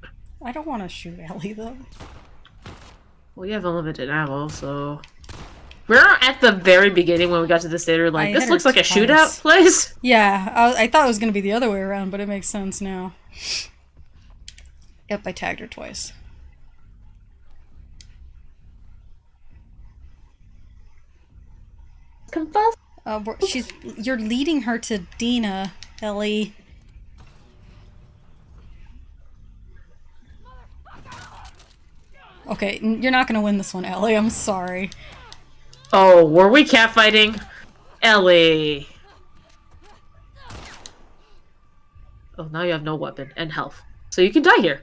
I don't want to shoot Ellie though. Well, you have unlimited ammo, so... We're at the very beginning when we got to this theater, I like, hit this her looks like a twice. shootout place. Yeah, I thought it was gonna be the other way around, but it makes sense now. Yep, I tagged her twice. Confess. You're leading her to Dina, Ellie. Okay, you're not gonna win this one, Ellie. I'm sorry. Oh, were we catfighting? Ellie. Oh, now you have no weapon and health. So you can die here.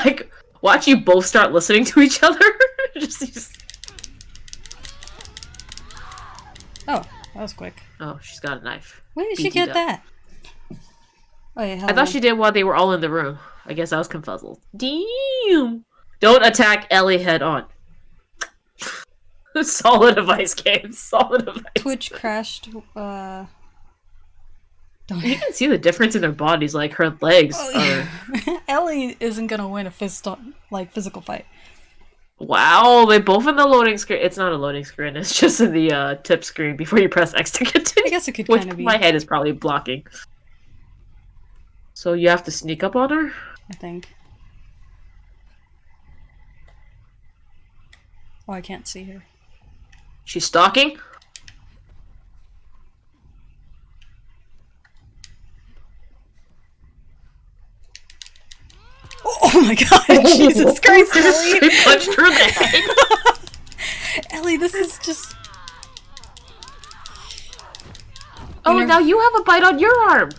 Like, watch you both start listening to each other. just... Oh, that was quick. Oh, she's got a knife. When did she Beat get up. that? Oh, yeah, I thought she did while they were all in the room. I guess I was confuzzled. Damn! Don't attack Ellie head on. Solid advice, game. Solid advice. Twitch crashed. Don't. You can see the difference in their bodies. Like, her legs are... Ellie isn't gonna win a physical fight. Wow, they both in the loading screen. It's not a loading screen. It's just in the tip screen before you press X to continue. I guess it could Which kind of be. my head is probably blocking. So you have to sneak up on her? I think. Oh, I can't see her. She's stalking? Oh my god, Jesus Christ, Ellie! She punched her in the head. Ellie, this is just... Oh, now you have a bite on your arm.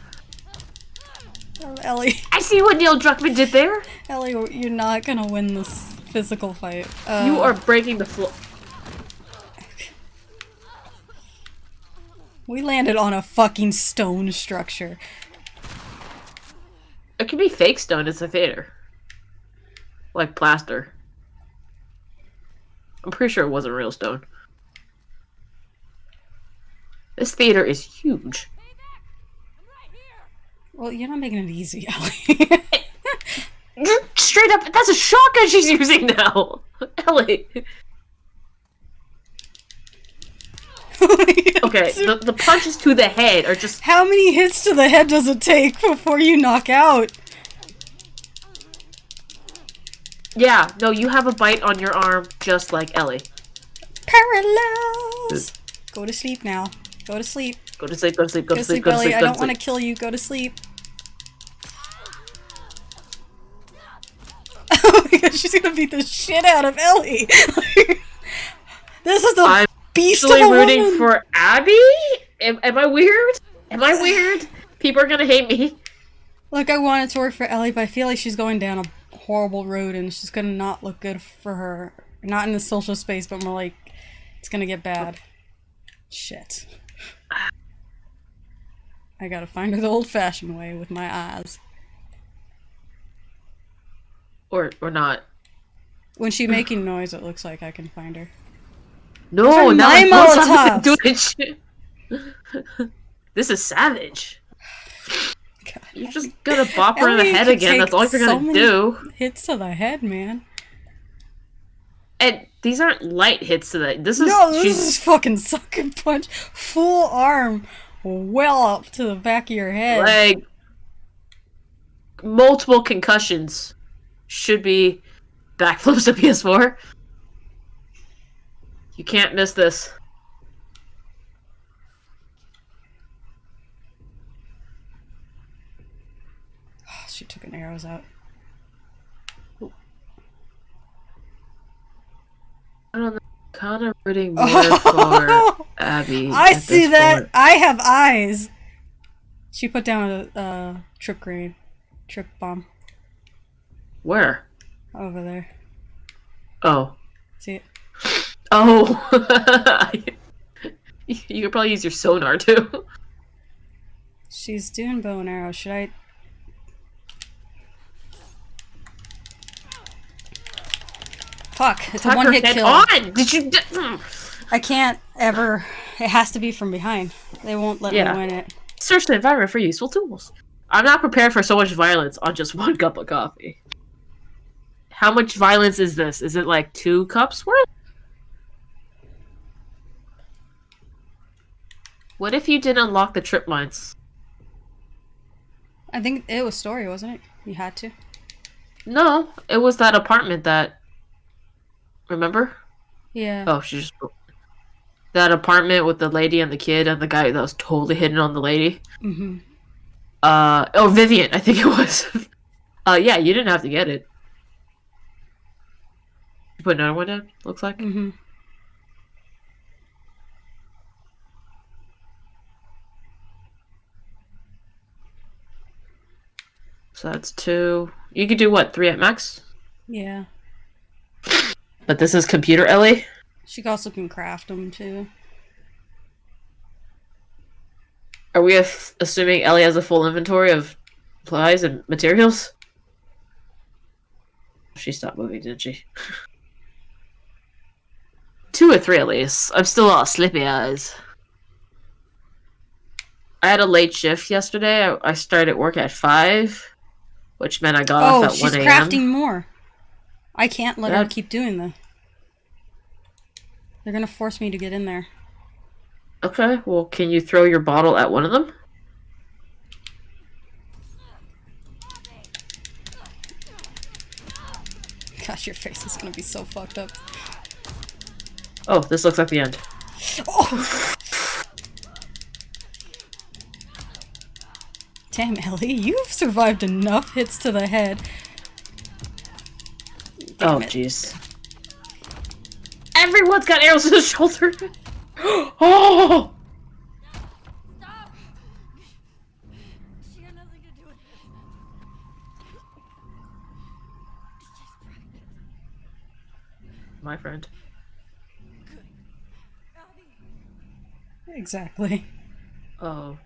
Oh, Ellie. I see what Neil Druckmann did there. Ellie, you're not gonna win this physical fight. You are breaking the floor. We landed on a fucking stone structure. It could be fake stone. It's a theater. Like plaster. I'm pretty sure it wasn't real stone. This theater is huge. Well, you're not making it easy, Ellie. Straight up, that's a shotgun she's using now! Ellie. Okay, the punches to the head are just... How many hits to the head does it take before you knock out? Yeah, no, you have a bite on your arm just like Ellie. Parallels! Go to sleep now. Go to sleep. Go to sleep, go to sleep, go Go to to sleep, sleep, go to Ellie. sleep, I go to don't want to sleep. kill you. Go to sleep. Oh my god, she's gonna beat the shit out of Ellie! This is a I'm beast of actually a rooting woman! for Abby? Am I weird? Am I weird? People are gonna hate me. Look, I want it to work for Ellie, but I feel like she's going down a horrible road and it's just gonna not look good for her. Not in the social space, but more like it's gonna get bad. Shit. I gotta find her the old-fashioned way with my eyes. Or not. When she's making noise, it looks like I can find her. No, Those are now my I'm Molotovs! doing shit. This is savage. God. You're just gonna bop her in the Ellie head can again. take That's all you're so gonna many do. hits to the head, man. And these aren't light hits to that. This is No, this she's is fucking sucker punch. Full arm, well up to the back of your head. like multiple concussions. Should be backflips to PS4. You can't miss this. She took an arrows out. I don't know. Kind of rooting more for Abby. I at see this that. point. I have eyes. She put down a trip grenade, trip bomb Where? over there. Oh. See it? Oh. You could probably use your sonar too. She's doing bow and arrow. Should I? Fuck! It's a Tuck her one-hit head kill. on. Did you? I can't ever. It has to be from behind. They won't let Yeah. me win it. Search the environment for useful tools. I'm not prepared for so much violence on just one cup of coffee. How much violence is this? Is it like 2 cups worth? What if you didn't unlock the trip mines? I think it was story, wasn't it? You had to. No, it was that apartment that. Remember? Yeah. Oh, she just. That apartment with the lady and the kid and the guy that was totally hitting on the lady. Mm-hmm. Oh, Vivian, I think it was. Yeah, you didn't have to get it. You put another one down, looks like. Mm-hmm. So that's 2. You could do what, 3 at max? Yeah. But this is computer Ellie. She also can craft them too. Are we assuming Ellie has a full inventory of supplies and materials? She stopped moving, didn't she? 2 or 3 at least. I'm still all sleepy eyes. I had a late shift yesterday. I started work at 5, which meant I got off at 1 she's a.m. crafting more. I can't let her That- keep doing that. They're gonna force me to get in there. Okay, well, can you throw your bottle at one of them? Gosh, your face is gonna be so fucked up. Oh, this looks like the end. Oh! Damn, Ellie, you've survived enough hits to the head. Oh, jeez. Everyone's got arrows in the shoulder! Oh! Stop! She had nothing to do with this. She's pregnant. My friend. Abby. Exactly. Oh.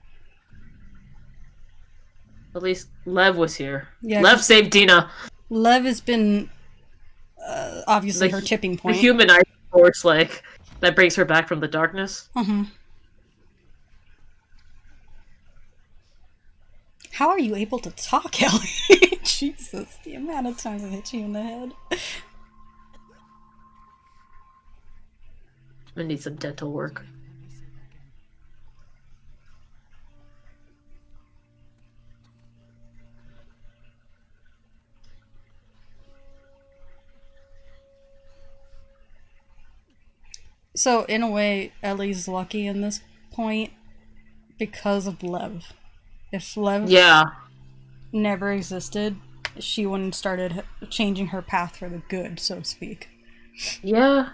At least Lev was here. Yeah, Lev 'cause- saved Dina. Lev has been obviously The her tipping The point. humanized force, like, that brings her back from the darkness. Uh-huh. How are you able to talk, Ellie? Jesus, the amount of times I hit you in the head. I need some dental work. So, in a way, Ellie's lucky in this point because of Lev. If Lev Yeah. never existed, she wouldn't started changing her path for the good, so to speak. Yeah.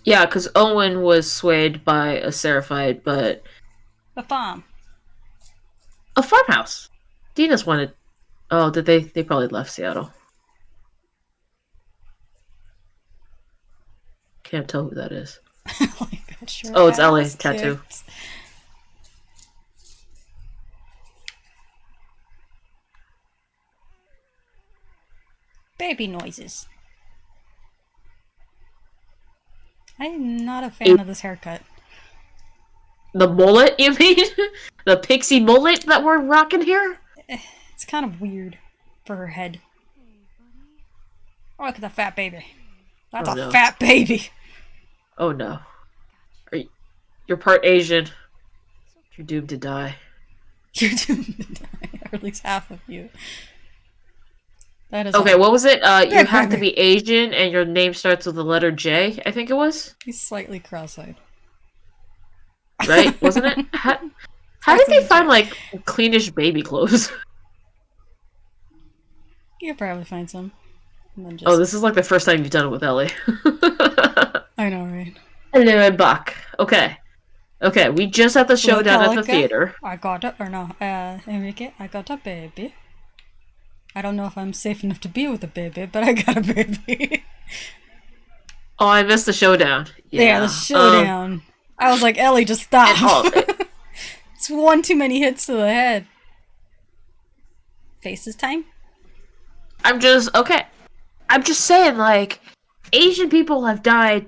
Yeah, because Owen was swayed by a Seraphite, but The farm. a farmhouse. Dina's wanted. Oh, did they? They probably left Seattle. Can't tell who that is. Like, got your Oh, it's Ellie, ass tattoo. kicked. Baby noises. I'm not a fan of this haircut. The mullet, you mean? The pixie mullet that we're rocking here? It's kind of weird for her head. Oh, look at the fat baby. That's Oh, a no. fat baby. Oh no. You're part Asian. You're doomed to die. You're doomed to die. Or at least half of you. That is Okay, what was it? You Big have to baby. be Asian and your name starts with the letter J, I think it was. He's slightly cross-eyed. Right? Wasn't it? How Starts did they with a find, J. like, cleanish baby clothes? You'll probably find some. And then just... Oh, this is like the first time you've done it with Ellie. I know, right? Hello, I'm back. Okay. Okay, we just had the showdown at the Look, theater. I got it, or no, Enrique, I got a baby. I don't know if I'm safe enough to be with a baby, but I got a baby. Oh, I missed the showdown. Yeah, the showdown. I was like, Ellie, just stop. It's one too many hits to the head. Faces time? I'm just saying, like, Asian people have died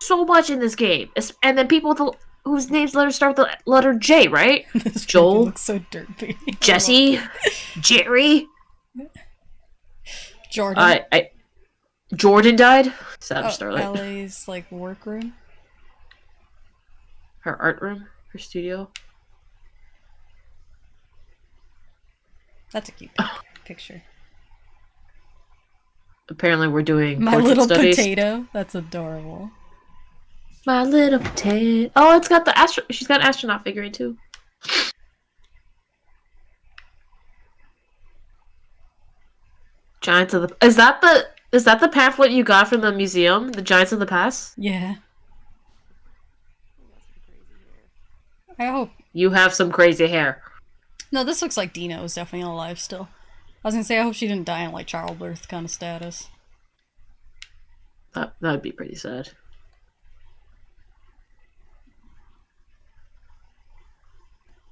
so much in this game. And then people whose names letters start with the letter J, right? This Joel, baby looks so dirty. Jesse, Jerry. Jordan. Jordan died. Savage Oh, Starlight. Ellie's like workroom. Her art room, her studio. That's a cute picture. Apparently, we're doing My portrait little studies. potato. That's adorable. My little potato. Oh, it's got the She's got an astronaut figurine too. Giants of the. Is that the pamphlet you got from the museum? The Giants of the Past. Yeah. I hope. You have some crazy hair. No, this looks like Dina was definitely alive still. I was gonna say, I hope she didn't die in like childbirth kind of status. That would be pretty sad.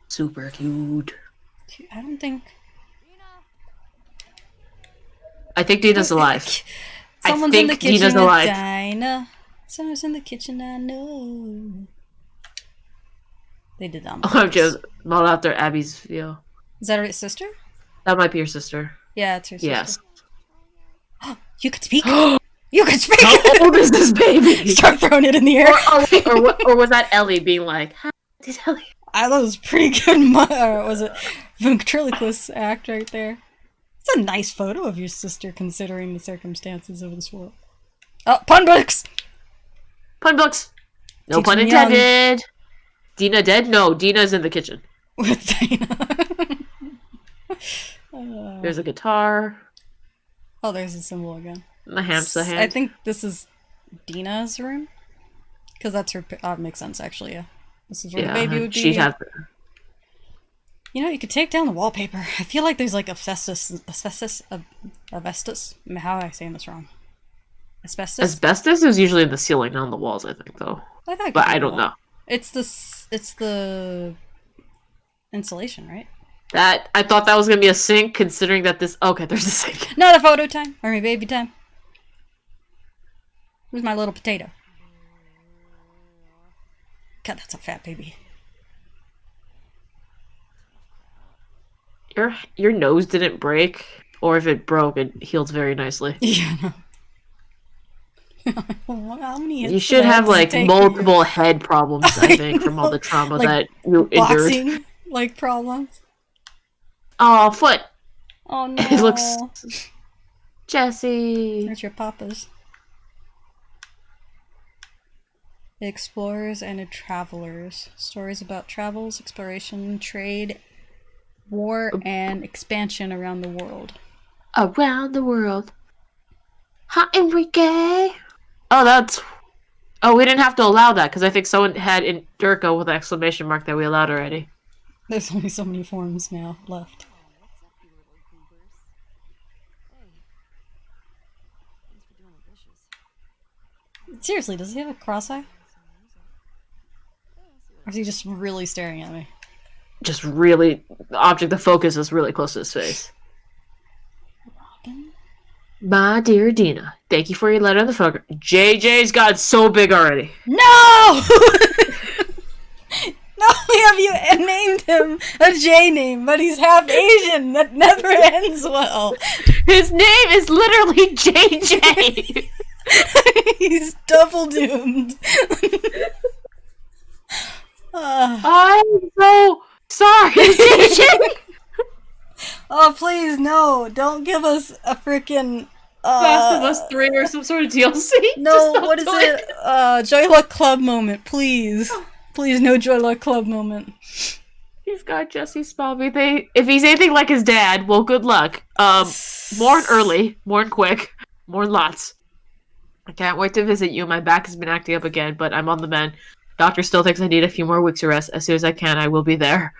Super cute. I don't think. I think Dina's alive. Someone's I in think the kitchen Dina's with alive. Dinah. Someone's in the kitchen, I know. They did that on I'm purpose. just all out there. Abby's video. Is that her sister? That might be your sister. Yeah, it's her sister. Yes. You could speak! You could speak! How old is this baby? Start throwing it in the air. Or was that Ellie being like, "Hi, this is Ellie." I thought it was pretty good. Or was it ventriloquist act right there? It's a nice photo of your sister considering the circumstances of this world. Oh, pun books! Pun books. No Teach pun me young. intended. Dina dead? No, Dina's in the kitchen. With Dana. There's a guitar. Oh, there's a symbol again. And the hamster hand. I think this is Dina's room. Because that's her. Makes sense, actually, yeah. This is where the baby would be. She'd have. You know, you could take down the wallpaper. I feel like there's like asbestos. How am I saying this wrong? Asbestos? Asbestos is usually in the ceiling, not on the walls, I think, though. I thought it But could be I on the don't wall. know. It's the insulation, right? I thought that was gonna be a sink, considering that this. Okay, there's a sink. Not a photo time or my baby time. Who's my little potato? God, that's a fat baby. Your nose didn't break, or if it broke, it healed very nicely. Yeah. How many hits You did should I have to like take multiple head problems, I think, from all the trauma Like, that you endured. boxing like problems? Oh, foot. Oh no. It looks. Jesse. There's your papas. Explorers and travelers. Stories about travels, exploration, trade, war, and expansion around the world. Around the world. Hi, Enrique. Oh, that's. Oh, we didn't have to allow that because I think someone had in Durka with an exclamation mark that we allowed already. There's only so many forms now left. Seriously, does he have a cross eye? Or is he just really staring at me? Just really, the object of focus is really close to his face. Robin? My dear Dina, thank you for your letter on the phone. JJ's got so big already. No! No, we have you named him a J name, but he's half Asian. That never ends well. His name is literally JJ. He's double doomed. I'm so sorry, JJ. Oh, please, no. Don't give us a freaking... Last of Us 3 or some sort of DLC. No, Just don't what is do it? Joy Luck Club moment, please. Please, no Joy Luck Club moment. He's got Jesse Spivey. If he's anything like his dad, well, good luck. Mourn early, mourn quick, mourn lots. I can't wait to visit you. My back has been acting up again, but I'm on the mend. Doctor still thinks I need a few more weeks of rest. As soon as I can, I will be there.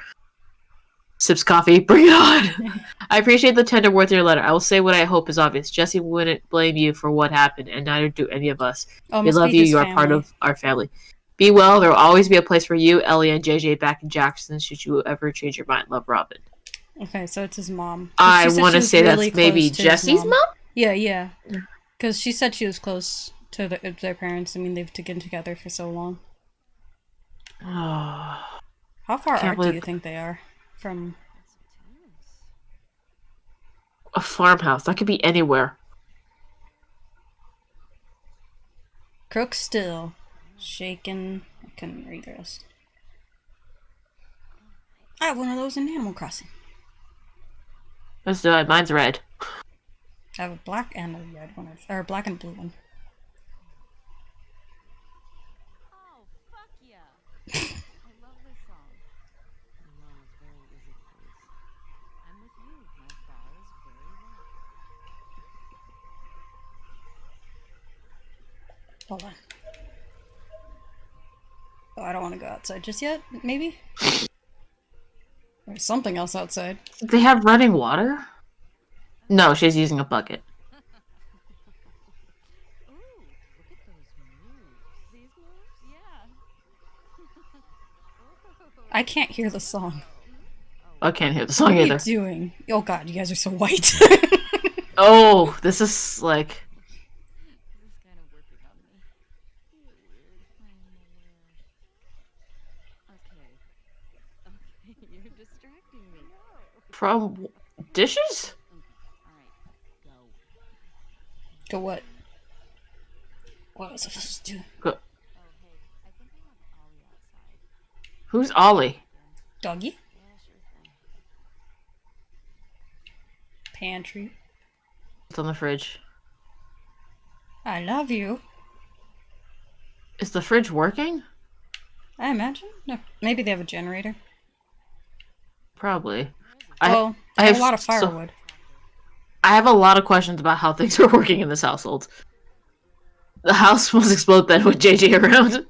Sips coffee. Bring it on. I appreciate the tender words in your letter. I will say what I hope is obvious. Jesse wouldn't blame you for what happened, and neither do any of us. Oh, We must love be you. his You are family. part of our family. Be well. There will always be a place for you, Ellie, and JJ back in Jackson should you ever change your mind. Love, Robin. Okay, so it's his mom. 'Cause I she said want she to was say really that's maybe close to his Jesse's mom? Yeah. Because she said she was close to their parents. I mean, they've been together for so long. Oh, How far Can't out do believe- you think they are from... a farmhouse. That could be anywhere. Crook still. Shaken. I couldn't read the rest. I have one of those in Animal Crossing. Let's do it. Mine's red. I have a black and a red one. Or a black and blue one. Oh, fuck yeah. I love this song. My mom is very easy to please. I'm with you. My bar is very low. Hold on. Oh, I don't want to go outside just yet, maybe? There's something else outside. They have running water? No, she's using a bucket. Ooh, look at those moves. These moves? Yeah. I can't hear the song. I can't hear the song What are either. you doing? Oh god, you guys are so white. Oh, this is like... This is kind of working on me. Weird. I'm aware. Okay. You're distracting me. From dishes? Alright, go. Go what? What was I supposed to do? Go- Oh, hey, I think I have Ollie outside. Who's Ollie? Doggy? Yeah, sure thing. Pantry. It's on the fridge. I love you. Is the fridge working? I imagine. No, maybe they have a generator. Probably. Well, I they have have a lot of so- firewood. I have a lot of questions about how things are working in this household. The house must explode then with JJ around.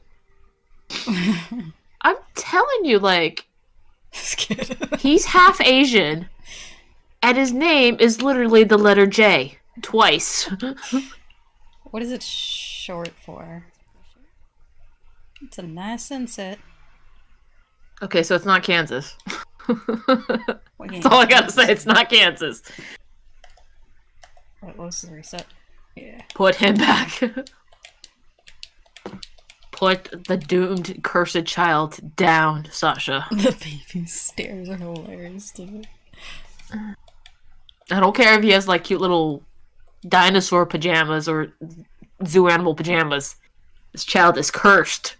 I'm telling you, like, This kid. he's half Asian, and his name is literally the letter J. Twice. What is it short for? It's a nice sunset. Okay, so it's not Kansas. What That's all I gotta say, it's not Kansas. What was the reset? Yeah. Put him back. Put the doomed, cursed child down, Sasha. The baby's stares are hilarious to me. I don't care if he has, like, cute little dinosaur pajamas or zoo animal pajamas. This child is cursed.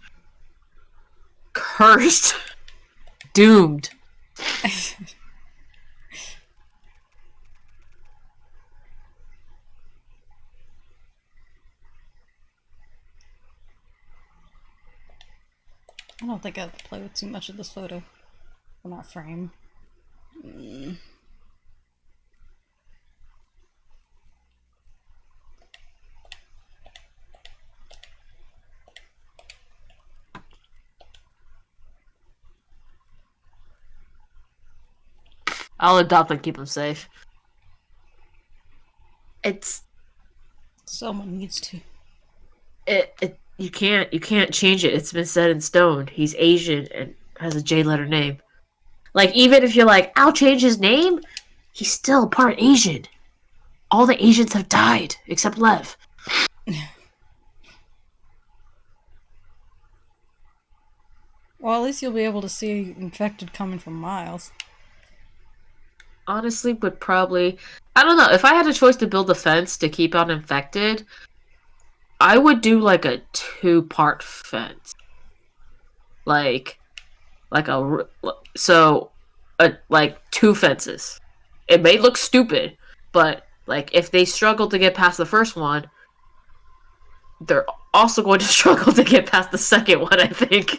Cursed. Doomed. I don't think I have to play with too much of this photo. Or that frame. I'll adopt and keep him safe. It's Someone needs to. you can't change it. It's been set in stone. He's Asian and has a J letter name. Like, even if you're like, I'll change his name, he's still part Asian. All the Asians have died except Lev. Well, at least you'll be able to see infected coming from miles. Honestly, would probably... I don't know. If I had a choice to build a fence to keep out infected, I would do like a 2-part fence. Like so, like 2 fences. It may look stupid, but like if they struggle to get past the first one, they're also going to struggle to get past the second one, I think.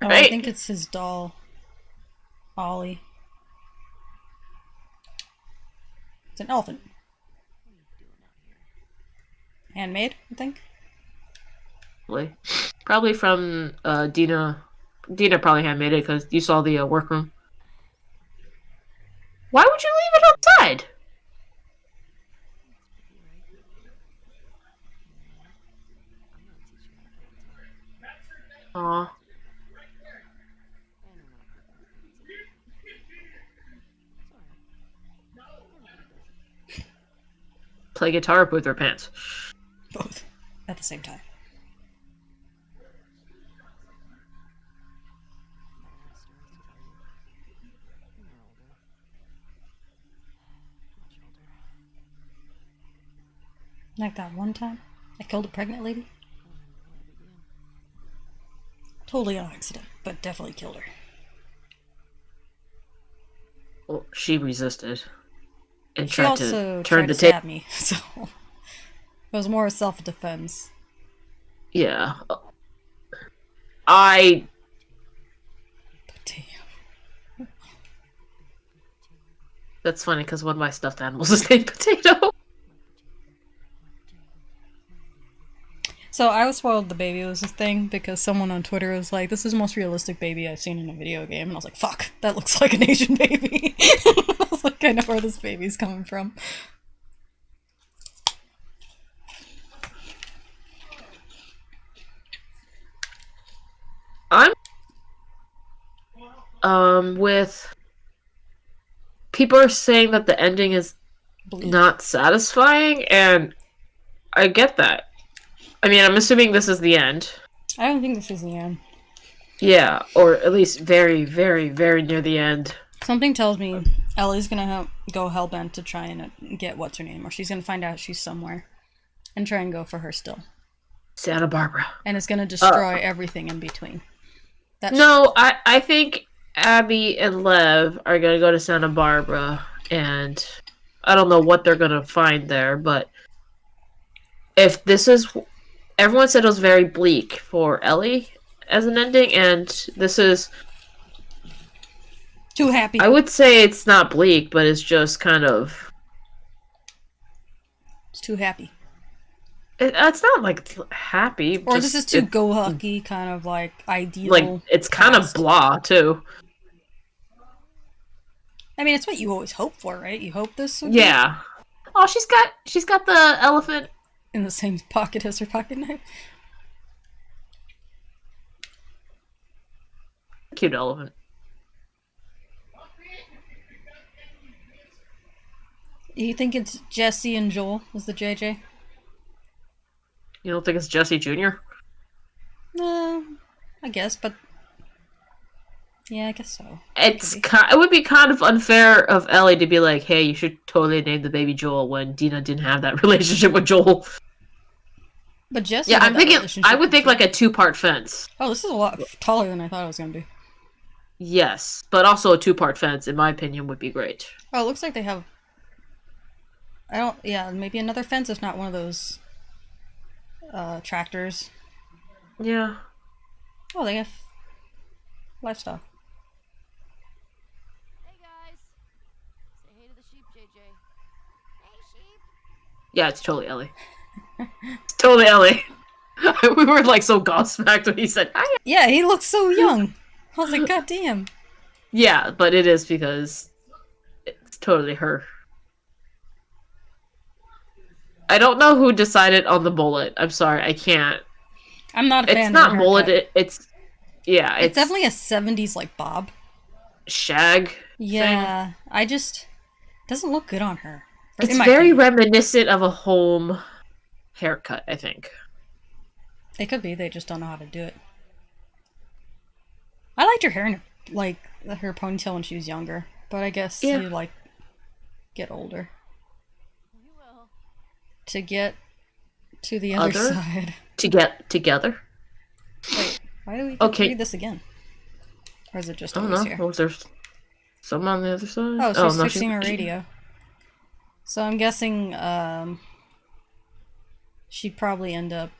Oh, Right? I think it's his doll, Ollie. It's an elephant. Handmade, I think. Probably from Dina. Dina probably handmade it because you saw the workroom. Why would you leave it outside? Aw. Play guitar with her pants. Both. At the same time. Like that one time I killed a pregnant lady. Totally on accident, but definitely killed her. Well, she resisted and She tried also to turn tried the to table. stab me, so it was more self-defense. Yeah. I But damn. That's funny because one of my stuffed animals is named Potato. So I was spoiled the baby was this thing because someone on Twitter was like, "This is the most realistic baby I've seen in a video game," and I was like, "Fuck, that looks like an Asian baby." I was like, "I know where this baby's coming from." I'm with people are saying that the ending is Bleak. not satisfying, and I get that. I mean, I'm assuming this is the end. I don't think this is the end. Yeah, or at least very, very, very near the end. Something tells me Ellie's gonna go hellbent to try and get what's her name, or she's gonna find out she's somewhere and try and go for her still. Santa Barbara. And it's gonna destroy everything in between. That's No, I think Abby and Lev are gonna go to Santa Barbara, and I don't know what they're gonna find there, but if this is... Everyone said it was very bleak for Ellie as an ending, and this is... too happy. I would say it's not bleak, but it's just kind of... It's too happy. It's not, like, happy. Or just, this is too go-lucky, kind of like ideal. Like, it's kind of cast. blah, too. I mean, it's what you always hope for, right? You hope this would Yeah. Oh, she's got the elephant. be in the same pocket as her pocket knife. Cute elephant. You think it's Jesse and Joel as the JJ? You don't think it's Jesse Jr.? No, I guess, but yeah, I guess so. It would be kind of unfair of Ellie to be like, hey, you should totally name the baby Joel when Dina didn't have that relationship with Joel. But Jesse, Yeah, had I'm that thinking, relationship I would with think Joel. like a 2-part fence. Oh, this is a lot taller than I thought it was gonna be. Yes, but also a 2-part fence, in my opinion, would be great. Oh, it looks like they have. I don't. Yeah, maybe another fence, if not one of those tractors. Yeah. Oh, they have livestock. Hey guys! Say hey to the sheep, JJ. Hey sheep! Yeah, it's totally Ellie. It's totally Ellie. We were like so gobsmacked when he said, hi. Yeah, he looks so young. I was like, God damn. Yeah, but it is because it's totally her. I don't know who decided on the mullet. I'm sorry, I can't. I'm not a fan It's of not her mullet, haircut. it's... Yeah, It's definitely a 70s like bob. shag thing. Yeah, I just doesn't look good on her. It's In my very opinion. reminiscent of a home haircut, I think. It could be they just don't know how to do it. I liked her hair, like her ponytail when she was younger, but I guess Yeah. you like get older We will. to get to the other Other? side. To get together? Wait, why do we get to Okay. read this again? Or is it just I don't always know. here? Was there someone on the other side? Oh, she's no, fixing her radio. So I'm guessing she'd probably end up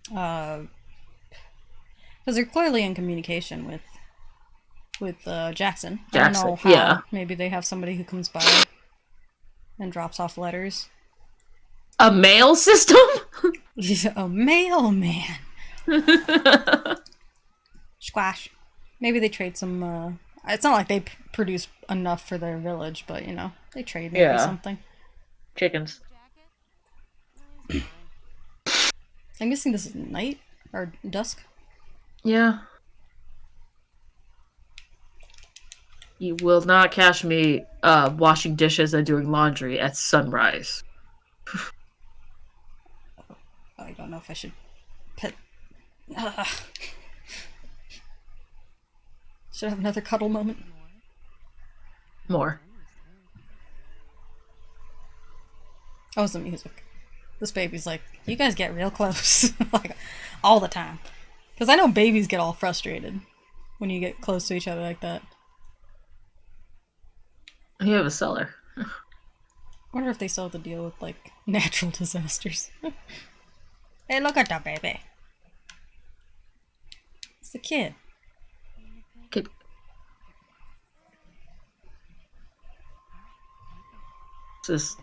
because they're clearly in communication with Jackson. I don't Jackson, know how. yeah. Maybe they have somebody who comes by and drops off letters. A mail system? A mailman. Squash. Maybe they trade some. It's not like they produce enough for their village, but you know they trade maybe Yeah. something. Chickens. Jacket? No, he's fine. I'm guessing this is night or dusk. Yeah. You will not catch me washing dishes and doing laundry at sunrise. I don't know if I should pet. Should I have another cuddle moment. More. Oh, it's the music. This baby's like, you guys get real close, like all the time. Because I know babies get all frustrated when you get close to each other like that. You have a cellar. I wonder if they still have to deal with like natural disasters. Hey, look at that baby. It's the kid. Kid. This is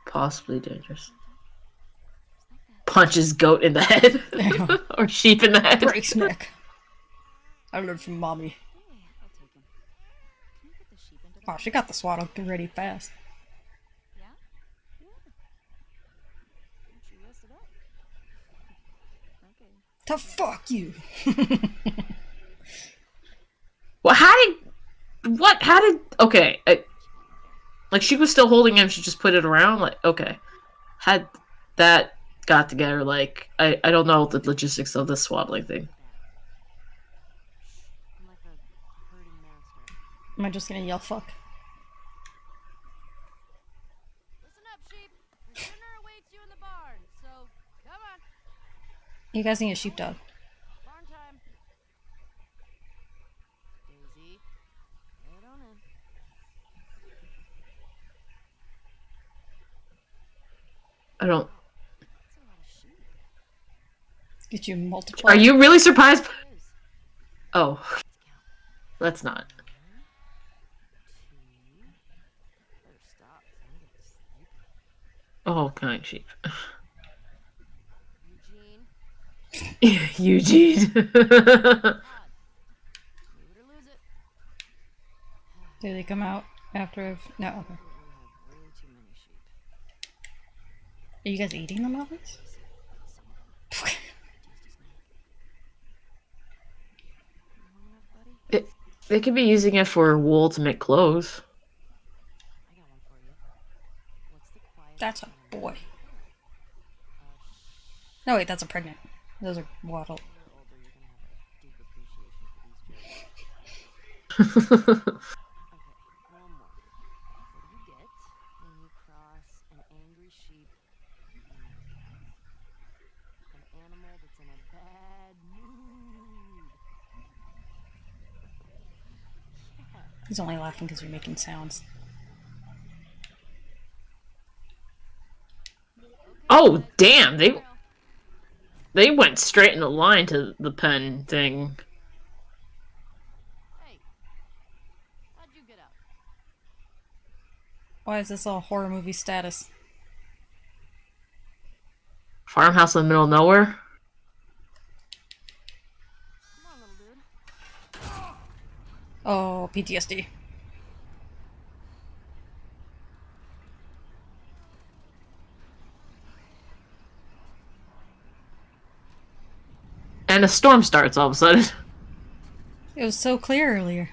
possibly dangerous. Punches goat in the head. Or sheep in the head. Breaks neck. I learned from mommy. Hey, I'll take him. Can you get the sheep into the Oh, she got the swaddle ready fast. Yeah? Yeah. She messed it up. Okay. To fuck you. Well, how did, okay. Like, she was still holding him, she just put it around? Like, okay. Had that got together, like, I don't know the logistics of this swaddling thing. I'm like a herding master. Am I just gonna yell fuck? Listen up, sheep. Your dinner awaits you in the barn, so come on. You guys need a sheepdog. Barn time. Daisy, head on in. I don't. That's a lot of sheep. Get you multiply. Are you really surprised? It is. Oh, Let's count. that's not. 1, 2. Better stop. I'm getting sleepy. Oh, kind sheep. Eugene, Eugene. pod. Move it or lose it. Do they come out after I've... No, okay. We have way too many sheep. Are you guys eating them, Alex? Some of them. Tasty snack. You want enough, buddy? They could be using it for wool to make clothes. I got one for you. What's the quiet? That's a boy. Shh. No, wait, that's a pregnant. Those are waddle. When you're older, you're gonna have a deep appreciation for these jokes. Okay, one more. What do you get when you cross an angry sheep and an animal that's in a bad mood? Yeah. He's only laughing because you're making sounds. Oh, damn! They went straight in the line to the pen thing. Hey, how'd you get out? Why is this all horror movie status? Farmhouse in the middle of nowhere. Come on, little dude. Oh, PTSD. And a storm starts all of a sudden. It was so clear earlier.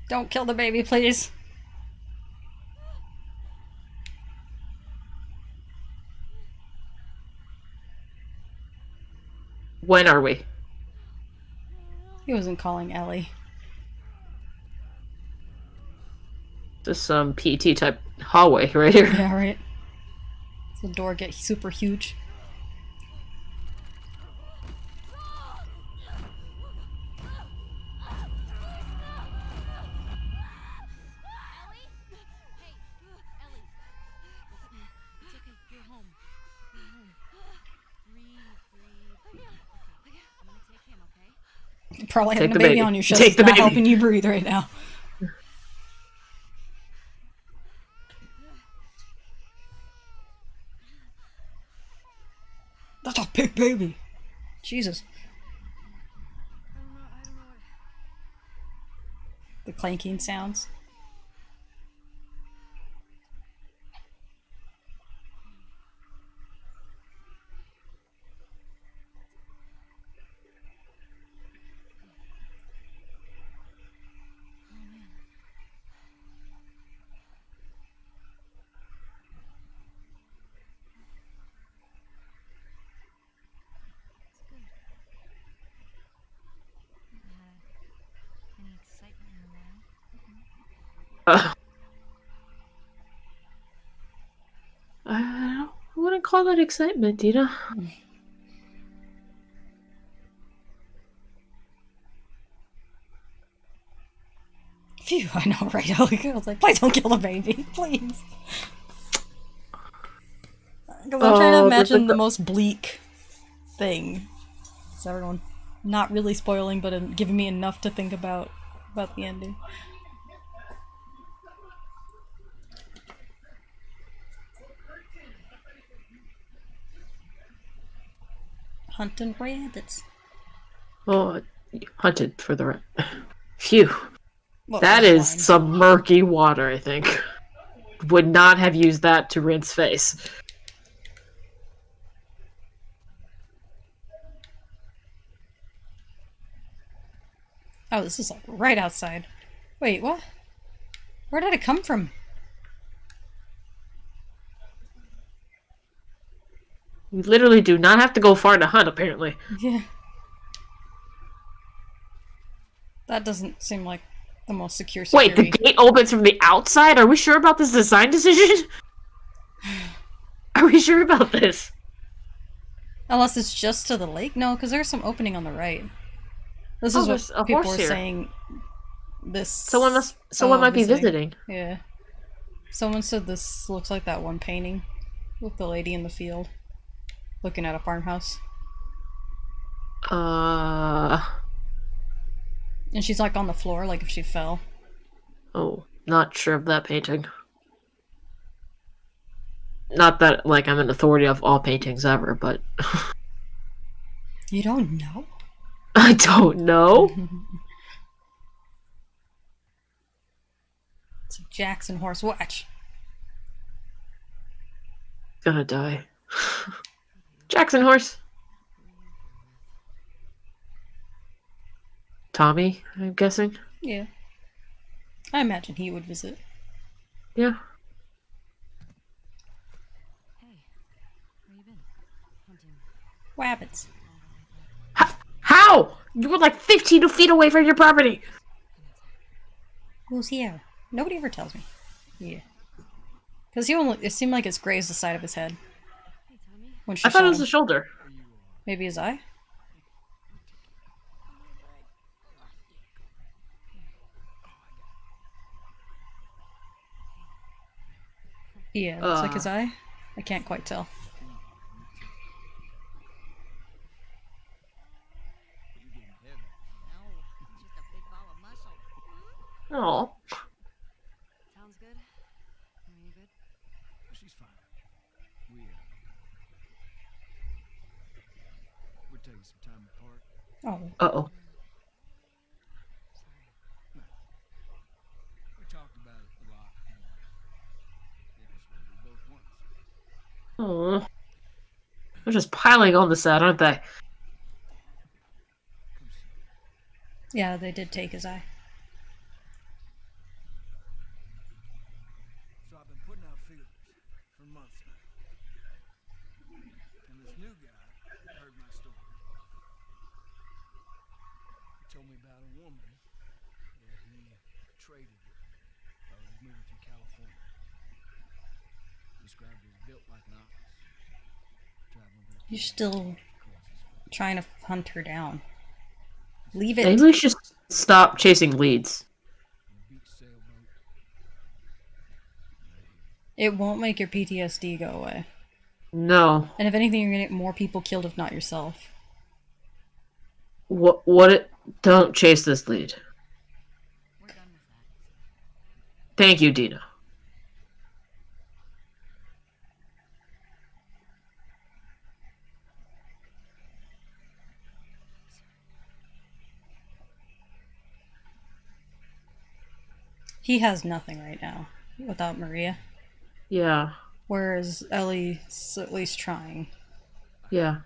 Don't kill the baby, please. When are we? He wasn't calling Ellie. Just some PT type hallway right here. Yeah, right. So the door get super huge. Ellie? Hey, Ellie. Look at me. It's okay. You're home. You're home. Breathe, breathe. Okay, I'm gonna take him, okay? Probably Take having a the baby baby. on your chest Take is the not baby. helping you breathe right now. That's a big baby. Jesus. I don't know what. The clanking sounds. Oh man. It's good. Any excitement in the lab? Uh, I wouldn't call that excitement, you know? Phew, I know, right? I was like, please don't kill the baby, please. Because I'm trying to Oh, imagine the most bleak thing. So everyone, not really spoiling, but giving me enough to think about the ending. Hunting rabbits. Oh, hunted for the Phew. Well, That there's is slime. some murky water, I think. Would not have used that to rinse face. Oh, this is like right outside. Wait, what? Where did it come from? We literally do not have to go far to hunt, apparently. Yeah. That doesn't seem like the most secure Wait, the security. gate opens from the outside? Are we sure about this design decision? Are we sure about this? Unless it's just to the lake? No, because there's some opening on the right. This Oh, is what there's a people horse were here. saying. This. Someone might be visiting. Yeah. Someone said this looks like that one painting with the lady in the field looking at a farmhouse. And she's like on the floor, like if she fell. Oh, not sure of that painting. Not that, like, I'm an authority of all paintings ever, but... You don't know? I don't know. It's a Jackson horse. Watch. Gonna die. Jackson horse. Tommy, I'm guessing. Yeah. I imagine he would visit. Yeah. Hey, where you been? Hunting. Wabbits. How? You were like 15 feet away from your property. Who's here? Nobody ever tells me. Yeah. Because it seemed like it's grazed the side of his head Hey, Tommy. when she I thought shot it was him. the shoulder. Maybe his eye? Yeah, looks like his eye. I can't quite tell. No, it's just a big ball of muscle. Oh. Sounds good. Are you good? She's fine. We're taking some time apart. Oh. Uh-oh. Sorry. We talked about it a lot. It was what we both wanted. Oh. They're just piling on the set, aren't they? Come see. Yeah, they did take his eye. So I've been putting out feelers for months now. And this new guy heard my story. traded her. I was moving through California. Described her as built like an ox. Traveling with a You're kid still across his face. trying to hunt her down. Leave Maybe it. we should stop chasing leads. In a beach sailboat. It won't make your PTSD go away. No. And if anything, you're gonna get more people killed, if not yourself. Don't chase this lead. We're done with that. Thank you, Dina. He has nothing right now without Maria. Yeah. Whereas Ellie's at least trying. Yeah.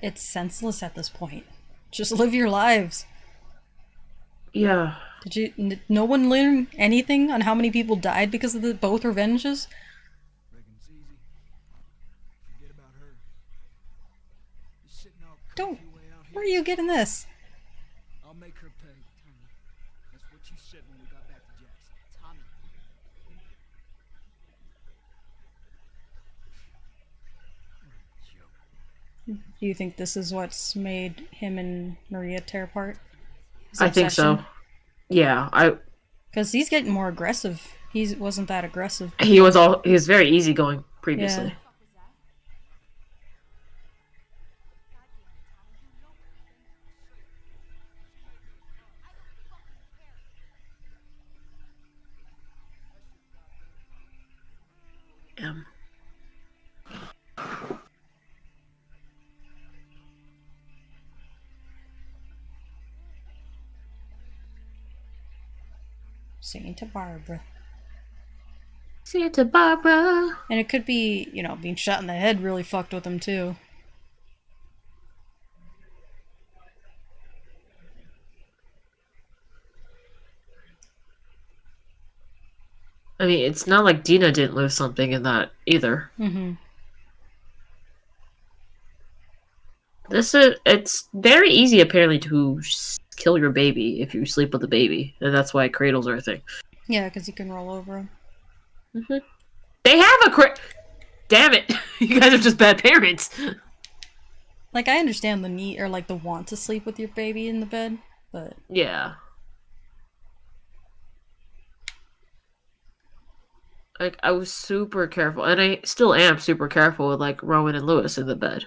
It's senseless at this point. Just live your lives. Yeah. Did you? No one learn anything on how many people died because of the both revenges? Reckon it's easy. Forget about her. Just sitting all Don't. comfy way out Where are here. you getting this? I'll make her pay. Tommy. That's what you said when we got back to Jackson. Tommy. Joke. Do you think this is what's made him and Maria tear apart? I think so. Yeah. Because he's getting more aggressive. He wasn't that aggressive. He was very easygoing previously. Yeah. Yeah. Santa Barbara. Santa Barbara. And it could be, being shot in the head really fucked with him too. I mean, it's not like Dina didn't lose something in that either. Mm-hmm. It's very easy apparently to kill your baby if you sleep with a baby, and that's why cradles are a thing. Yeah, because you can roll over him. Mm-hmm. They have a Damn it! You guys are just bad parents. Like, I understand the need or like the want to sleep with your baby in the bed, but Yeah. Like, I was super careful, and I still am super careful with like Rowan and Lewis in the bed.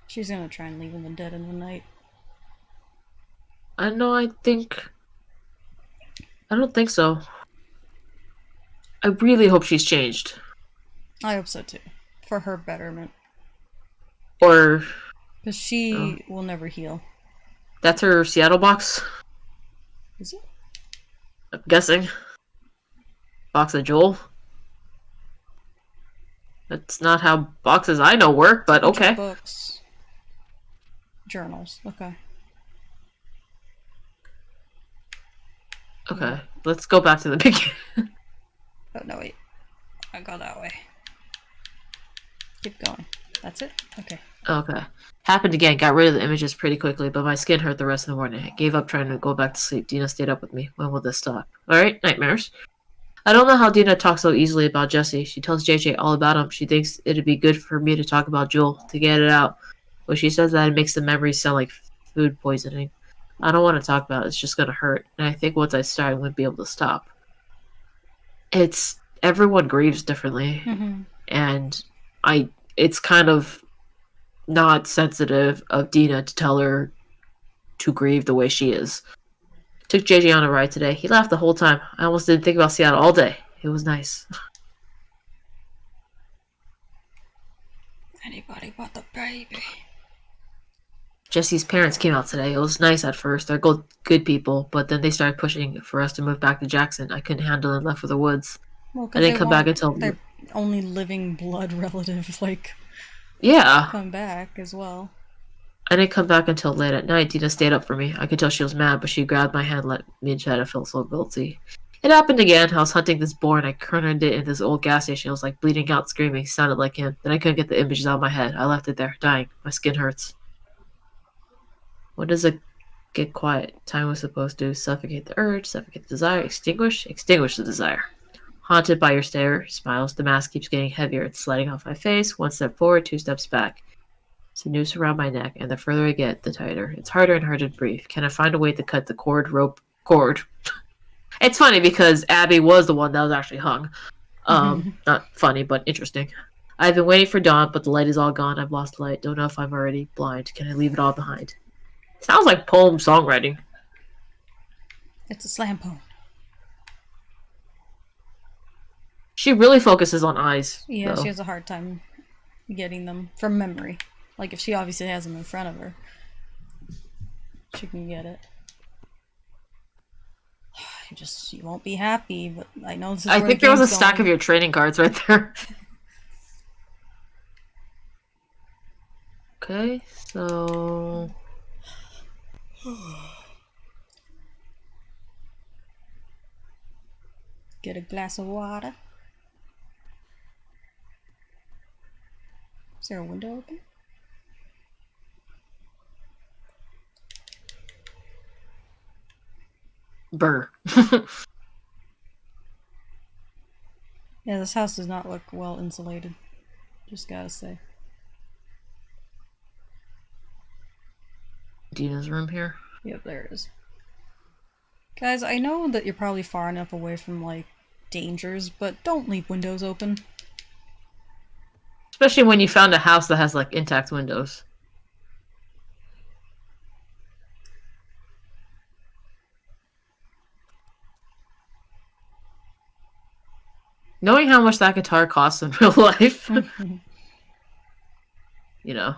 she's gonna try and leave him dead in the night. I know. I don't think so. I really hope she's changed, I hope so too, for her betterment, or because she will never heal. that's her Seattle box. Is it? I'm guessing. Box of Joel. That's not how boxes I know work, but Bunch of okay. books, journals. Okay. Okay, let's go back to the beginning. Oh no, wait. I go that way. Keep going. That's it? Okay. Okay. Happened again. Got rid of the images pretty quickly, but my skin hurt the rest of the morning. I gave up trying to go back to sleep. Dina stayed up with me. When will this stop? Alright, nightmares. I don't know how Dina talks so easily about Jesse. She tells JJ all about him. She thinks it'd be good for me to talk about Joel, to get it out. But she says that it makes the memories sound like food poisoning. I don't want to talk about it. It's just gonna hurt. And I think once I start, I wouldn't be able to stop. Everyone grieves differently. Mm-hmm. And it's kind of not sensitive of Dina to tell her to grieve the way she is. Took JJ on a ride today. He laughed the whole time. I almost didn't think about Seattle all day. It was nice. Anybody but the baby. Jesse's parents came out today. It was nice at first. They're good people, but then they started pushing for us to move back to Jackson. I couldn't handle it and left for the woods. Well, I didn't come back until... their only living blood relative, Yeah. come back as well. I didn't come back until late at night. Dina stayed up for me. I could tell she was mad, but she grabbed my hand and let me in bed. I felt so guilty. It happened again. I was hunting this boar and I cornered it in this old gas station. I was like bleeding out, screaming. Sounded like him. Then I couldn't get the images out of my head. I left it there, dying. My skin hurts. When does it get quiet? Time was supposed to suffocate the urge, suffocate the desire, extinguish, extinguish the desire. Haunted by your stare, smiles. The mask keeps getting heavier. It's sliding off my face. One step forward, two steps back. It's a noose around my neck, and the further I get, the tighter. It's harder and harder to breathe. Can I find a way to cut the cord? It's funny because Abby was the one that was actually hung. Not funny, but interesting. I've been waiting for dawn, but the light is all gone. I've lost light. Don't know if I'm already blind. Can I leave it all behind? Sounds like poem songwriting. It's a slam poem. She really focuses on eyes. Yeah, though. she has a hard time getting them from memory. Like, if she obviously has them in front of her, she can get it. You won't be happy, but I know this is I where think the there was a game's stack going. of your trading cards right there. Okay, so... Get a glass of water. Is there a window open? Burr. Yeah, this house does not look well insulated. Just gotta say. Dina's room here. Yep, there it is. Guys, I know that you're probably far enough away from, like, dangers, but don't leave windows open. Especially when you found a house that has, like, intact windows. Knowing how much that guitar costs in real life, you know.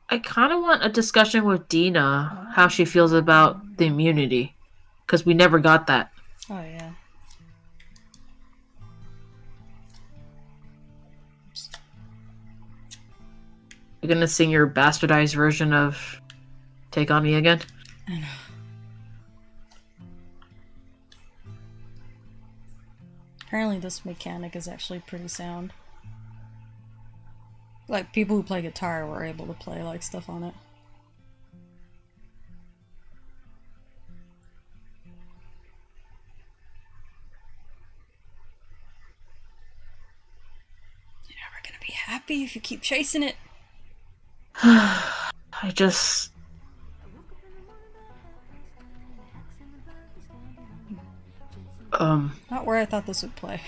I kind of want a discussion with Dina, how she feels about the immunity. Because we never got that. Oh, yeah. You're gonna sing your bastardized version of Take On Me again? I know. Apparently this mechanic is actually pretty sound. Like, people who play guitar were able to play, like, stuff on it. You're never gonna be happy if you keep chasing it. I just... Not where I thought this would play.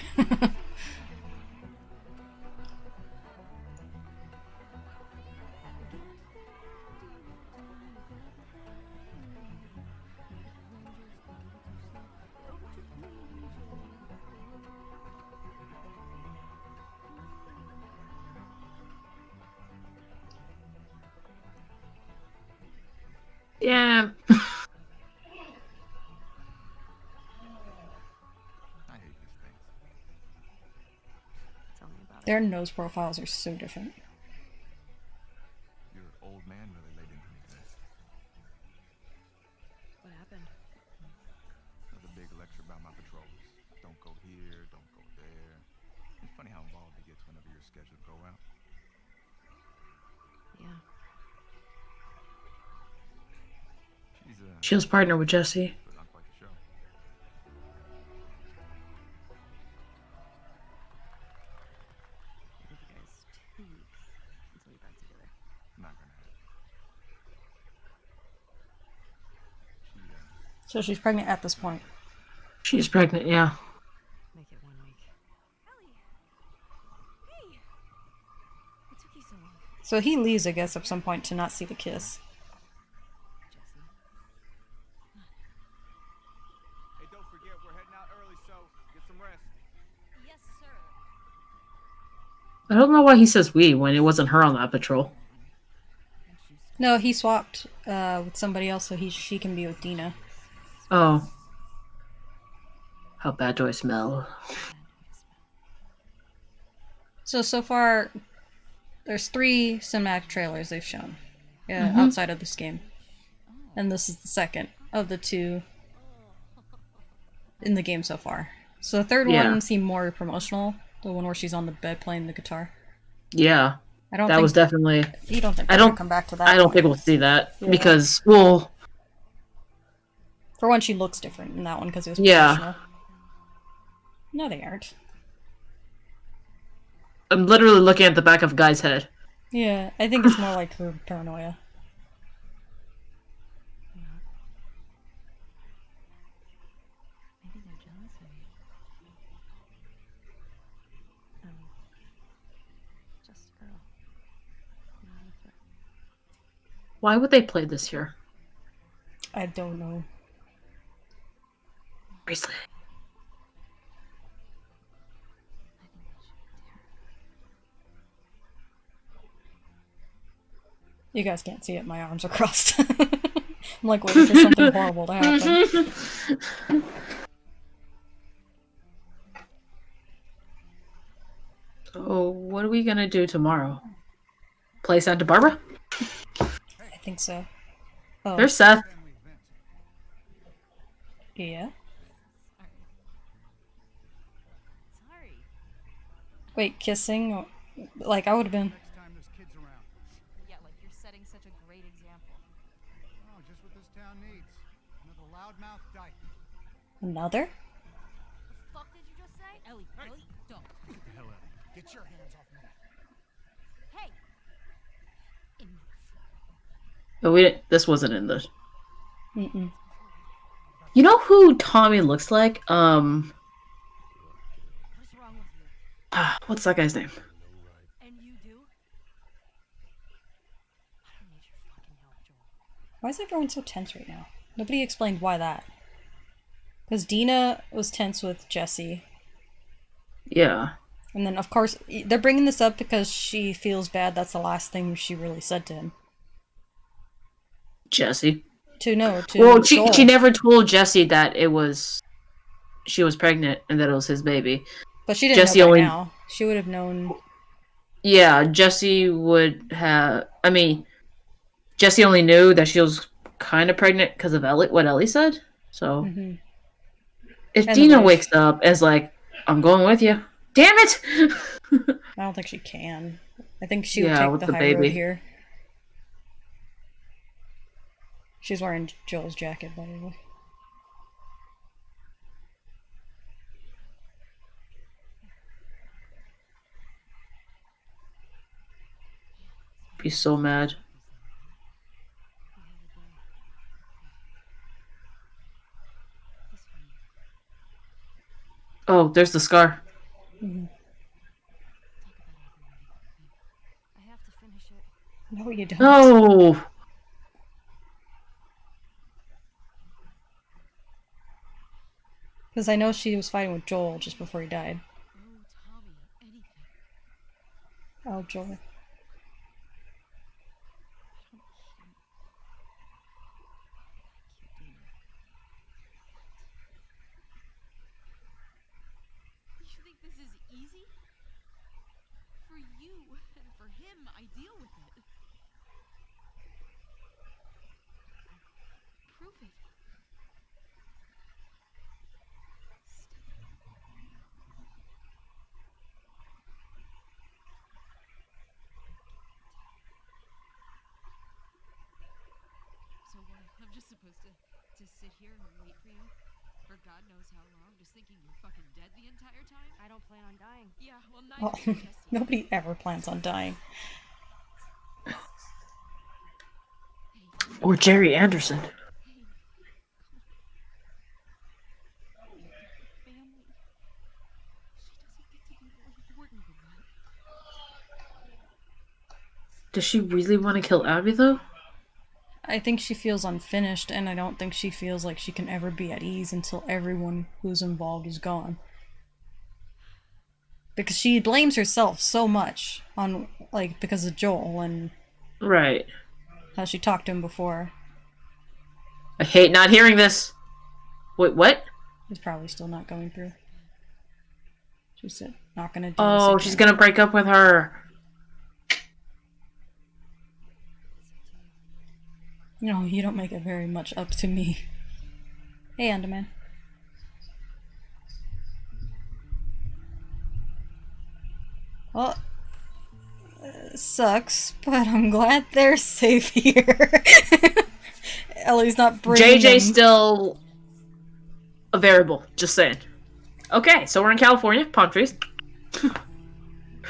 Yeah. I hate these things. Tell me about it. Their nose profiles are so different. Your old man really laid into me today. What happened? Another big lecture about my patrols. Don't go here, don't go there. It's funny how involved he gets whenever you're scheduled to go out. Yeah. Shield's partner with Jesse. Put on quite the show. Give you guys 2 weeks until you're back together. Not gonna happen. So she's pregnant at this point. She's pregnant, yeah. Make it 1 week. Ellie! Hey! What took you so long? So he leaves, I guess, at some point to not see the kiss. Jesse. Hey, don't forget we're heading out early, so get some rest. Yes, sir. I don't know why he says we when it wasn't her on that patrol. No, he swapped with somebody else so she can be with Dina. Oh. How bad do I smell? So far, there's 3 cinematic trailers they've shown Mm-hmm. outside of this game. And this is the second of the 2 in the game so far. So the third Yeah. one seemed more promotional, the one where she's on the bed playing the guitar. Yeah. I don't That think was definitely. you don't think I we're gonna don't. come back to that. I don't one. think we'll see that Yeah. because, well, For one, she looks different in that one because it was Yeah. professional. No, they aren't. I'm literally looking at the back of Guy's head. Yeah, I think it's more like her paranoia. Maybe they're jealous of me. Just a girl. Not a threat. Why would they play this here? I don't know. Bracelet. I think they should be terrified. You guys can't see it. My arms are crossed. I'm like waiting for something horrible to happen. So, what are we gonna do tomorrow? Play Santa Barbara? I think so. Oh, There's Seth. yeah. Sorry. Wait, kissing? Like, I would have been. Next time there's kids around. Yeah, like you're setting such a great example. Oh, just what this town needs. Another loudmouth dyke. Another? The fuck did you just say? Ellie, Ellie, don't. Get the hell out of here. Get your hands off me. Hey! Enough. But we didn't, this wasn't in the. Mm-mm. You know who Tommy looks like? What's wrong with you? What's that guy's name? And you do? I don't need your fucking help, Joel. Why is everyone so tense right now? Nobody explained why that. Because Dina was tense with Jesse. Yeah. And then, of course, they're bringing this up because she feels bad that's the last thing she really said to him. Jesse. To Well, Joel. she never told Jesse that she was pregnant and that it was his baby. But she didn't Jesse know by only- now. She would have known. Yeah, Jesse would have. I mean, Jesse only knew that she was kind of pregnant because of what Ellie said. So, Mhm. if And the Dina wife. wakes up and is like, "I'm going with you," damn it! I don't think she can. I think she would Yeah, take with the the high baby. road here. She's wearing Joel's jacket, by the way. Be so mad. Oh, there's the scar. Mhm. I have to finish it. No, you don't. No. Because I know she was fighting with Joel just before he died. Oh, Tommy, anything. Oh, Joel. You think this is easy? For you and for him, I deal with it. Prove it. So what? I'm just supposed to sit here and wait for you? For God knows how long? Just thinking you're fucking dead the entire time? I don't plan on dying. Yeah, well, neither Well, does Jesse. nobody ever plans on dying. Or Jerry Anderson. Hey, come on. Family. She doesn't get to be more important than that. Does she really want to kill Abby though? I think she feels unfinished, and I don't think she feels like she can ever be at ease until everyone who's involved is gone. Because she blames herself so much on, like, because of Joel and Right. how she talked to him before. I hate not hearing this. Wait, what? He's probably still not going through. She said, Not gonna do this Oh, again. she's gonna break up with her. No, you don't make it very much up to me. Hey, Underman. Well, sucks, but I'm glad they're safe here. Ellie's not bringing JJ's them. still a variable. Just saying. Okay, so we're in California. Palm trees.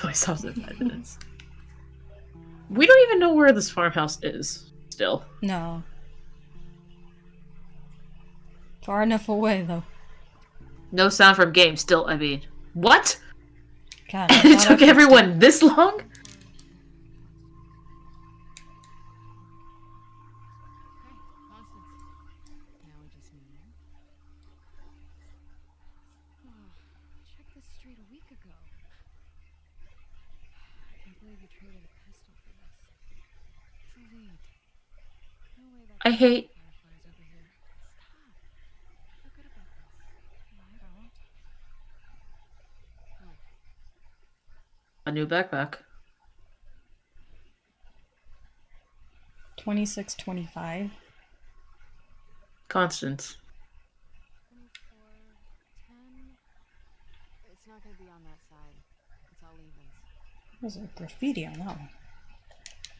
Really stops in 5 minutes. We don't even know where this farmhouse is. Still. No. Far enough away, though. No sound from game. Still, I mean, what? God, I It thought I took fixed everyone this long? Okay, Constance. Now we just need. Check this street a week ago. I can't believe you traded a pistol for this. It's a lead. No way that I hate fireflies over here. Stop. Feel good about this. No, I don't. a new backpack. 2625. Constance. 24, 10. It's not gonna be on that side. It's all evens. There's a graffiti on that one.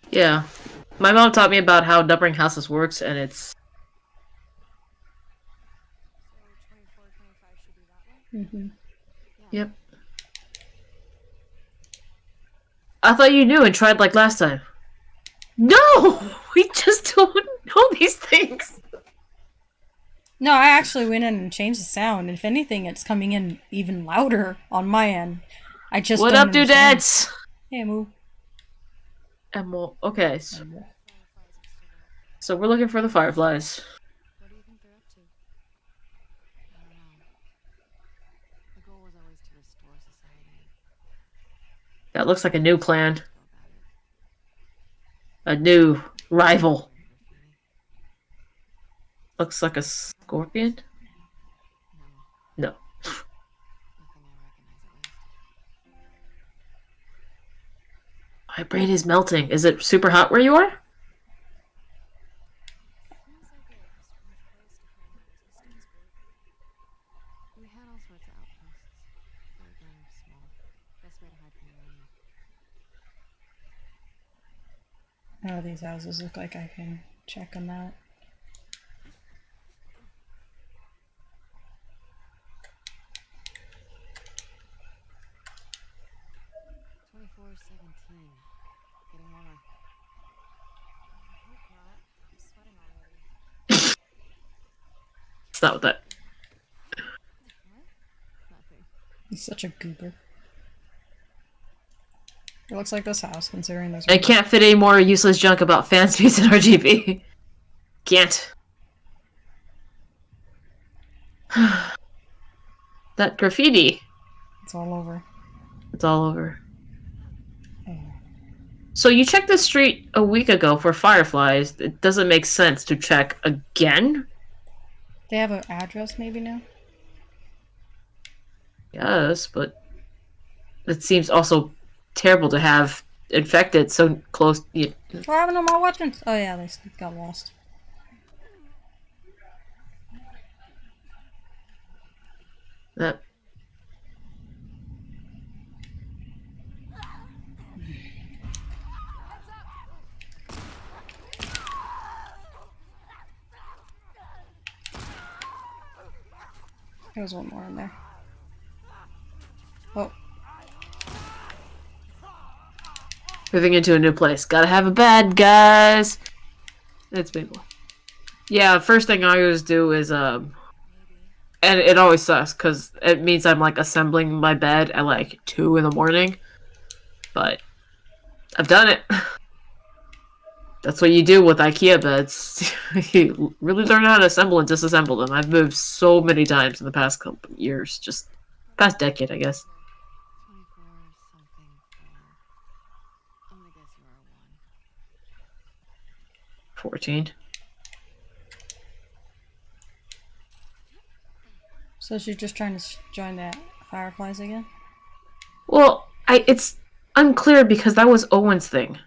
Yeah. My mom taught me about how numbering houses works, and it's... So 24, 25 should be that way? Mm-hmm. Yep. I thought you knew and tried like last time. No! We just don't know these things. No, I actually went in and changed the sound. If anything, it's coming in even louder on my end. I just What don't up, understand. dudettes? Hey, Moo. And we'll... Okay, so we're looking for the fireflies. What do you think they're up to? I don't know. The goal was always to restore society. That looks like a new clan. Go about it. A new rival. Looks like a scorpion? No. Nothing I recognize at least. My brain is melting. Is it super hot where you are? Seems like a strange place to find a resistance group. We had all sorts of outposts. But again, small. Best way to hide from the enemy. Oh, these houses look like I can check them out. Getting warmer. I hope not. I'm sweating already. It's not what that... Nothing. He's such a goober. It looks like this house, considering there's... I can't fit any more useless junk about fan space and RGB. Can't. That graffiti. It's all over. It's all over. Oh. So you checked the street a week ago for fireflies. It doesn't make sense to check again? They have an address maybe now? Yes, but it seems also terrible to have infected so close. What happened to my weapons? Oh yeah, they got lost. That There's one more in there. Oh, moving into a new place. Gotta have a bed, guys. It's big one. Yeah, first thing I always do is and it always sucks because it means I'm like assembling my bed at like 2 in the morning. But I've done it. That's what you do with IKEA beds. You really learn how to assemble and disassemble them. I've moved so many times in the past couple years, just past decade, I guess. 24 something 4. I'm gonna guess you are a 1. 14. so she's just trying to join the Fireflies again? Well, it's unclear because that was Owen's thing.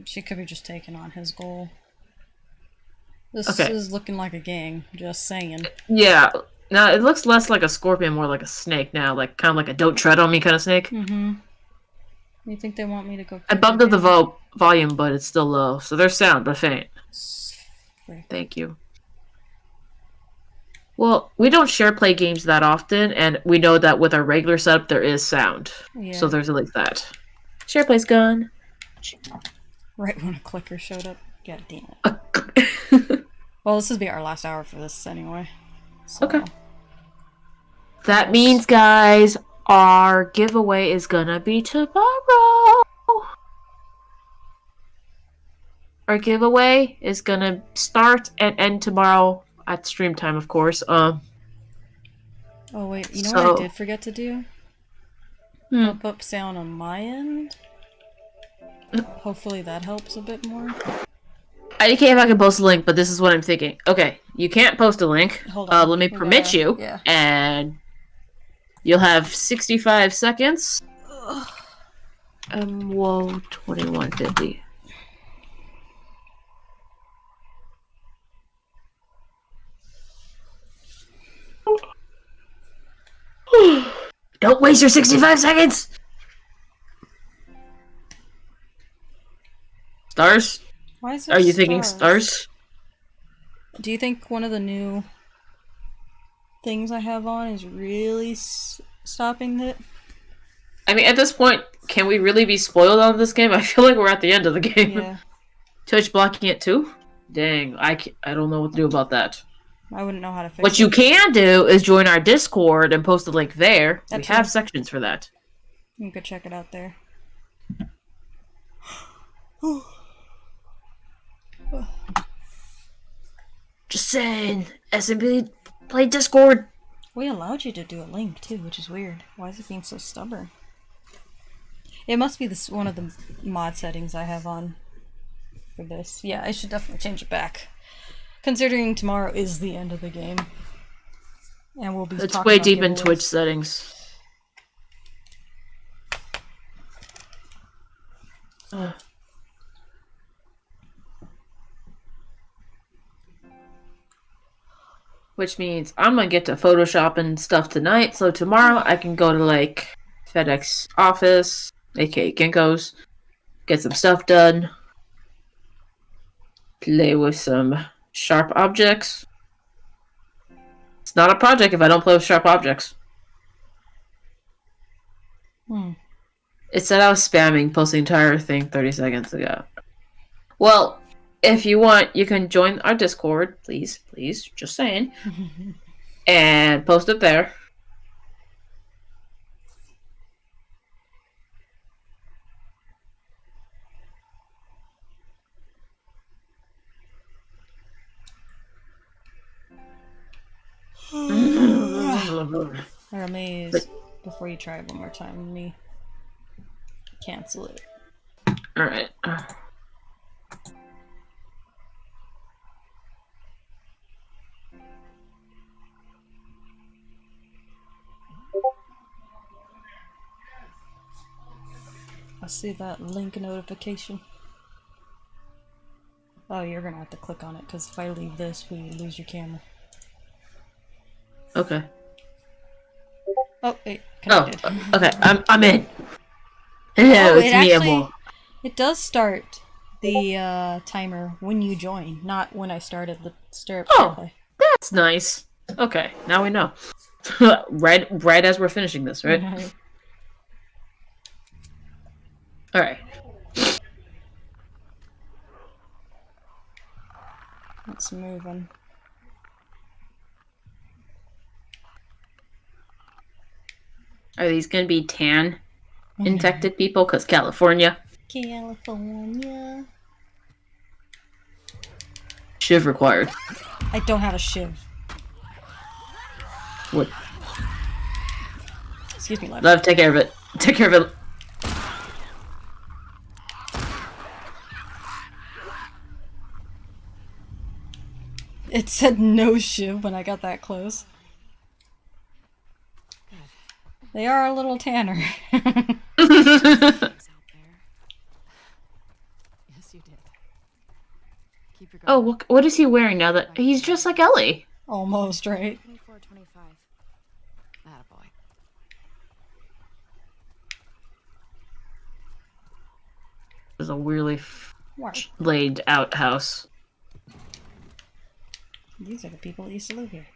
She could be just taking on his goal. This Okay. is looking like a gang, just saying. Yeah. Now it looks less like a scorpion, more like a snake now, like kind of like a "don't tread on me" kind of snake. Mm-hmm. You think they want me to go? I bumped up the volume, but it's still low, so there's sound, but faint. Thank you. Well, we don't share play games that often, and we know that with our regular setup there is sound. Yeah. So there's at least that. Share play's gone. Right when a clicker showed up. God damn it. Well, this will be our last hour for this anyway. So. Okay. That means, guys, our giveaway is gonna be tomorrow. Our giveaway is gonna start and end tomorrow at stream time, of course. Oh wait, you know what I did forget to do? Pop up sound on my end. Hopefully that helps a bit more. I can't if I can post a link, but this is what I'm thinking. Okay, you can't post a link. Hold on. Let me permit you, and you'll have 65 seconds. Whoa, 2150. Don't waste your 65 seconds! Stars? Why is there Are you thinking stars? Do you think one of the new things I have on is really stopping it? I mean, at this point, can we really be spoiled on this game? I feel like we're at the end of the game. Yeah. Twitch blocking it too? Dang, I don't know what to do about that. I wouldn't know how to fix it. What you can do is join our Discord and post a link there. We have sections for that. You could check it out there. Just saying, SMP play Discord. We allowed you to do a link too, which is weird. Why is it being so stubborn? It must be this one of the mod settings I have on for this. Yeah, I should definitely change it back. Considering tomorrow is the end of the game. And we'll be It's talking way about deep in giveaways. Twitch settings. Which means I'm gonna get to Photoshop and stuff tonight, so tomorrow I can go to, like, FedEx office, aka Kinko's, get some stuff done, play with some sharp objects. It's not a project if I don't play with sharp objects. It said I was spamming, posting the entire thing 30 seconds ago. Well, if you want, you can join our Discord, please, just saying, and post it there. Let me, before you try it one more time, let me cancel it. Alright. I see that link notification. Oh, you're gonna have to click on it, because if I leave this, we lose your camera. Okay. Oh, wait, connected. Okay, I'm in. Hello, it's me, actually, Emil. it does start the timer when you join, not when I started the stir play. That's nice. Okay, now we know. right as we're finishing this, right? Alright. Let's move on. Are these gonna be tan infected people? Because California. California. Shiv required. I don't have a shiv. What? Excuse me, Love, take care of it. Take care of it. It said no shiv when I got that close. They are a little tanner. He's out there. Yes, you did. Keep your guard Oh, up. what is he wearing now that he's just like Ellie? Almost, right? 24, 25. Attaboy. It's a weirdly Wow. laid out house. These are the people that used to live here.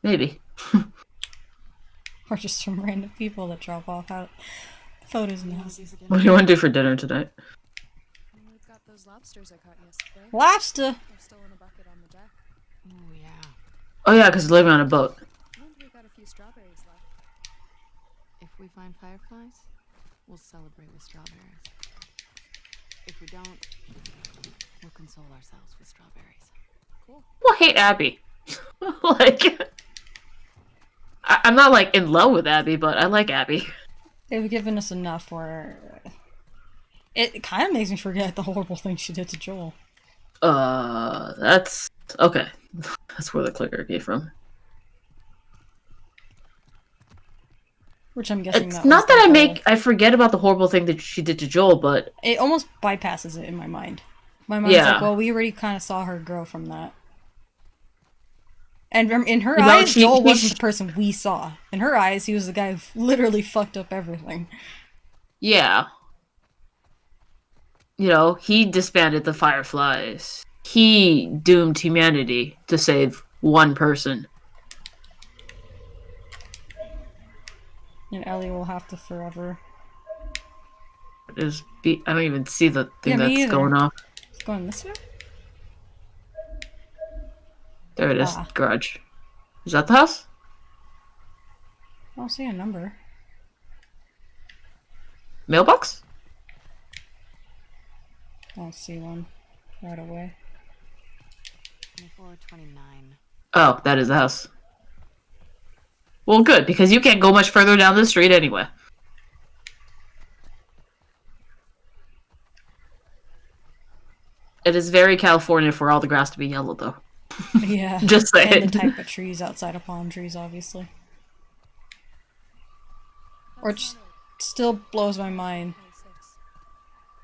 Maybe. Or just some random people that drop off out photos in the house. What do you want to do for dinner tonight? We've got those lobsters I caught yesterday. Lobster! They're still in a bucket on the deck. Oh, yeah. Oh yeah, because living on a boat. And we got a few strawberries left. If we find fireflies, we'll celebrate with strawberries. If we don't, we'll console ourselves with strawberries. Cool. Well, I hate Abby. Like, I'm not like in love with Abby, but I like Abby. They've given us enough where it kind of makes me forget the horrible thing she did to Joel. That's okay. That's where the clicker came from. Which I'm guessing It's that not was that the whole- I forget about the horrible thing that she did to Joel, but It almost bypasses it in my mind. My mind's Yeah. like, well, we already kind of saw her grow from that. And in her You know, eyes, Joel he- wasn't the person we saw. In her eyes, he was the guy who literally fucked up everything. yeah. You know, he disbanded the Fireflies. He doomed humanity to save one person. And Ellie will have to forever. I don't even see the thing Yeah, me that's either. going off. It's going this way? There it is. Ah. Garage. Is that the house? I don't see a number. Mailbox? I don't see one right away. 24, 29. Oh, that is the house. Well, good, because you can't go much further down the street anyway. It is very California for all the grass to be yellow, though. Yeah. Just saying. And the type of trees outside of palm trees, obviously. Which still blows my mind 26.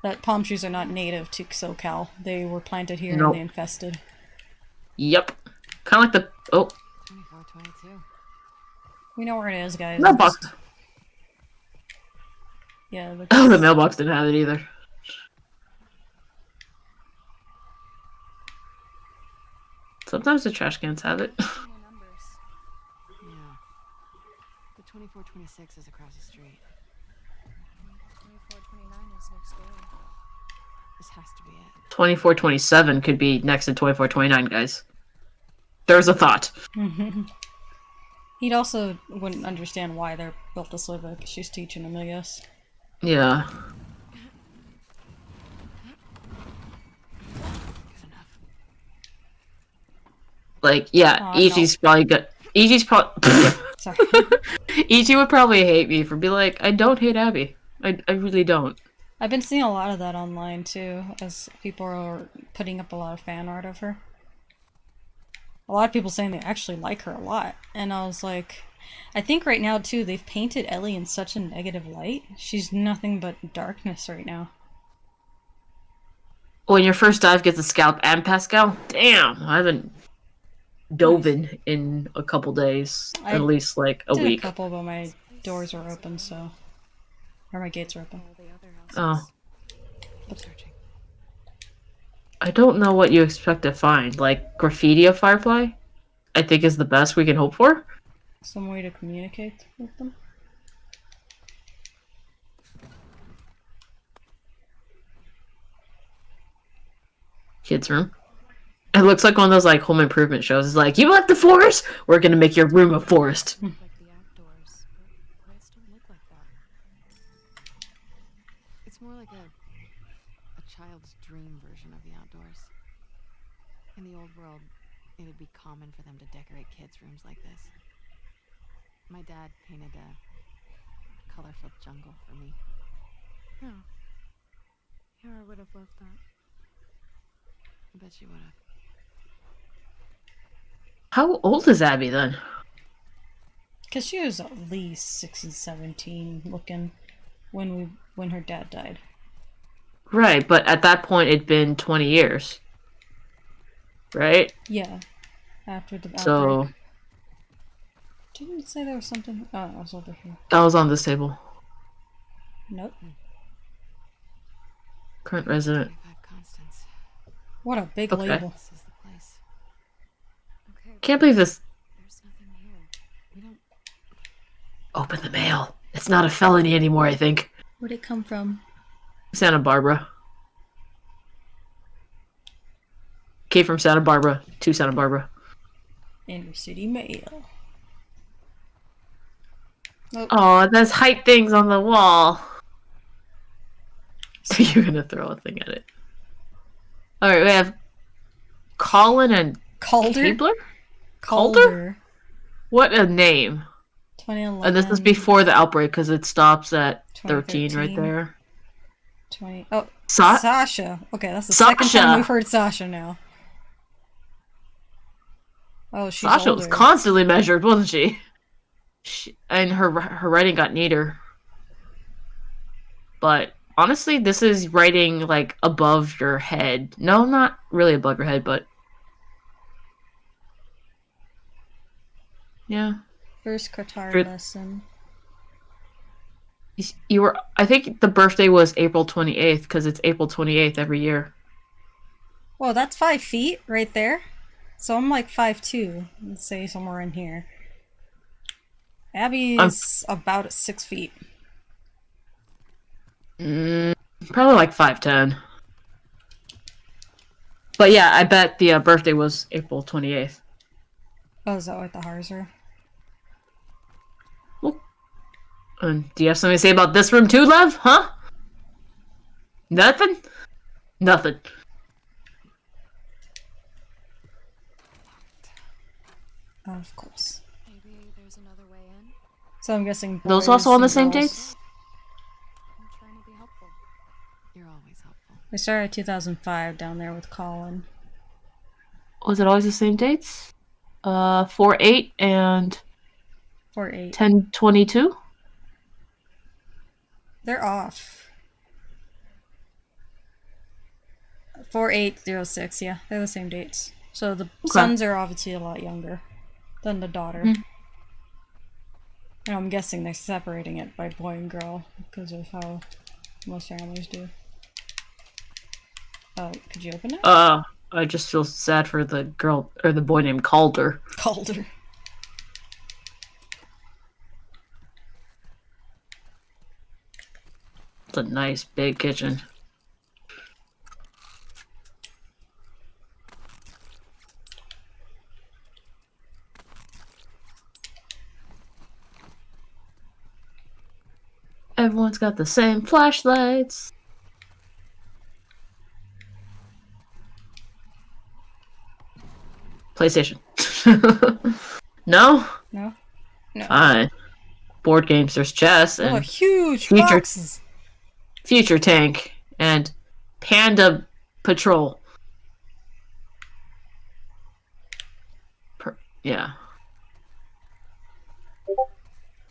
that palm trees are not native to SoCal. They were planted here Nope. and they infested. Yep. Kind of like the... Oh, 24, 22. We know where it is, guys. mailbox. Just- yeah, Oh, the mailbox didn't have it either. Sometimes the trash cans have it. More numbers. Yeah. The 24, 26 is across the street. 24, 29 is next door. This has to be it. 2427 could be next to 2429, guys. There's a thought. He'd also wouldn't understand why they're built this way, but she's teaching him, I guess. Yeah. Good enough. Like, yeah, Aw, Ichi's probably good. Ichi's probably... Sorry. Ichi would probably hate me for being like, I don't hate Abby. I really don't. I've been seeing a lot of that online, too, as people are putting up a lot of fan art of her. A lot of people saying they actually like her a lot. And I was like... I think right now, too, they've painted Ellie in such a negative light. She's nothing but darkness right now. When your first dive gets a scalp and Pascal, damn, I haven't dove in a couple days. I At least, like, a Did week. a couple, but my doors were open, so... Or my gates were open. All the other houses. Oh. Keep searching. I don't know what you expect to find. Like, graffiti of Firefly? I think is the best we can hope for. Some way to communicate with them. Kids' room. It looks like one of those, like, home improvement shows. It's like, you like the forest? We're gonna make your room a forest. Like the outdoors, but lights don't look like that. It's more like a child's dream version of the outdoors. In the old world, it would be common for them to decorate kids' rooms like this. My dad painted a colorful jungle for me. Yeah. Yeah, I would have loved that. I bet you would have. How old is Abby then? Because she was at least 16, 17 looking when her dad died. Right, but at that point it'd been 20 years. Right? Yeah. After the outbreak. So Didn't it say there was something? Oh, it was over here. that was on this table. Nope. Current resident. 25 Constance. What a big Okay. label. This is the place. Okay, Can't believe this. there's nothing here. We don't. Open the mail. It's not a felony anymore, I think. Where'd it come from? Santa Barbara. Came from Santa Barbara to Santa Barbara. Inner City Mail. Nope. Oh, there's height things on the wall. You're gonna throw a thing at it. Alright, we have Colin and Calder? Cabler? Calder. What a name. 2011. And this is before the outbreak because it stops at 13 right 2013. there. 20. Oh, Sa- Sasha. Okay, that's the second Sasha. time we've heard Sasha now. Oh, she's Sasha older. was constantly measured, wasn't she? And her writing got neater. But honestly, this is writing like above your head. No, not really above your head, but yeah. First guitar Good. lesson. You were. I think the birthday was April 28th because it's April 28th every year. Whoa, that's 5 feet right there. So I'm like 5'2". Let's say somewhere in here. Abby's about at 6 feet. Probably like 5'10". But yeah, I bet the birthday was April 28th. Oh, is that what the Hars are? And do you have something to say about this room too, Lev? Huh? Nothing? Nothing. Oh, of course. Maybe there's another way in. So I'm guessing Those boys also on the and same girls. dates? I'm trying to be helpful. You're always helpful. We started 2005 down there with Colin. Was it always the same dates? 4/8 and 4-8. 10/22? They're off. 4-8-06, yeah. They're the same dates. So the sons are obviously a lot younger than the daughter. And I'm guessing they're separating it by boy and girl because of how most families do. Could you open it? I just feel sad for the girl or the boy named Calder. Calder. It's a nice big kitchen. Everyone's got the same flashlights. PlayStation. No? No? No. Fine. Board games, there's chess Oh, and huge Future- boxes! Future Tank and Panda Patrol. Yeah.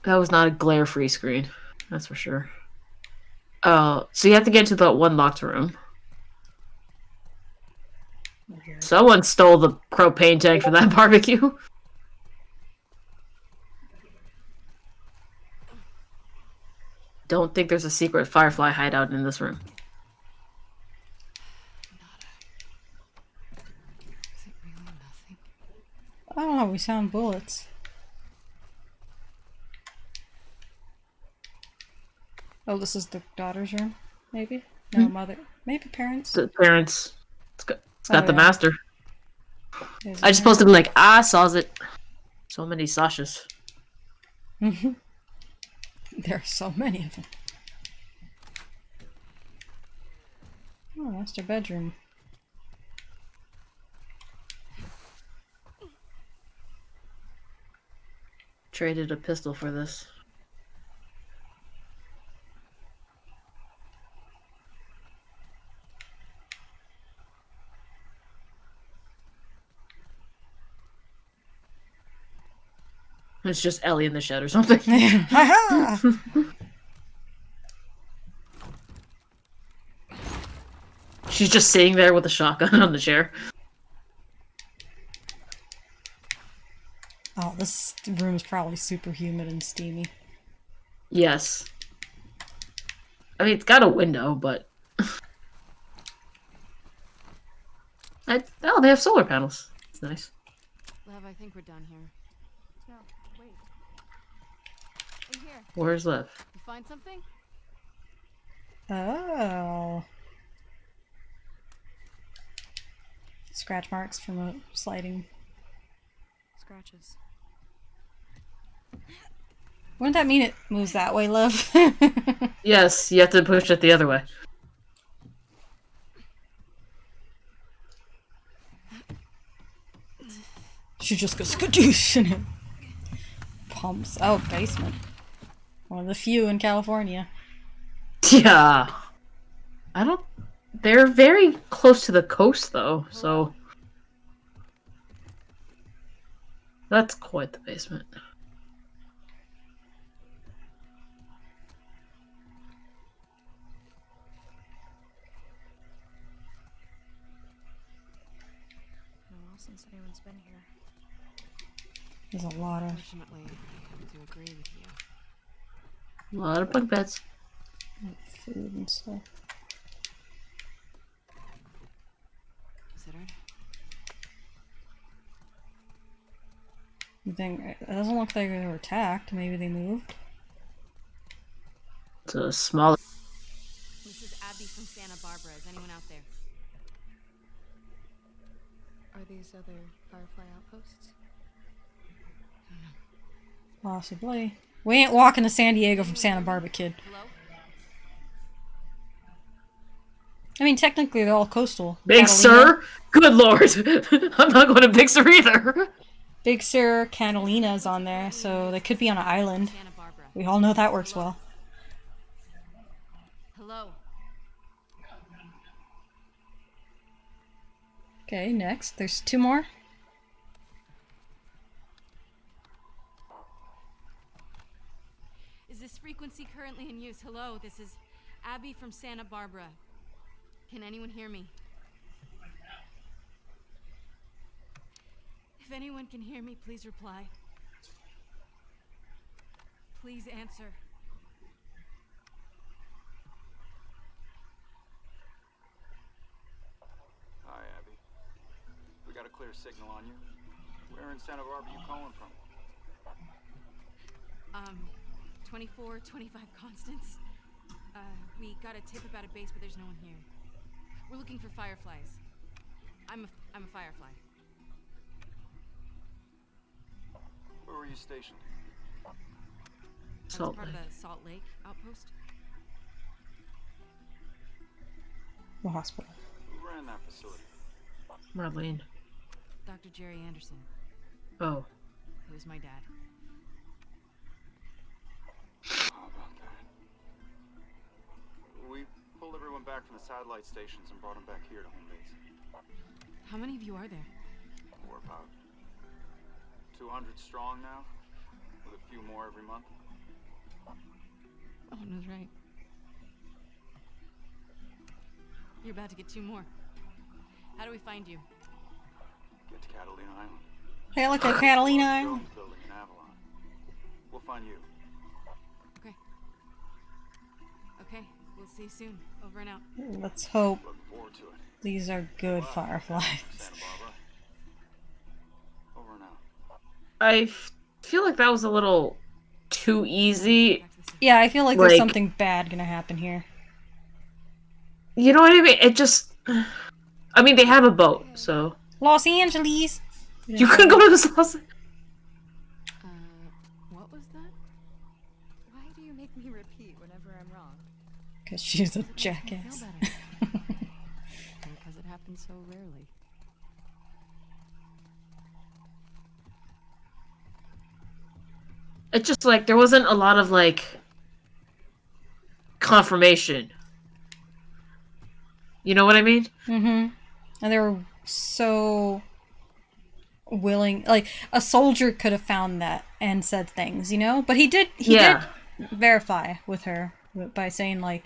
That was not a glare-free screen. That's for sure. Oh, so you have to get to the one locked room. Someone stole the propane tank for that barbecue. Don't think there's a secret Firefly hideout in this room. Is it really nothing? I don't know, we sound bullets. Oh, this is the daughter's room? Maybe? No, mother. Maybe parents? The parents. It's got the yeah. master. There's I just supposed to be like, I saws it. So many Sashas. There are so many of them. Oh, master bedroom. Traded a pistol for this. It's just Ellie in the shed or something. Ha She's just sitting there with a shotgun on the chair. Oh, this room is probably super humid and steamy. Yes. I mean, it's got a window, but... Oh, they have solar panels. It's nice. Lev, I think we're done here. No, wait. In here. Where's Lev? You find something? Oh. Scratch marks from a sliding. Scratches. Wouldn't that mean it moves that way, love? Yes, you have to push it the other way. She just goes skadoosh and it pumps. Oh, basement. One of the few in California. Yeah. I don't... They're very close to the coast, though, so... That's quite the basement. No, since anyone's been here. There's a lot of... Fortunately, I have to agree with you. A lot of bunk beds. food and stuff. Considered. You think... It doesn't look like they were attacked. Maybe they moved. It's a small... This is Abby from Santa Barbara. Is anyone out there? Are these other Firefly outposts? Possibly. We ain't walking to San Diego from Santa Barbara, kid. Hello? I mean, technically they're all coastal. Big Catalina. Sur? Good lord! I'm not going to Big Sur either! Big Sur, Catalina's on there, so they could be on an island. Santa Barbara. We all know that works well. Hello? Okay, next. There's two more. Is this frequency currently in use? Hello, this is Abby from Santa Barbara. Can anyone hear me? If anyone can hear me, please reply. Please answer. Hi, Abby. We got a clear signal on you. Where in Santa Barbara you calling from? 2425 Constance. We got a tip about a base, but there's no one here. We're looking for fireflies. I'm a firefly. Where were you stationed? I was Salt part Lake. of the Salt Lake outpost. The hospital. Who ran that facility? Marlene. Dr. Jerry Anderson, Oh. who is my dad. How about that? We pulled everyone back from the satellite stations and brought them back here to home base. How many of you are there? We're about 200 strong now, with a few more every month. Oh, no, right. You're about to get two more. How do we find you? Get to Catalina Island. Hey, look at Catalina Island. Drones building in Avalon. We'll find you. Okay. Okay, we'll see you soon. Over and out. Let's hope Looking forward to it. these are good fireflies. Santa Barbara. Over and out. I feel like that was a little too easy. Back to the city. Yeah, I feel like there's Like- something bad gonna happen here. You know what I mean? It just... I mean, they have a boat, so... Los Angeles! You couldn't go to this house. What was that? Why do you make me repeat whenever I'm wrong? Because she's a Feel jackass. better. Because it happens so rarely. It's just like, there wasn't a lot of, like... confirmation. You know what I mean? Mm-hmm. And they were so willing. Like, a soldier could have found that and said things, you know? But he did verify with her by saying, like,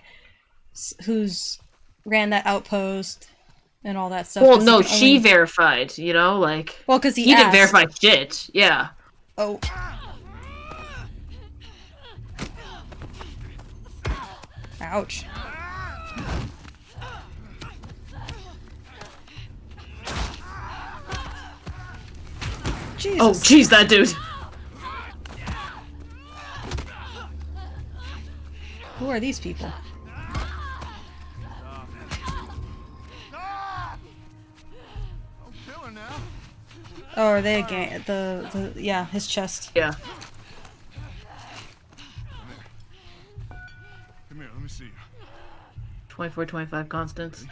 who's ran that outpost and all that stuff. Well, 'cause no, he can she only... verified, you know, like... Well, because he he didn't asked. verify shit, yeah. Oh. Ouch. Jesus. Oh, jeez, that dude. Who are these people? Oh, are they a gang? Yeah, his chest. Yeah. Come here, let me see you. 24, 25 constants.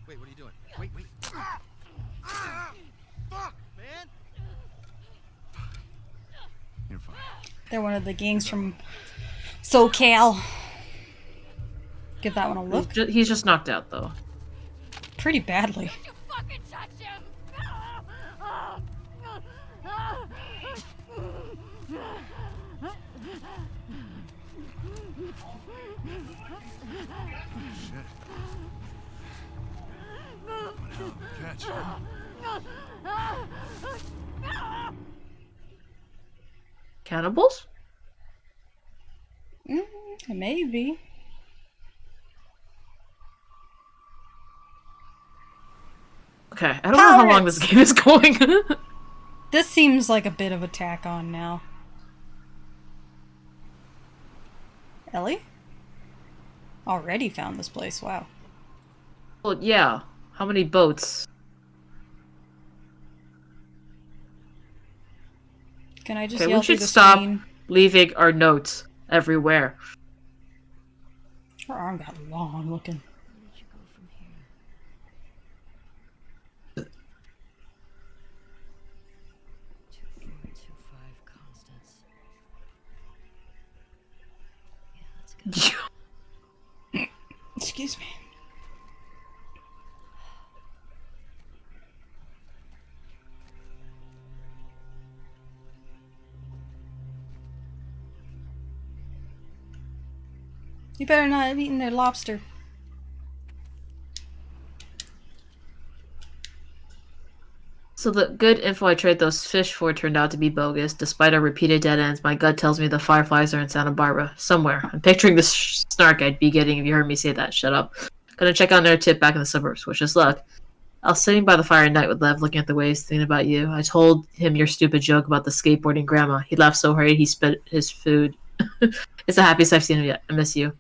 Wait, what are you doing? Wait. Fuck, man! You're fine. They're one of the gangs from SoCal. Give that one a look. He's just knocked out, though. Pretty badly. You fucking touch him! Shit. What hell of a catch, huh? Cannibals? Maybe. Okay, I don't know how long this game is going. This seems like a bit of a tack on now. Ellie? Already found this place, wow. Well, yeah. How many boats? Can I just Okay, yell we through should the stop screen? leaving our notes everywhere. Her arm got long looking. Where did you go from here? 2425 Constance. Yeah, let's go. Excuse me. You better not have eaten their lobster. So the good info I traded those fish for turned out to be bogus. Despite our repeated dead ends, my gut tells me the Fireflies are in Santa Barbara. Somewhere. I'm picturing the snark I'd be getting if you heard me say that. Shut up. Gonna check out another tip back in the suburbs. Wish us luck. I was sitting by the fire at night with Lev, looking at the waves, thinking about you. I told him your stupid joke about the skateboarding grandma. He laughed so hard he spit his food. It's the happiest I've seen him yet. I miss you.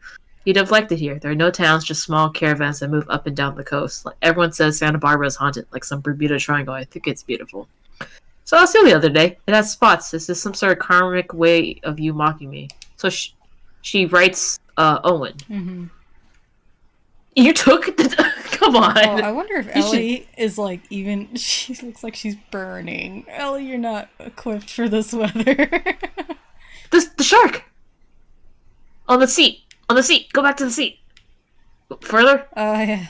You deflected here. There are no towns, just small caravans that move up and down the coast. Like everyone says Santa Barbara is haunted, like some Bermuda Triangle. I think it's beautiful. So I was there the other day. It has spots. This is some sort of karmic way of you mocking me. So she writes Owen. Mm-hmm. You took the... Come on. Oh, I wonder if Ellie is like even... She looks like she's burning. Ellie, you're not equipped for this weather. The shark! On the seat. On the seat. Go back to the seat. Further? Yeah.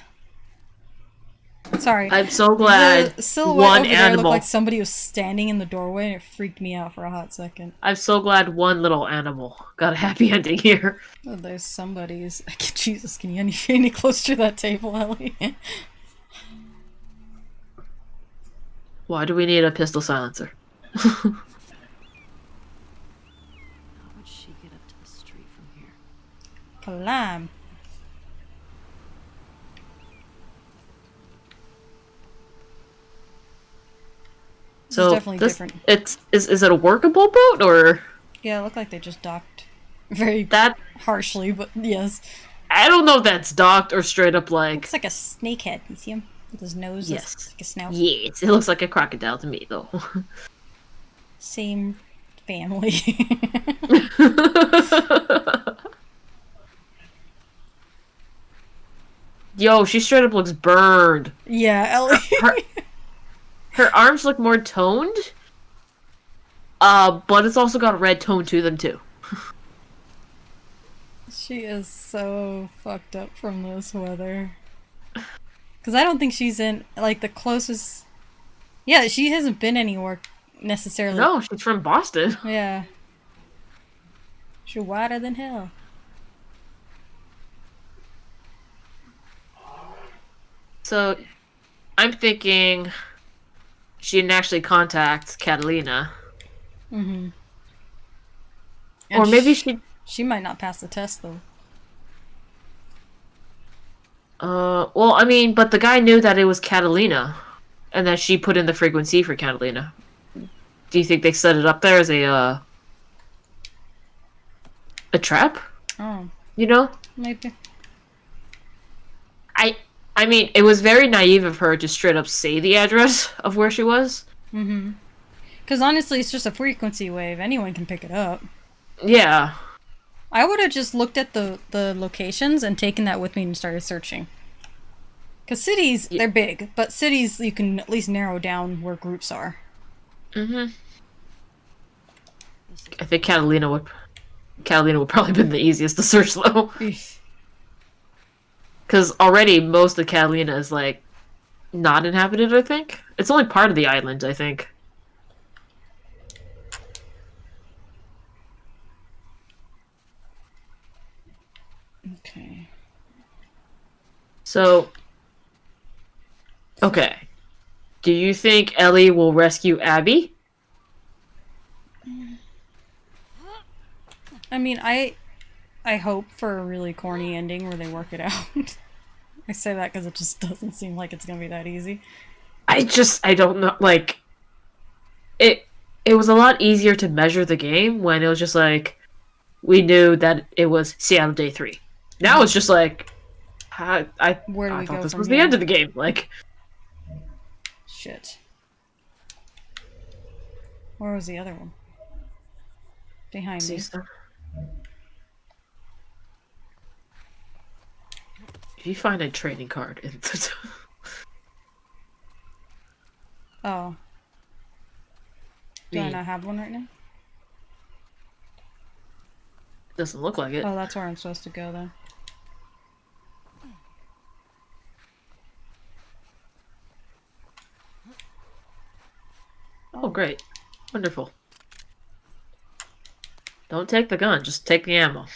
Sorry. I'm so glad the silhouette one over there animal... looked like somebody was standing in the doorway and it freaked me out for a hot second. I'm so glad one little animal got a happy ending here. Oh, there's somebody's... Jesus, can you get any closer to that table, Ellie? Why do we need a pistol silencer? How would she get up to the street from here? Climb. So definitely different. Is it a workable boat or Yeah, it looked like they just docked very that? harshly, but yes. I don't know if that's docked or straight up like. Looks like a snakehead. You see him with his nose? Yes. Like a snout. Yes, it looks like a crocodile to me though. Same family. Yo, she straight up looks burned. Yeah, Ellie. Her arms look more toned. But it's also got a red tone to them too. She is so fucked up from this weather. Because I don't think she's in, like, the closest... Yeah, she hasn't been anywhere necessarily. No, she's from Boston. Yeah. She's whiter than hell. So I'm thinking she didn't actually contact Catalina. Mm-hmm. Or maybe she... She might not pass the test, though. Well, I mean, but the guy knew that it was Catalina. And that she put in the frequency for Catalina. Do you think they set it up there as a trap? Oh, You know? maybe. I mean, it was very naive of her to straight up say the address of where she was. Mm-hmm. Because honestly, it's just a frequency wave. Anyone can pick it up. Yeah. I would have just looked at the locations and taken that with me and started searching. Because cities, they're big, but cities, you can at least narrow down where groups are. Mm-hmm. I think Catalina would probably been the easiest to search, though. Because already most of Catalina is, like, not inhabited, I think. It's only part of the island, I think. Okay. So... Okay. Do you think Ellie will rescue Abby? I mean, I hope for a really corny ending where they work it out. I say that because it just doesn't seem like it's gonna be that easy. I don't know, like... It was a lot easier to measure the game when it was just like... We knew that it was Seattle Day 3. Now it's just like... Where do I we thought go this from was here? the end of the game, like... Shit. Where was the other one? Behind me. If you find a trading card in the... Oh. Do I not have one right now? Doesn't look like it. Oh, that's where I'm supposed to go then. Oh, great. Wonderful. Don't take the gun, just take the ammo.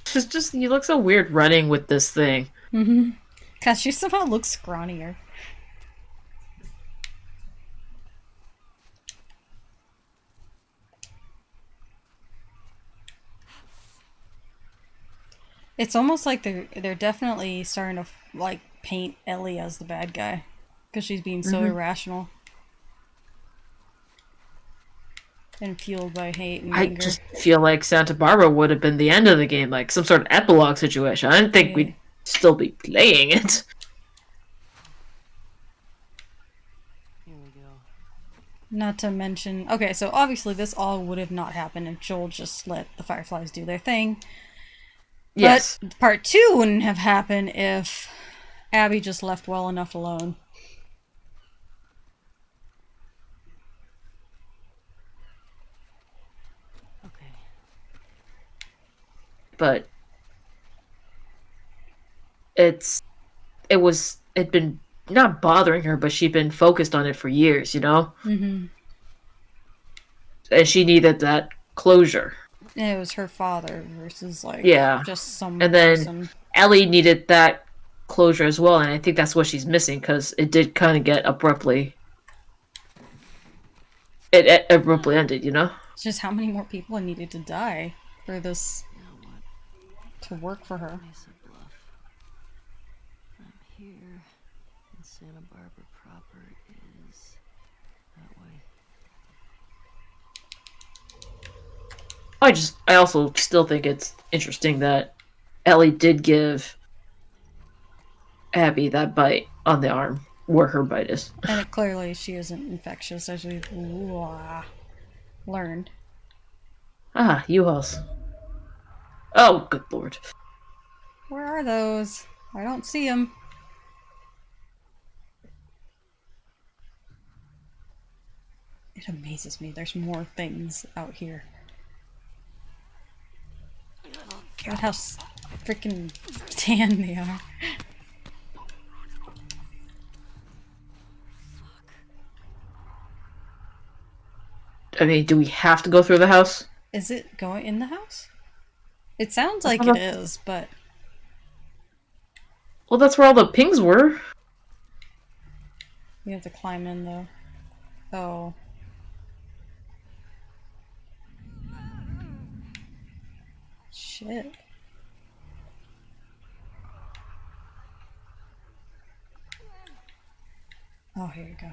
She's just, you look so weird running with this thing. Mm-hmm. Cause she somehow looks scrawnier. It's almost like they're definitely starting to like paint Ellie as the bad guy because she's being so irrational and fueled by hate and I anger. just feel like Santa Barbara would have been the end of the game, like some sort of epilogue situation. I didn't think we'd still be playing it. Here we go. Not to mention, okay, so obviously this all would have not happened if Joel just let the Fireflies do their thing. Yes. But part 2 wouldn't have happened if Abby just left well enough alone. Okay. But it'd been not bothering her, but she'd been focused on it for years, you know? Mm-hmm. And she needed that closure. It was her father versus like just some and then person. Ellie needed that closure as well, and I think that's what she's missing because it did kind of get abruptly. It abruptly ended, you know. It's just how many more people needed to die for this Now what? to work for her. Mesa Bluff. I'm here, and Santa Barbara proper is that way. I also still think it's interesting that Ellie did give Abby that bite on the arm where her bite is. And it, clearly she isn't infectious, as we've learned. Ah, U-Hauls. Oh, good lord. Where are those? I don't see them. It amazes me. There's more things out here. God, how freaking tan they are. I mean, do we have to go through the house? Is it going in the house? It sounds That's like not it a- is, but Well, that's where all the pings were. we have to climb in though. Oh. Shit. Oh, here you go.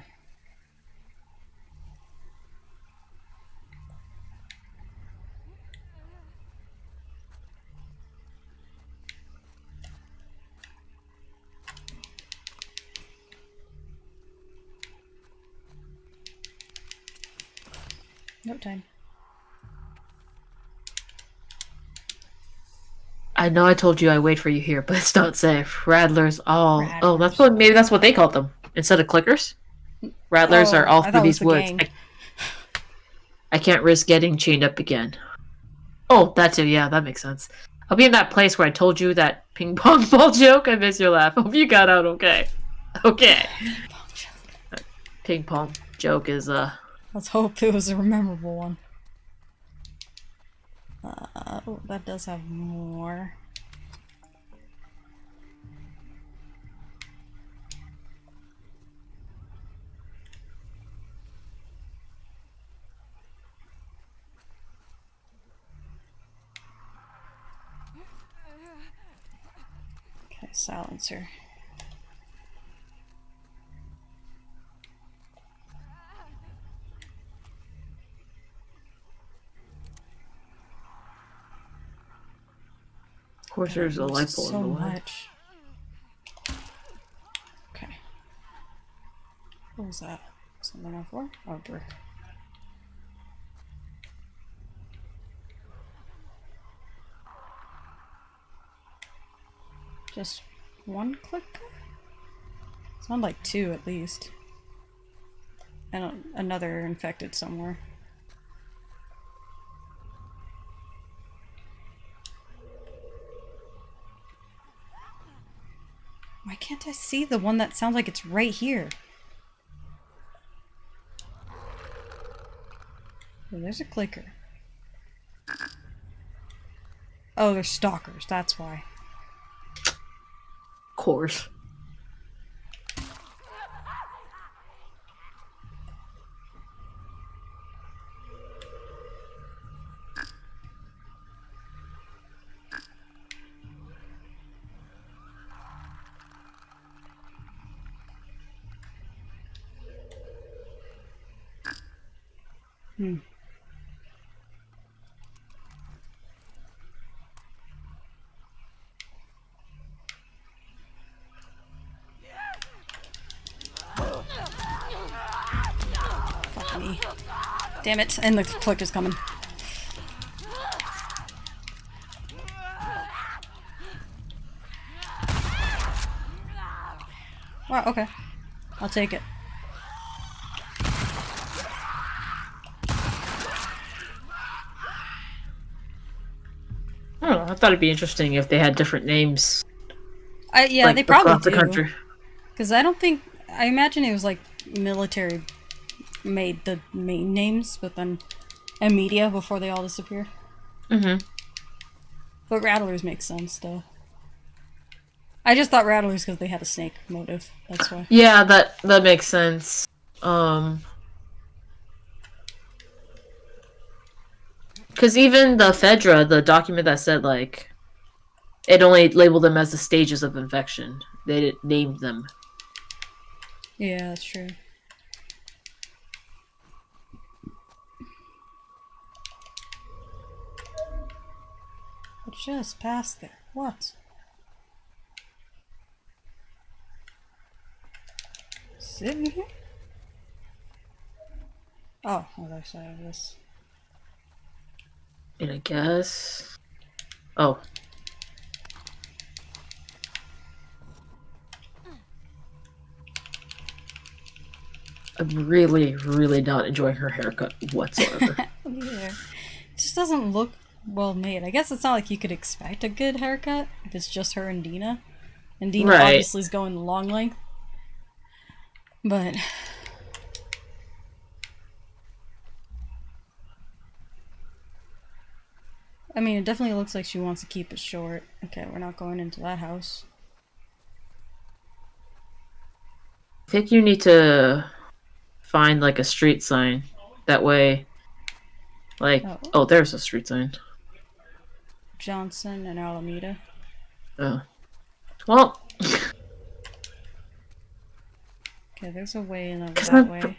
No time. I know I told you I wait for you here, but it's not safe. Rattlers all. Oh, that's Rattlers. maybe that's what they called them instead of clickers. Rattlers are Oh, all I through thought it was these the woods. gang. I can't risk getting chained up again. Oh, that too. Yeah, that makes sense. I'll be in that place where I told you that ping pong ball joke. I miss your laugh. Hope you got out okay. Okay. Ping pong joke is Let's hope it was a memorable one. Oh, that does have more. Okay, silencer. of course there's a light bulb So in the way. much. Okay. What was that? Something on floor? Oh, brick. Just one clicker? Sound like two at least. And another infected somewhere. Why can't I see the one that sounds like it's right here? Oh, there's a clicker. Oh, they're stalkers, that's why. Of course. Hmm. Fuck me. Damn it, and the clicker's coming. Wow, okay. I'll take it. I don't know. I thought it'd be interesting if they had different names. Yeah, like, they probably across the do. country. Because I don't think... I imagine it was like military made the main names, but then... and media before they all disappear. Mm-hmm. But Rattlers makes sense, though. I just thought Rattlers because they had a snake motive. That's why. Yeah, that makes sense. Because even the Fedra, the document that said, like, it only labeled them as the stages of infection. They didn't name them. Yeah, that's true. But just past there. What? Sitting here? Oh, other side of this. And I guess... Oh. I'm really, really not enjoying her haircut whatsoever. Yeah. It just doesn't look well made. I guess it's not like you could expect a good haircut if it's just her and Dina. And Dina Right. obviously is going the long length. But I mean, it definitely looks like she wants to keep it short. Okay, we're not going into that house. I think you need to find like a street sign. That way, like, Oh, oh, there's a street sign. Johnson and Alameda. Oh, well, Okay, there's a way in because that way.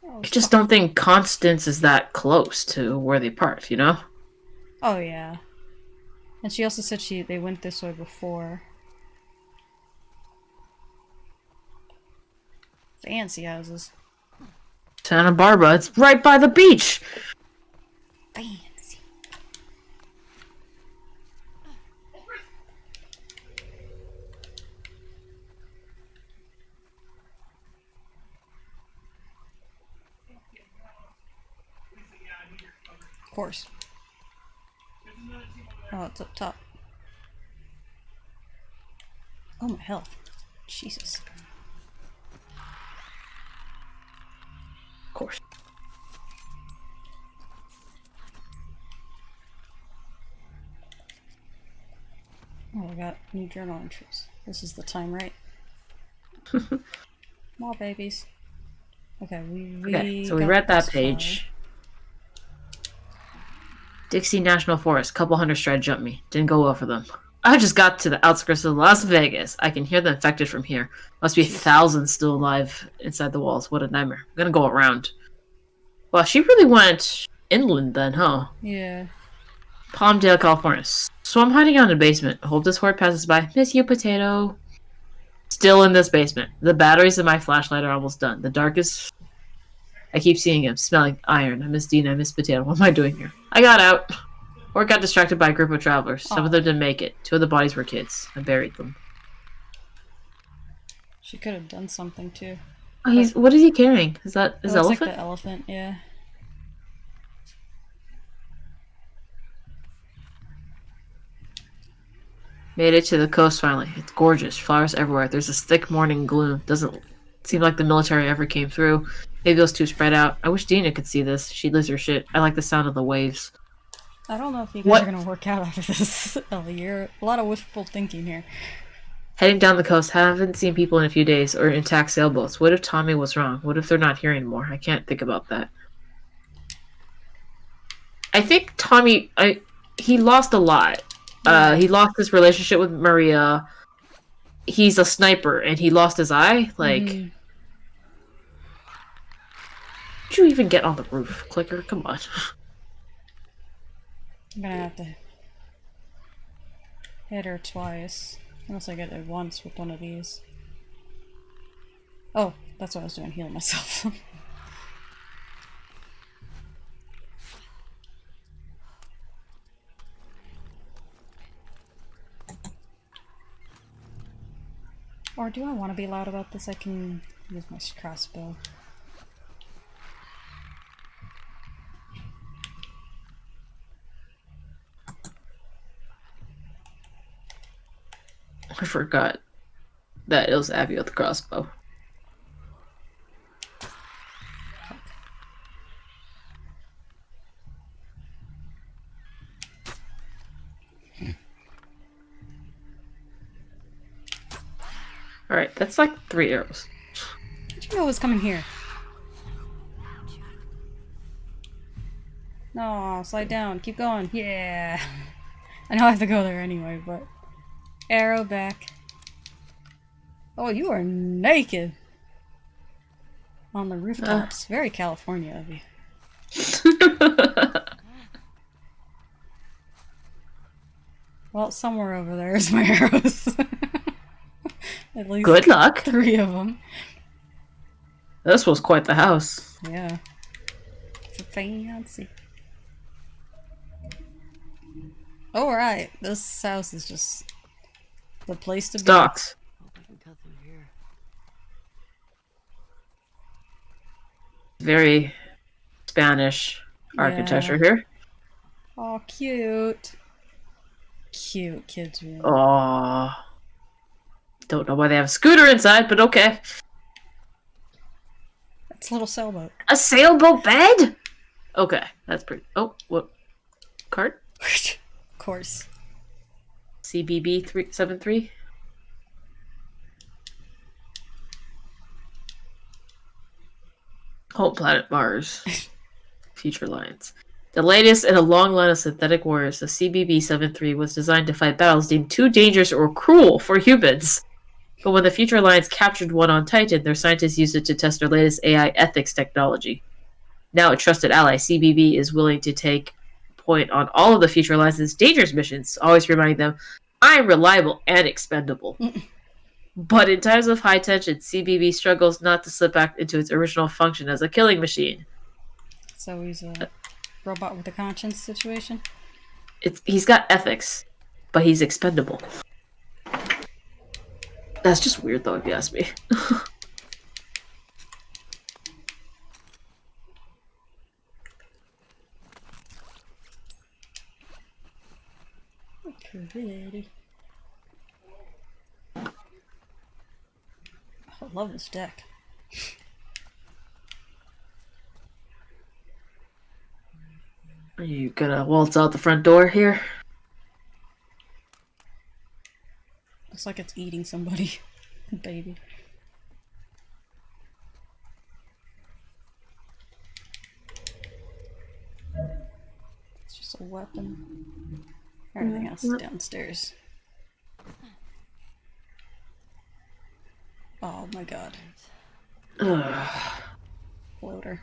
Oh, I just don't think Constance is that close to where they parked. You know? Oh yeah. And she also said they went this way before. Fancy houses. Santa Barbara. It's right by the beach. Fancy. Of course. Oh, it's up top. Oh, my health. Jesus. Of course. Oh, I got new journal entries. This is the time, right? More babies. Okay, Okay, so we got read that this page. Dixie National Forest. Couple hundred tried to jump me. Didn't go well for them. I just got to the outskirts of Las Vegas. I can hear the infected from here. Must be thousands still alive inside the walls. What a nightmare. I'm gonna go around. Well, she really went inland then, huh? Yeah. Palmdale, California. So I'm hiding out in the basement. Hope this horde passes by. Miss you, potato. Still in this basement. The batteries in my flashlight are almost done. The darkest... I keep seeing him, smelling iron. I miss Dina, I miss Potato. What am I doing here? I got out. Or got distracted by a group of travelers. Some of them didn't make it. 2 of the bodies were kids. I buried them. She could have done something too. Oh, what is he carrying? Is that his It looks elephant? like the elephant, yeah. Made it to the coast finally. It's gorgeous. Flowers everywhere. There's this thick morning gloom. Doesn't seem like the military ever came through. Maybe it was too spread out. I wish Dina could see this. She'd lose her shit. I like the sound of the waves. I don't know if you guys are gonna work out after this, Ellie. You're a lot of wishful thinking here. Heading down the coast. Haven't seen people in a few days or intact sailboats. What if Tommy was wrong? What if they're not here anymore? I can't think about that. I think Tommy... he lost a lot. He lost his relationship with Maria. He's a sniper, and he lost his eye. Like, did you even get on the roof, Clicker? Come on. I'm gonna have to hit her twice. Unless I get it once with one of these. Oh, that's what I was doing, healing myself. Or do I want to be loud about this? I can use my crossbow. I forgot that it was Abby with the crossbow. Alright, that's like 3 arrows. How'd you know it was coming here? No, slide down. Keep going. Yeah. I know I have to go there anyway, but... Arrow back. Oh, you are naked! On the rooftops. Very California of you. Well, somewhere over there is my arrows. At least Good luck. 3 of them. This was quite the house. Yeah. It's a fancy. Alright, this house is just the place to be. Stocks. Very Spanish architecture here. Oh, cute. Cute kids room. Aww. Don't know why they have a scooter inside, but okay. It's a little sailboat. A sailboat bed? Okay, that's pretty... Oh, what? card? Of course. CBB-373. Home planet Mars. Future lines. The latest in a long line of synthetic warriors, the CBB-73 was designed to fight battles deemed too dangerous or cruel for humans. But when the Future Alliance captured one on Titan, their scientists used it to test their latest AI ethics technology. Now a trusted ally, CBB is willing to take point on all of the Future Alliance's dangerous missions, always reminding them, I'm reliable and expendable. But in times of high tension, CBB struggles not to slip back into its original function as a killing machine. So he's a robot with a conscience situation? He's got ethics, but he's expendable. That's just weird, though, if you ask me. Pretty. I love this deck. Are you gonna waltz out the front door here? Looks like it's eating somebody. Baby. It's just a weapon. Everything else is downstairs. Oh my god. Bloater.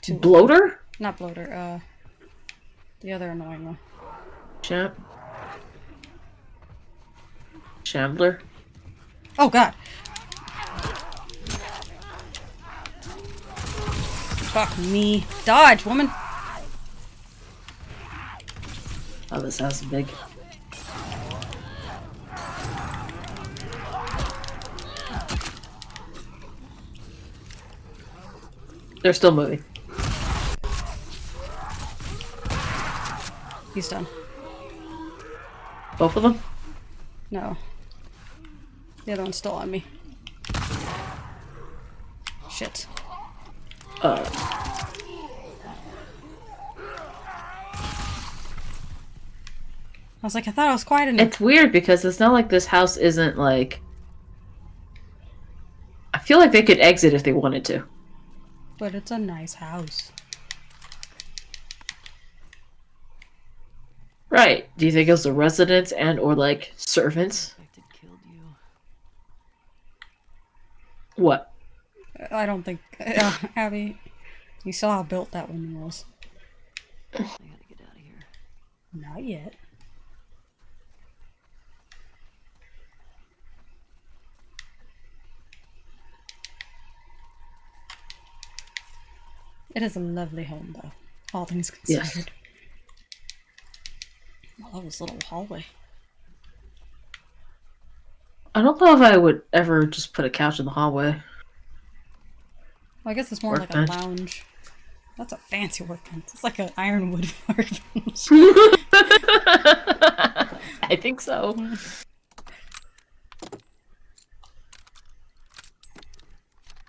Bloater? Not bloater, the other annoying one. Shambler? Oh god! Fuck me. Dodge, woman! Oh, this house is big. They're still moving. He's done. Both of them? No. The other one's still on me. Shit. I was like, I thought I was quiet enough. It's weird because it's not like this house isn't like... I feel like they could exit if they wanted to. But it's a nice house. Right. Do you think it was the residents and or like servants? Killed you. What? I don't think... Abby, you saw how built that one was. I gotta get out of here. Not yet. It is a lovely home, though. All things considered. Yes. I love this little hallway. I don't know if I would ever just put a couch in the hallway. Well, I guess it's more like a lounge. That's a fancy workbench. It's like an ironwood workbench. I think so.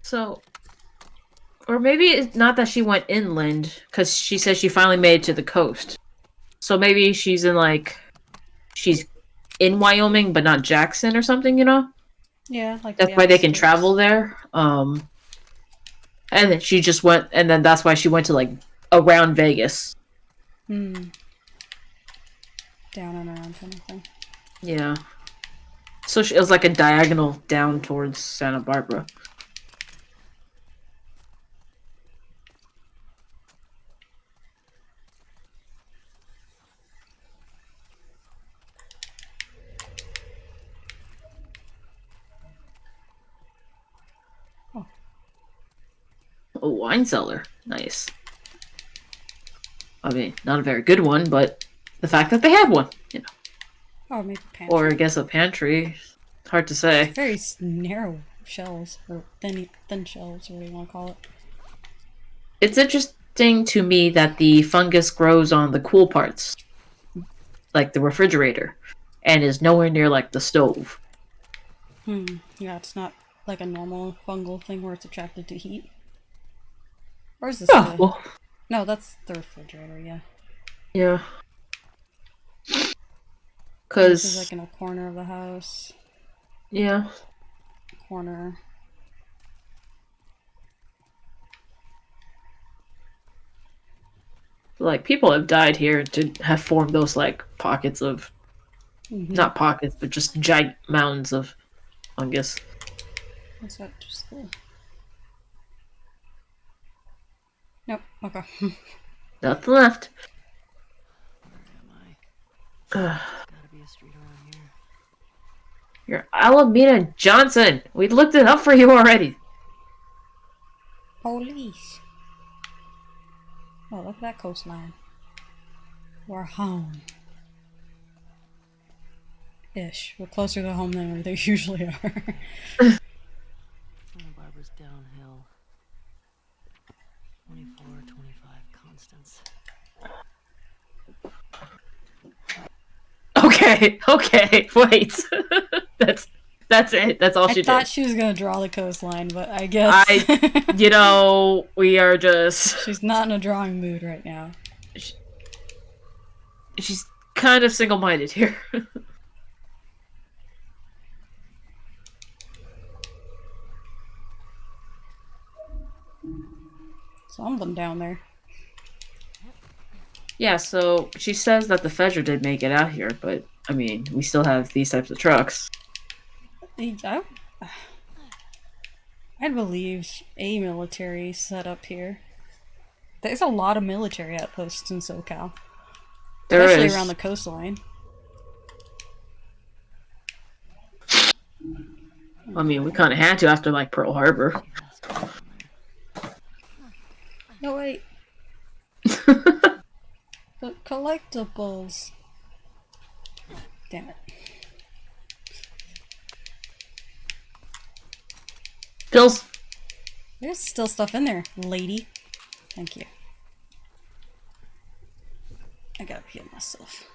So, or maybe it's not that she went inland, because she says she finally made it to the coast. So maybe she's in like, she's in Wyoming, but not Jackson or something, you know? Yeah, like that's why they can travel there. And then she just went, and then that's why she went to like around Vegas. Down and around kind of thing. Yeah. So it was like a diagonal down towards Santa Barbara. A wine cellar. Nice. I mean, not a very good one, but the fact that they had one, you know. Oh, maybe pantry. Or I guess a pantry. Hard to say. Very narrow shelves, or thin shelves, or whatever you want to call it. It's interesting to me that the fungus grows on the cool parts, like the refrigerator, and is nowhere near like the stove. Yeah, it's not like a normal fungal thing where it's attracted to heat. Or is this Oh, well. No, that's the refrigerator, yeah. Yeah. This is Cause like in a corner of the house. yeah. Corner. Like people have died here to have formed those like pockets of not pockets, but just giant mounds of fungus. What's that? Just the... Nope. Okay. Nothing left. Where am I? Gotta be a street around here. You're Alameda Johnson. We looked it up for you already. Police. Oh, look at that coastline. We're home. Ish. We're closer to home than they usually are. Santa Barbara's downhill. 24, 25 constants. Okay, wait. that's it. That's all I she thought did. she was gonna draw the coastline, but I guess We are just. she's not in a drawing mood right now. She's kind of single-minded here. Something down there. Yeah, so she says that the Fedra did make it out here, but I mean, we still have these types of trucks. I believe a military set up here. There's a lot of military outposts in SoCal, There especially is. around the coastline. I mean, we kind of had to after like Pearl Harbor. No wait, the collectibles. Damn it. Pills. There's still stuff in there, lady. Thank you. I gotta heal myself.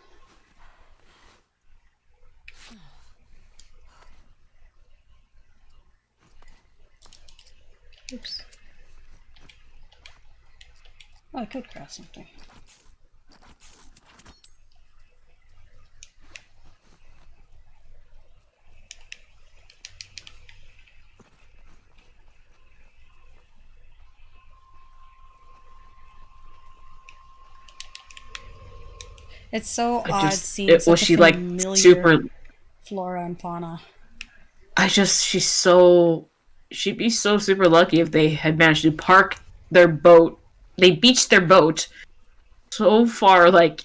Oops. Oh, I could craft something. It's so odd seeing such was a she like familiar super? flora and fauna. She'd be so super lucky if they had managed to park their boat. They beached their boat so far, like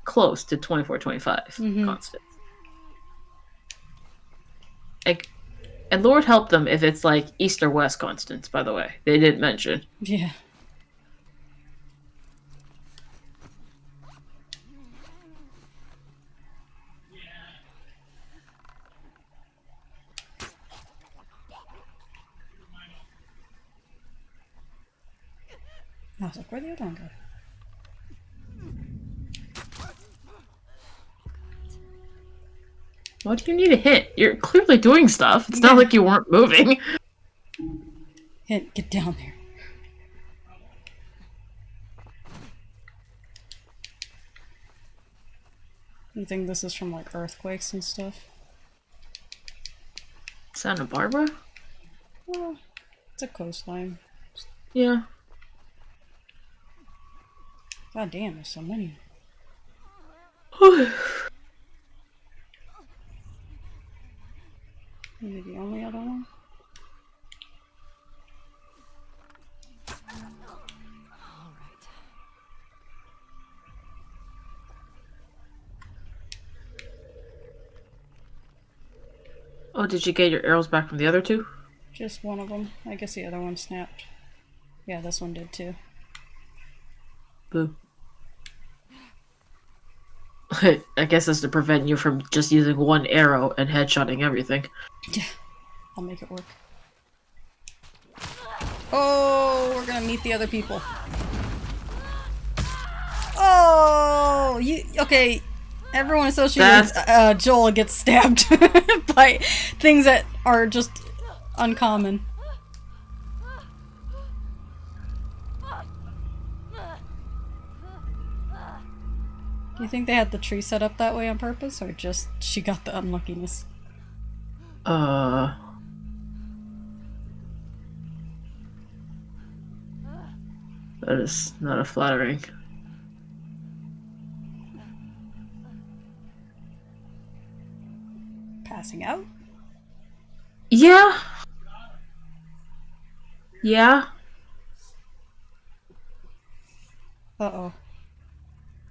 close to 24, 25 constant. Like, and Lord help them if it's like east or west constants. By the way, they didn't mention. Yeah. I was like, where'd the other one go? Why do you need a hit? You're clearly doing stuff. It's not like you weren't moving. Hint, get down there. You think this is from like earthquakes and stuff? Santa Barbara? Well, it's a coastline. Yeah. God damn, there's so many. Maybe the only other one? Oh, did you get your arrows back from the other two? Just one of them. I guess the other one snapped. Yeah, this one did too. Boo. I guess that's to prevent you from just using one arrow and headshotting everything. Yeah, I'll make it work. Oh, we're gonna meet the other people. Oh, you okay? Everyone associated with Joel gets stabbed by things that are just uncommon. You think they had the tree set up that way on purpose, or just she got the unluckiness? That is not a flattering. Passing out? Yeah. Yeah. Uh-oh.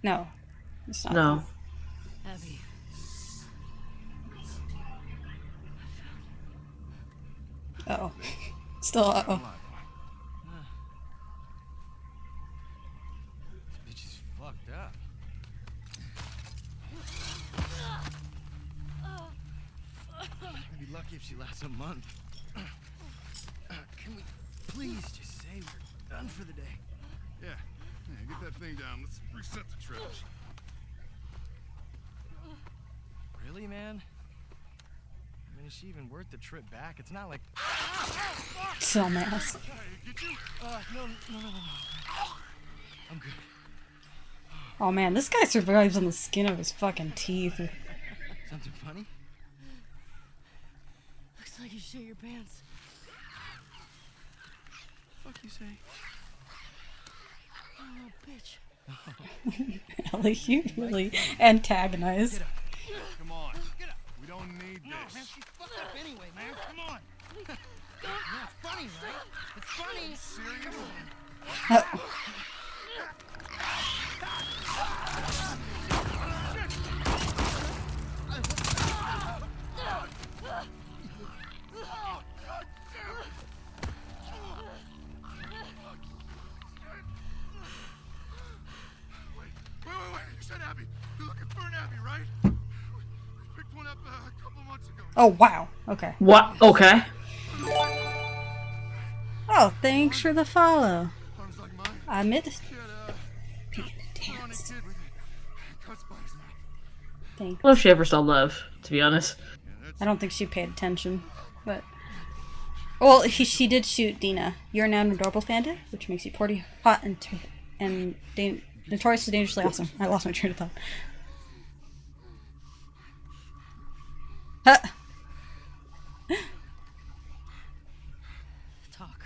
No. It's not No. Abby. that. Uh-oh. Still uh-oh. This bitch is fucked up. I'd be lucky if she lasts a month. Can we please just say we're done for the day? Yeah, get that thing down. Let's reset the traps. Really, man? I mean, is she even worth the trip back? It's not like... Dumbass. Get you? No. I'm good. Oh man, this guy survives on the skin of his fucking teeth. Something funny? Looks like you shit your pants. Fuck you say? Oh, bitch. Ellie, you really antagonize. Come on. We don't need this. Man, she's fucked up anyway, man. Come on. Yeah, it's funny, right? It's funny. Serious? Wait. You said Abby. You're looking for an Abby, right? We picked one up a couple months ago. Oh wow. Okay. What? Okay. Oh, thanks for the follow. Arms like mine. I missed. She had a chronic Dance. kid with cuts by his mouth. Thank. Well, if she ever saw love, to be honest. I don't think she paid attention, but well, she did shoot Dina. You're now an adorable panda, which makes you pretty hot and notoriously dangerously awesome. I lost my train of thought. Huh. Talk.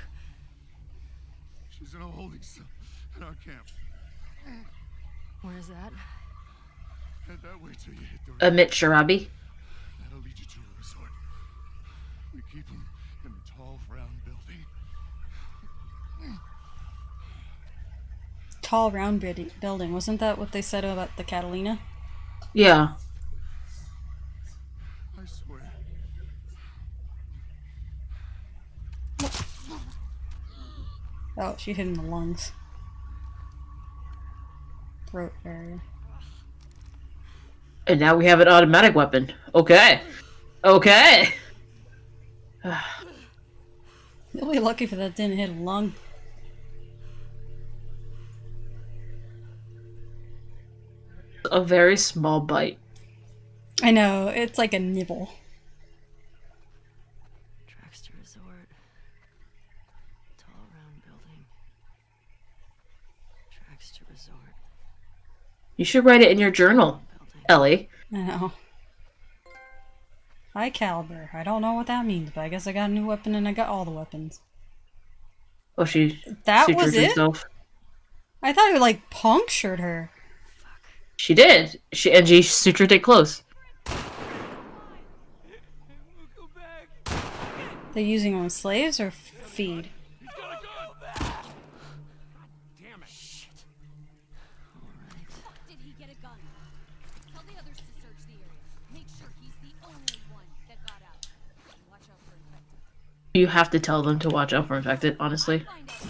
She's in a holding cell at our camp. Where's that? Head that way till you hit the Amit Sharabi. That'll lead you to a resort. We keep them in the tall, round building. Tall, round building. Wasn't that what they said about the Catalina? Yeah. I swear. Oh, she hit in the lungs. Throat area. And now we have an automatic weapon. Okay. Okay. You'll be lucky if that didn't hit a lung. A very small bite. I know, it's like a nibble. Traxter Resort. Tall round building. Traxter Resort. You should write it in your journal, Building. Ellie. I know. High caliber. I don't know what that means, but I guess I got a new weapon and I got all the weapons. Oh, she That sutured was it? herself. I thought it like punctured her. She did. She sutured it close. They're using them as slaves or feed? Did he get a gun? Tell the others to search the area. Make sure he's the only one that got out. And watch out for infected. You have to tell them to watch out for infected, honestly. Find out.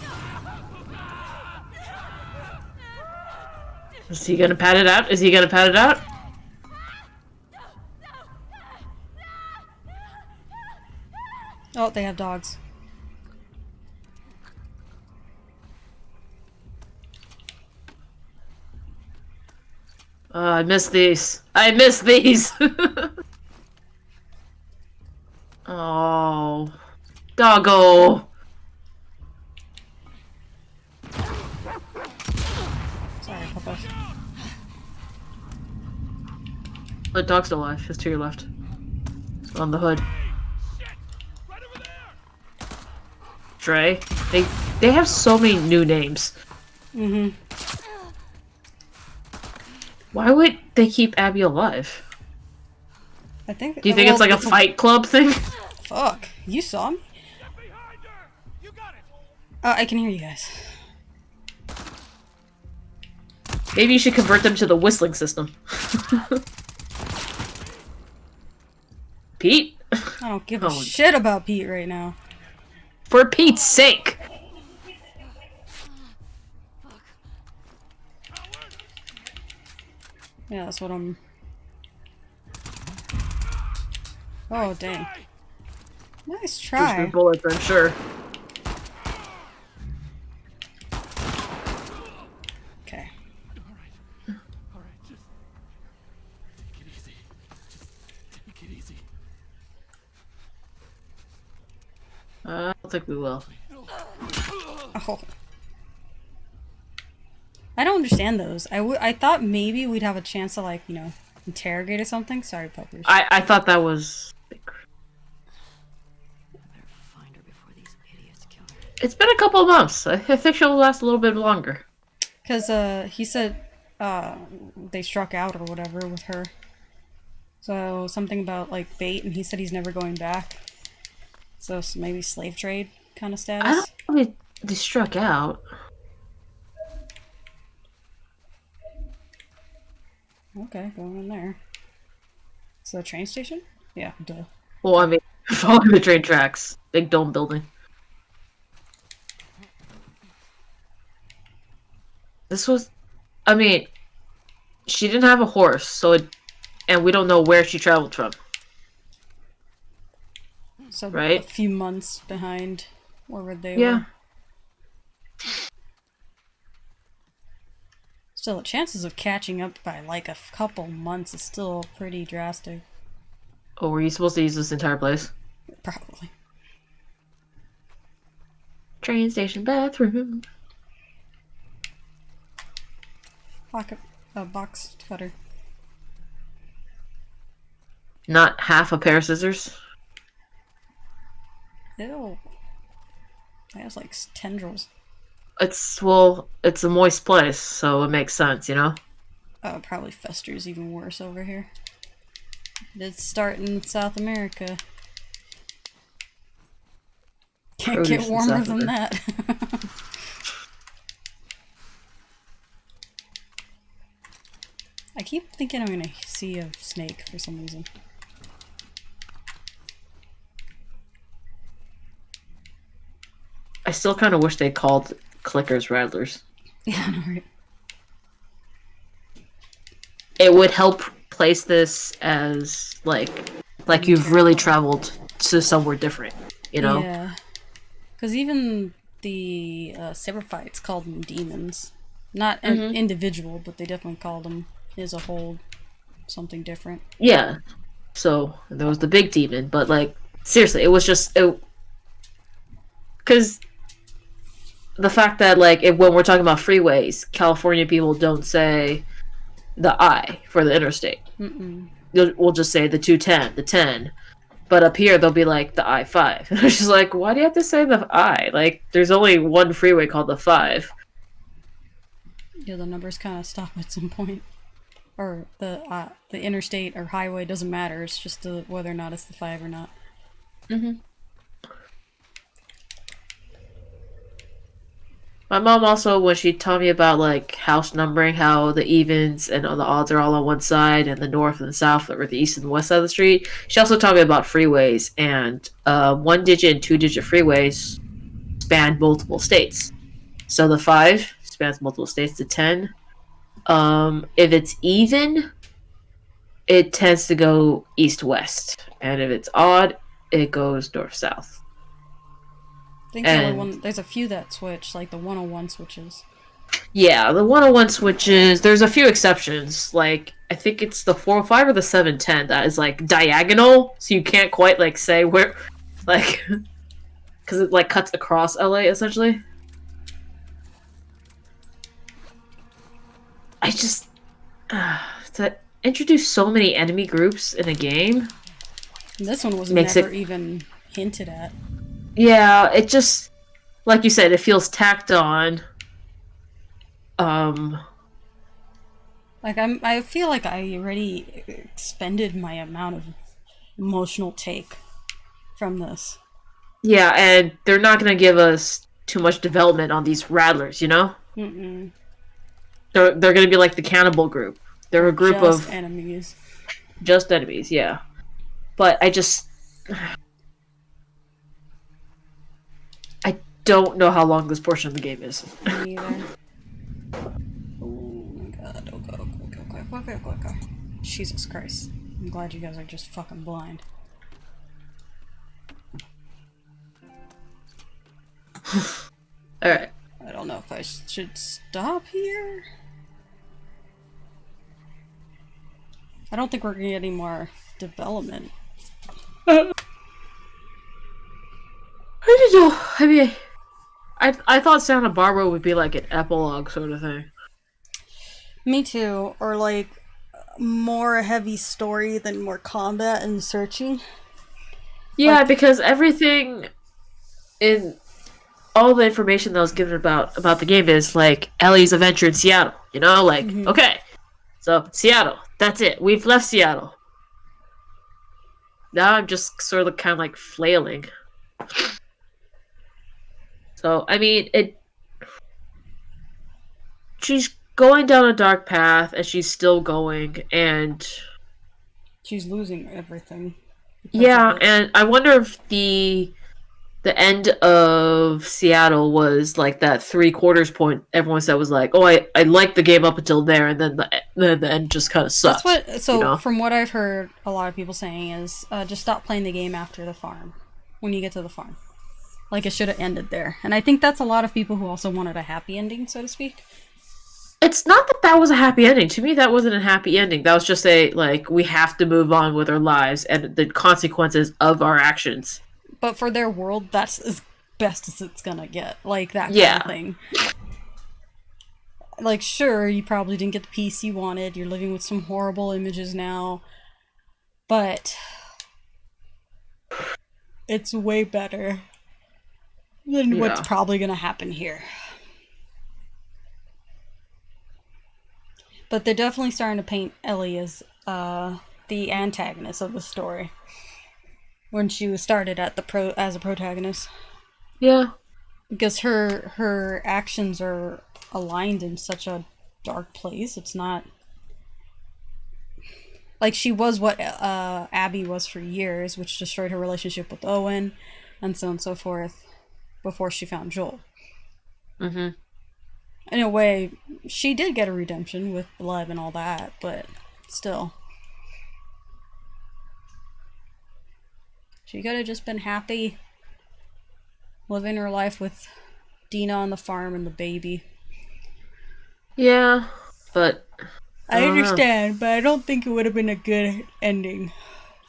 Is he gonna pat it out? Is he gonna pat it out? Oh, they have dogs. I miss these. I miss these. Oh, doggo. Sorry, Papa. The dog's still alive. It's to your left. It's on the hood. Trey. They have so many new names. Mm-hmm. Why would they keep Abby alive? I think. Do you think it's like a Fight Club thing? Fuck. You saw me? I can hear you guys. Maybe you should convert them to the whistling system. Pete? I don't give a shit about Pete right now. For Pete's sake! Yeah, that's what I'm... Oh, dang. Nice try. There's bullets, I'm sure. Okay. Alright, just take it easy. Just take it easy. I don't think we will. Oh. I don't understand those. I thought maybe we'd have a chance to, like, you know, interrogate or something. Sorry, puppers. I thought that was... Find her before these idiots kill her. It's been a couple of months. I think she'll last a little bit longer. Because, he said, they struck out or whatever with her. So, something about, like, bait, and he said he's never going back. So, maybe slave trade kind of status? I don't know if they struck out. Okay, going in there. Is that a train station? Yeah, duh. Well, I mean, following the train tracks. Big dome building. This was... I mean, she didn't have a horse, so it... And we don't know where she traveled from. So, right? A few months behind where they Yeah. were. Still, the chances of catching up by like a couple months is still pretty drastic. Oh, were you supposed to use this entire place? Probably. Train station bathroom. Pocket, box cutter. Not half a pair of scissors? Ew. That has like tendrils. It's, well, it's a moist place, so it makes sense, you know? Oh, it probably festers even worse over here. It did start in South America. Can't Produce get in warmer South than America. that. I keep thinking I'm gonna see a snake for some reason. I still kind of wish they called clickers rattlers. Yeah, I know, right? It would help place this as, like you've really traveled to somewhere different, you know? Yeah. Because even the Seraphites called them demons. Not an individual, but they definitely called them as a whole something different. Yeah. So, there was the big demon, but, like, seriously, it was just... Because the fact that, like, when we're talking about freeways, California people don't say the I for the interstate. We'll just say the 210, the 10. But up here, they'll be like the I-5. And it's just like, why do you have to say the I? Like, there's only one freeway called the 5. Yeah, the numbers kind of stop at some point. Or the interstate or highway doesn't matter. It's just whether or not it's the 5 or not. My mom also, when she taught me about, like, house numbering, how the evens and the odds are all on one side, and the north and the south, or the east and the west side of the street, she also taught me about freeways, and 1-digit and 2-digit freeways span multiple states. So the 5 spans multiple states, the 10. If it's even, it tends to go east-west, and if it's odd, it goes north-south. I think the only one, there's a few that switch, like the 101 switches. Yeah, the 101 switches, there's a few exceptions. Like, I think it's the 405 or the 710 that is, like, diagonal, so you can't quite, like, say where, like, because it, like, cuts across LA, essentially. I just, introduce so many enemy groups in a game. And this one was Makes never it- even hinted at. Yeah, it just, like you said, it feels tacked on. Like I feel like I already expended my amount of emotional take from this. Yeah, and they're not gonna give us too much development on these rattlers, you know? Mm-mm. They're gonna be like the cannibal group. They're a group Just of enemies. just enemies, yeah. But I don't know how long this portion of the game is. Me either. Oh my god. Okay. Jesus Christ. I'm glad you guys are just fucking blind. Alright. I don't know if I should stop here. I don't think we're gonna get any more development. I don't know. I mean, I thought Santa Barbara would be like an epilogue sort of thing. Me too. Or like more heavy story than more combat and searching. Yeah, Like- because everything in all the information that was given about the game is like Ellie's adventure in Seattle. You know, like okay, so Seattle. That's it. We've left Seattle. Now I'm just sort of kind of like flailing. So I mean, she's going down a dark path, and she's still going, and She's losing everything. because yeah, of it. and I wonder if the end of Seattle was like that 3/4 point everyone said was like, oh, I liked the game up until there, and then the end just kind of sucks. That's what. So you know? from what I've heard, a lot of people saying is just stop playing the game after the farm. When you get to the farm, like it should have ended there. And I think that's a lot of people who also wanted a happy ending, so to speak. It's not that was a happy ending. To me, that wasn't a happy ending. That was just a like we have to move on with our lives and the consequences of our actions. But for their world, that's as best as it's gonna get. Like that kind Yeah. of thing. Like, sure, you probably didn't get the peace you wanted. You're living with some horrible images now. But it's way better than what's Yeah. probably gonna happen here. But they're definitely starting to paint Ellie as the antagonist of the story. When she was started at as a protagonist. Yeah. Because her actions are aligned in such a dark place. It's not like she was what Abby was for years, which destroyed her relationship with Owen and so on and so forth before she found Joel. Mm-hmm. In a way, she did get a redemption with blood and all that, but still. She could have just been happy living her life with Dina on the farm and the baby. Yeah, but I don't know. understand, but I don't think it would have been a good ending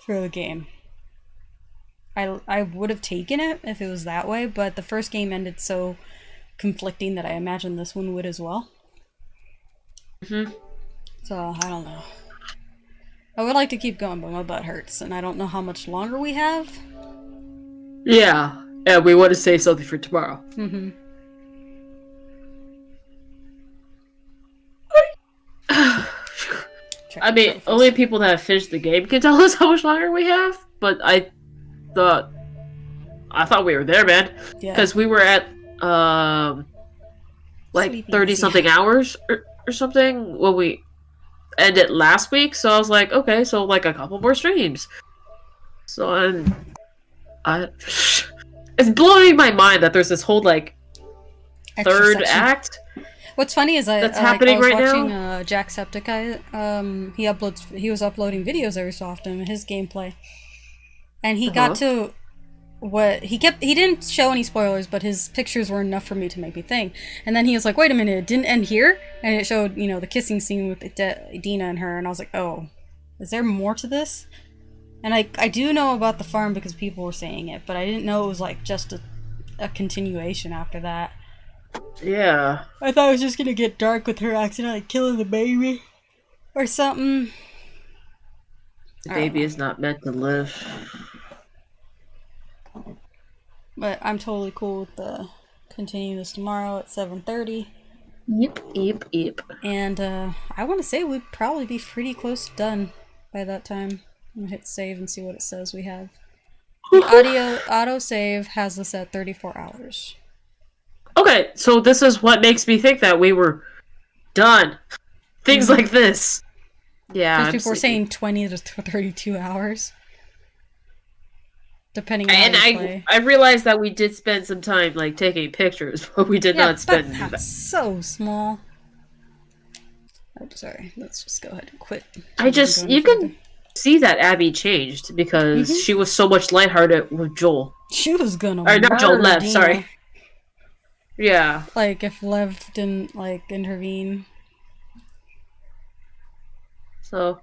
for the game. I would have taken it if it was that way, but the first game ended so conflicting that I imagine this one would as well. Mhm. So, I don't know. I would like to keep going, but my butt hurts, and I don't know how much longer we have. Yeah, we want to save something for tomorrow. Mm-hmm. I mean, only people that have finished the game can tell us how much longer we have. But I thought we were there, man, Yeah. because we were at like Sleeping, 30-something hours or something when we ended last week. So I was like, okay, so like a couple more streams. So it's blowing my mind that there's this whole like Extra third section. act. What's funny is That's I happening was right watching now? Jacksepticeye. He was uploading videos every so often of his gameplay, and he got to what he didn't show any spoilers, but his pictures were enough for me to make me think. And then he was like, "Wait a minute, it didn't end here," and it showed the kissing scene with Dina and her, and I was like, "Oh, is there more to this?" And I do know about the farm because people were saying it, but I didn't know it was like just a continuation after that. Yeah. I thought it was just gonna get dark with her accidentally killing the baby or something. The I don't baby know. is not meant to live. But I'm totally cool with the continuing this tomorrow at 7:30. Yep. And I want to say we'd probably be pretty close to done by that time. I'm gonna hit save and see what it says we have. The auto save has us at 34 hours. Okay, so this is what makes me think that we were done. Things like this. Yeah, Because I'm people were sleepy. saying 20 to 32 hours. Depending on how you play. I realized that we did spend some time like taking pictures, but we did Yeah, not spend. but that's so small. Oh, sorry. Let's just go ahead and quit. You can see that Abby changed because she was so much lighthearted with Joel. She was gonna Or not Joel, murder Lev, Dina. sorry. Yeah. Like, if Lev didn't, like, intervene. So.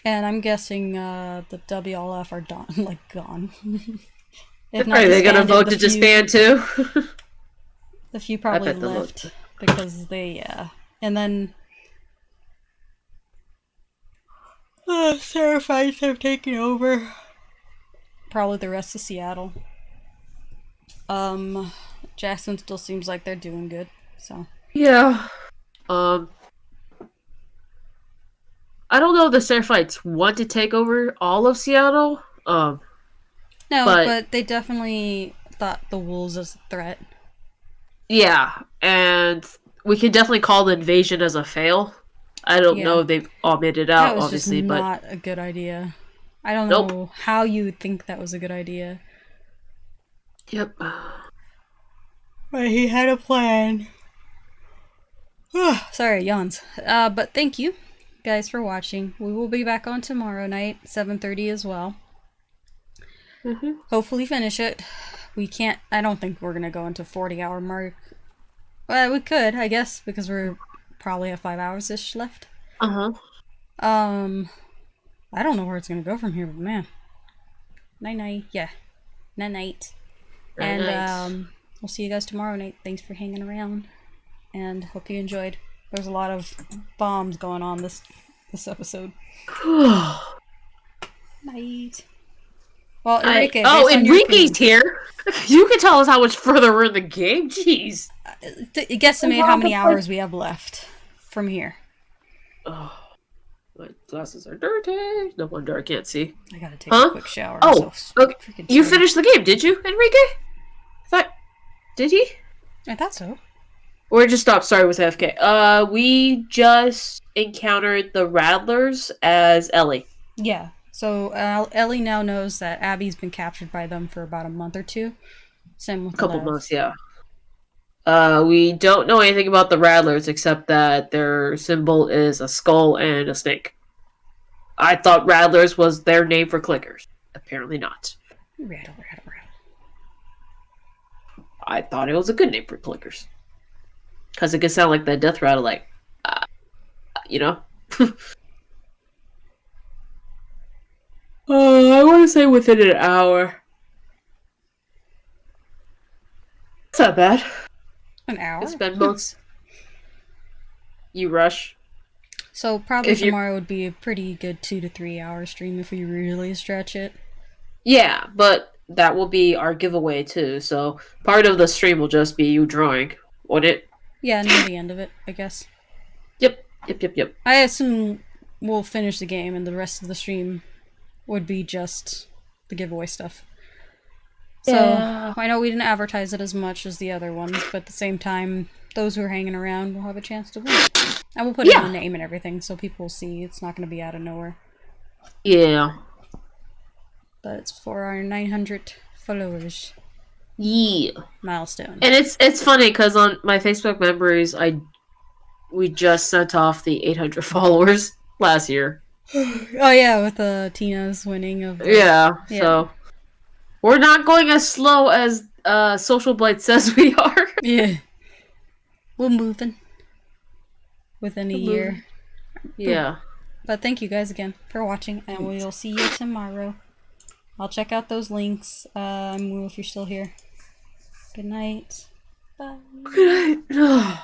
And I'm guessing the WLF are gone. If Are they gonna disbanded, vote the to disband too? The few probably bet they'll left vote. because they, and then Seraphites have taken over. Probably the rest of Seattle. Jackson still seems like they're doing good, so. Yeah. I don't know if the Seraphites want to take over all of Seattle. No, but they definitely thought the wolves as a threat. Yeah, and we can definitely call the invasion as a fail. I don't know if they've all made it out, that was obviously, just but not a good idea. I don't know how you would think that was a good idea. Yep. But he had a plan. Sorry, yawns. But thank you guys for watching. We will be back on tomorrow night, 7:30 as well. Hopefully finish it. We can't, I don't think we're gonna go into 40-hour mark. Well, we could, I guess, because we're probably have 5 hours-ish left. I don't know where it's gonna go from here, but man. Night-night. Yeah. Night-night. And we'll see you guys tomorrow night. Thanks for hanging around. And hope you enjoyed. There's a lot of bombs going on this episode. Night. Well, Enrique. Enrique's here. You can tell us how much further we're in the game. Jeez. Guesstimate how many hours we have left from here. Oh, my glasses are dirty. No wonder I can't see. I gotta take a quick shower. Oh, okay. You finished the game, did you, Enrique? Did he? I thought so. Or just stopped. Sorry, with FK. We just encountered the Rattlers as Ellie. Yeah. So Ellie now knows that Abby's been captured by them for about a month or two. Same with a couple Lev. months, yeah. We don't know anything about the Rattlers except that their symbol is a skull and a snake. I thought Rattlers was their name for clickers. Apparently not. Rattle. I thought it was a good name for clickers. Because it could sound like that death rattle, like, you know? I want to say within an hour. It's not bad. An hour? It's been most. You rush. So probably tomorrow would be a pretty good 2 to 3 hour stream if we really stretch it. Yeah, but that will be our giveaway too. So part of the stream will just be you drawing, won't it? Yeah, near the end of it, I guess. Yep. I assume we'll finish the game and the rest of the stream would be just the giveaway stuff. So, I know we didn't advertise it as much as the other ones, but at the same time, those who are hanging around will have a chance to win. And we'll put in the name and everything so people will see it's not going to be out of nowhere. Yeah. But it's for our 900 followers. Yeah. Milestone. And it's funny because on my Facebook memories, we just sent off the 800 followers last year. Oh yeah, with Tina's winning of. So we're not going as slow as Social Blight says we are. Yeah, we're moving within a year. Yeah. But thank you guys again for watching, and we'll see you tomorrow. I'll check out those links. If you're still here. Good night. Bye. Good night.